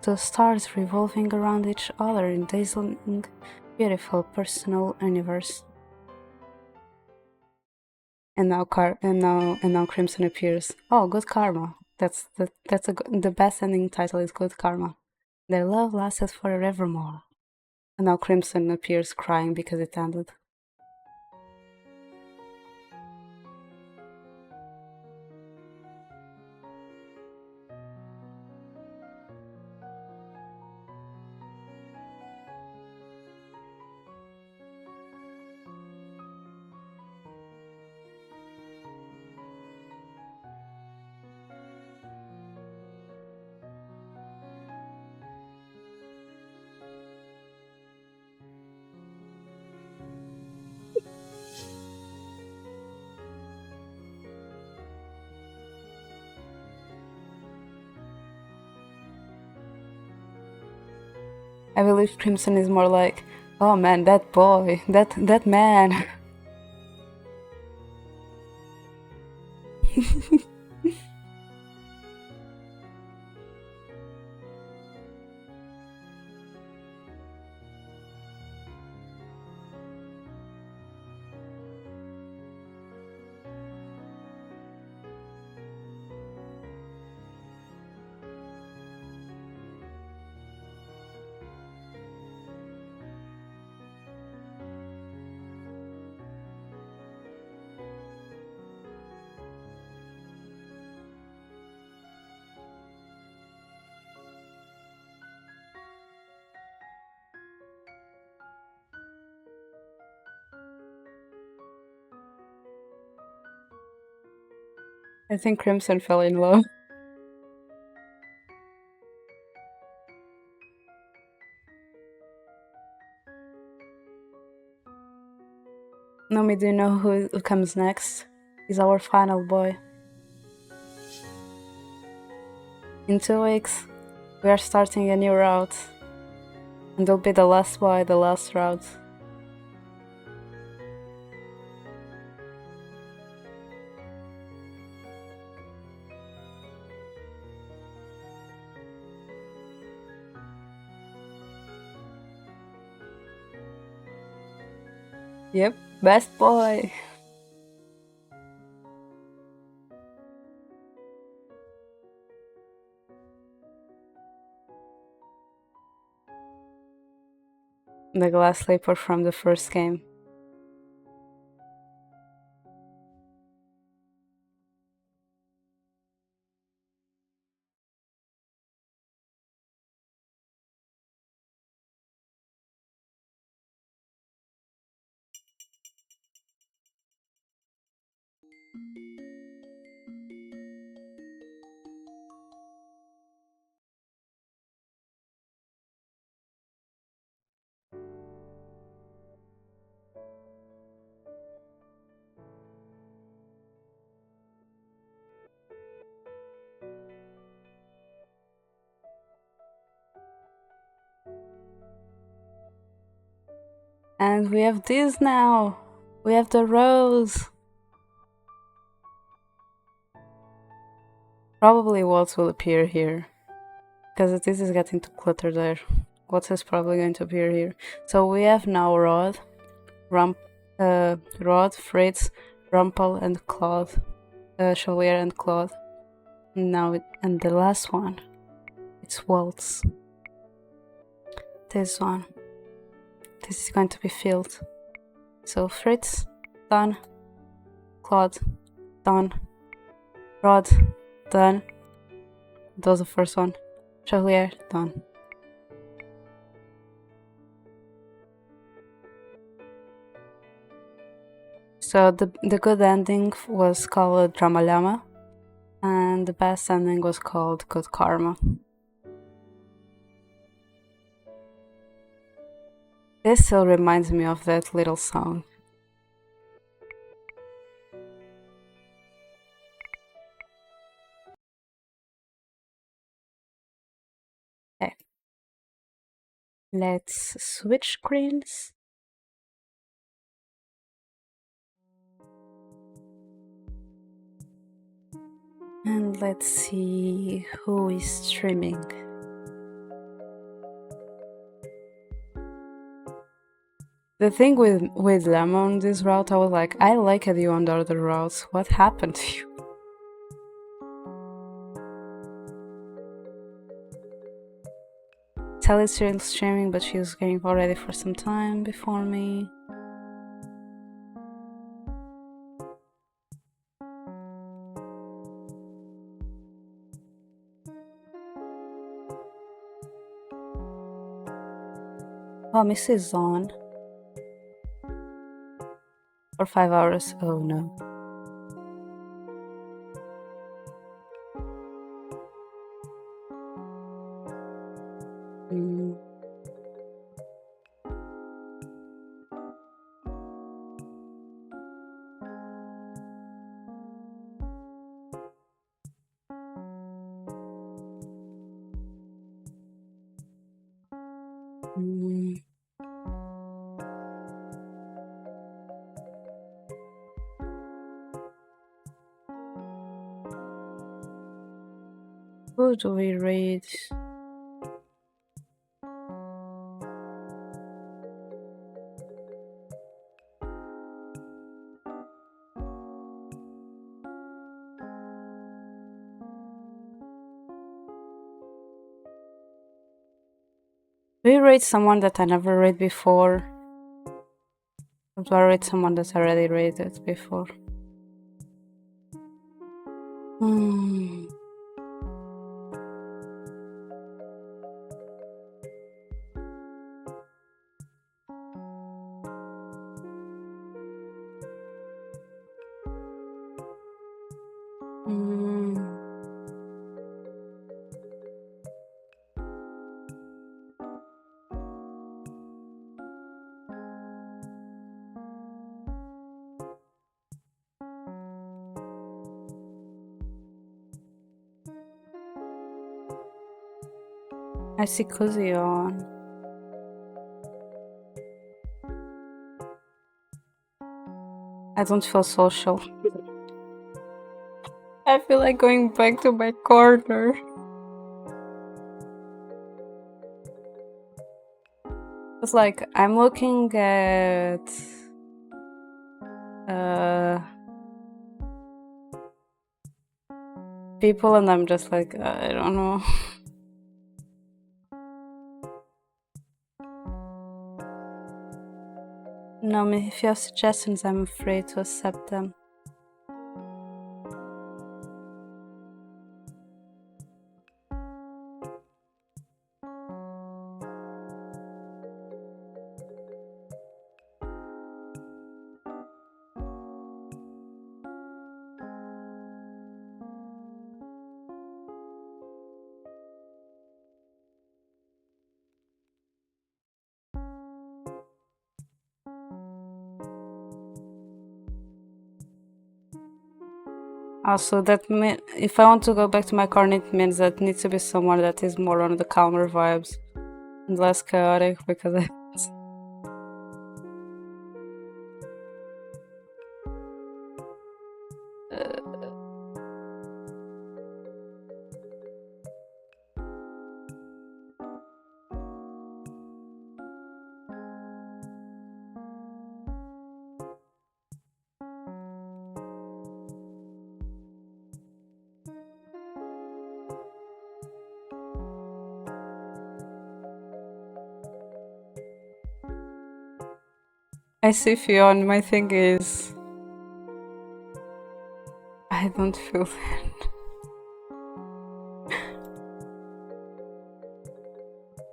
the stars revolving around each other in dazzling, beautiful personal universe. And now Crimson appears. Oh, good karma. The best ending title is Good Karma. Their love lasted for Evermore. And now Crimson appears crying because it ended. I believe Crimson is more like, oh man, that boy, that man. I think Crimson fell in love. Nomi, do you know who comes next? He's our final boy. In 2 weeks, we are starting a new route. And he'll be the last boy, the last route. Yep, best boy. The glass slipper from the first game. And we have this now. We have the rose. Probably Waltz will appear here. Because this is getting too cluttered there. Waltz is probably going to appear here. So we have now Rod, Fritz, Rumpel, and Claude. Chaulier and Claude. And the last one. It's Waltz. This one. This is going to be filled. So Fritz, done. Claude, done. Rod, done. That was the first one. Chaulier, done. So the good ending was called Dramalama, and the best ending was called Good Karma. This still reminds me of that little song. Okay. Let's switch screens. And let's see who is streaming. The thing with Lemon this route, I was like, I liked you on the other routes. What happened to you? Sally's still streaming, but she's getting already for some time before me. Oh, Missy is on. For 5 hours. Oh no. Who do we read? Do we read someone that I never read before? Or do I read someone that's already read it before? I see Cozy on. I don't feel social. I feel like going back to my corner. It's like I'm looking at uh, people, and I'm just like, I don't know. No, if you have suggestions, I'm afraid to accept them. Also, if I want to go back to my corner, it means that it needs to be someone that is more on the calmer vibes and less chaotic, because I see Fiona. My thing is, I don't feel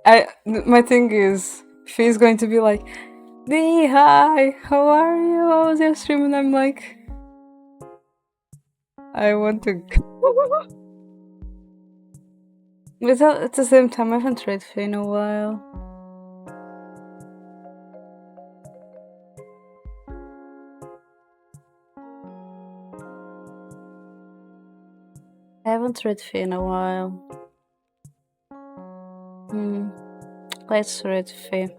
that. My thing is, she's going to be like, "Dee, hi, how are you? How was your stream?" And I'm like, I want to. But at the same time, I haven't read Faye in a while. I haven't read Faye in a while. Let's read Faye.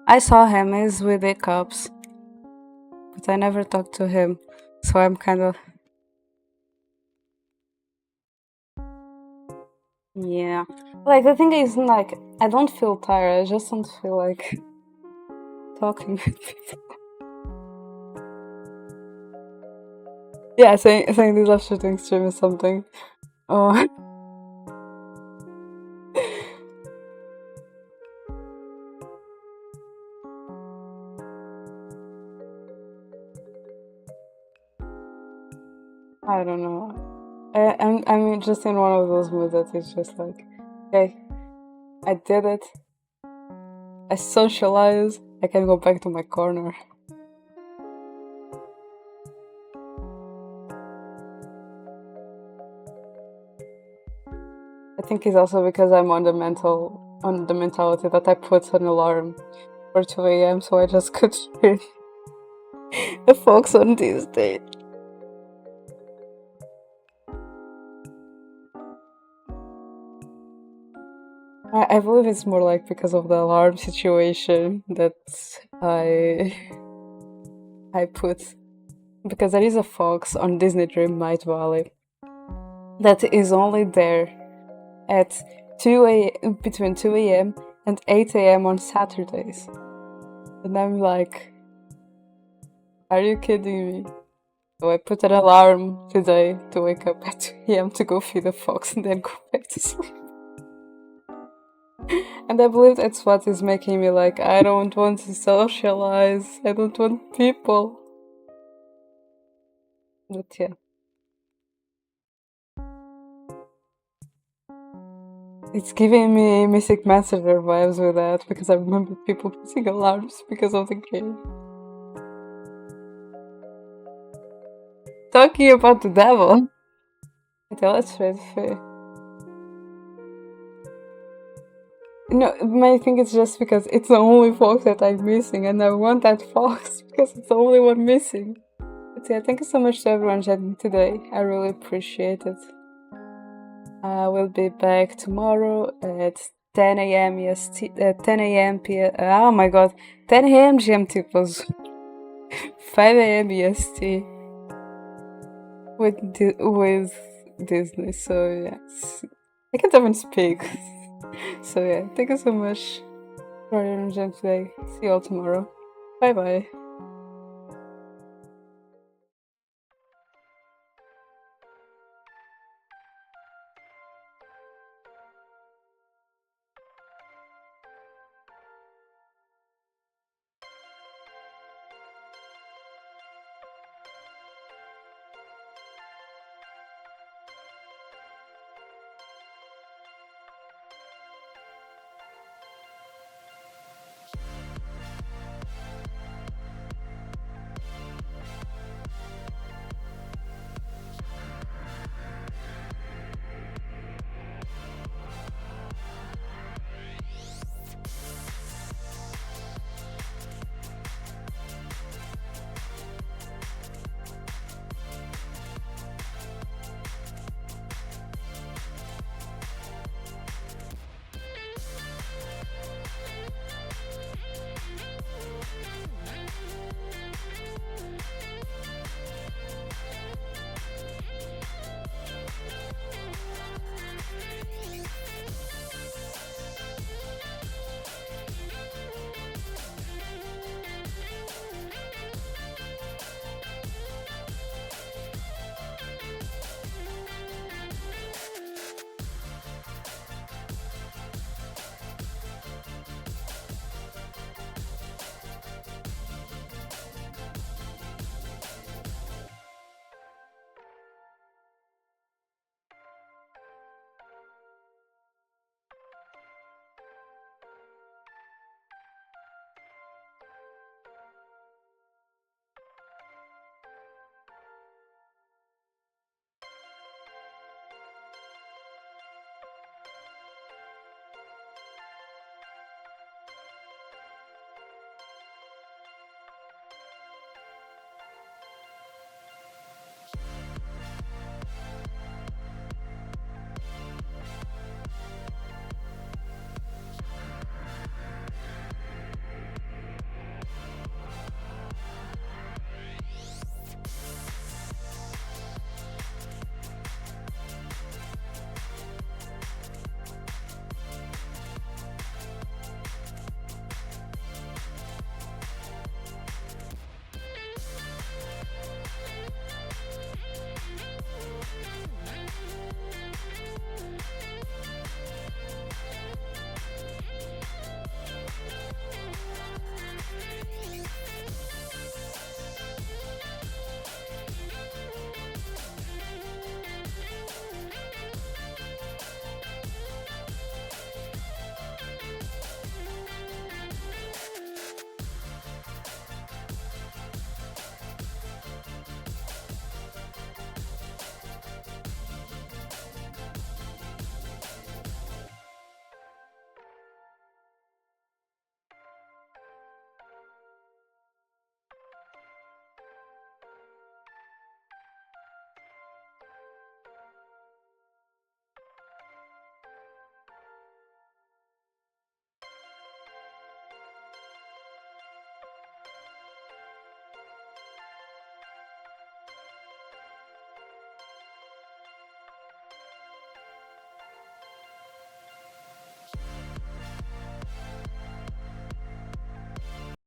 I saw him, he's with hiccups, but I never talked to him, so I'm kind of. Yeah. Like, the thing is, like, I don't feel tired, I just don't feel like talking with people. Yeah, saying this after doing stream is something. Oh. I don't know. I'm just in one of those moods that it's just like, okay, I did it. I socialize. I can go back to my corner. I think it's also because I'm on the mentality that I put an alarm for 2 a.m. so I just could hear the folks on this day. I believe it's more like because of the alarm situation that I put, because there is a fox on Disney Dream Night Valley that is only there at between 2 a.m. and 8 a.m. on Saturdays. And I'm like, are you kidding me? So I put an alarm today to wake up at 2 a.m. to go feed the fox and then go back to sleep. And I believe that's what is making me like, I don't want to socialize, I don't want people. But yeah. It's giving me Mystic Messenger vibes with that, because I remember people putting alarms because of the game. Talking about the devil. Okay, let's read Faye. No, my thing is just because it's the only fox that I'm missing, and I want that fox because it's the only one missing. But yeah, thank you so much to everyone chatting today. I really appreciate it. We'll be back tomorrow at 10 a.m. EST, 10 a.m. Oh my god, 10 a.m. GMT plus 5 a.m. EST with Disney. So yes, I can't even speak. So yeah, thank you so much. for your energetic day. See you all tomorrow. Bye bye.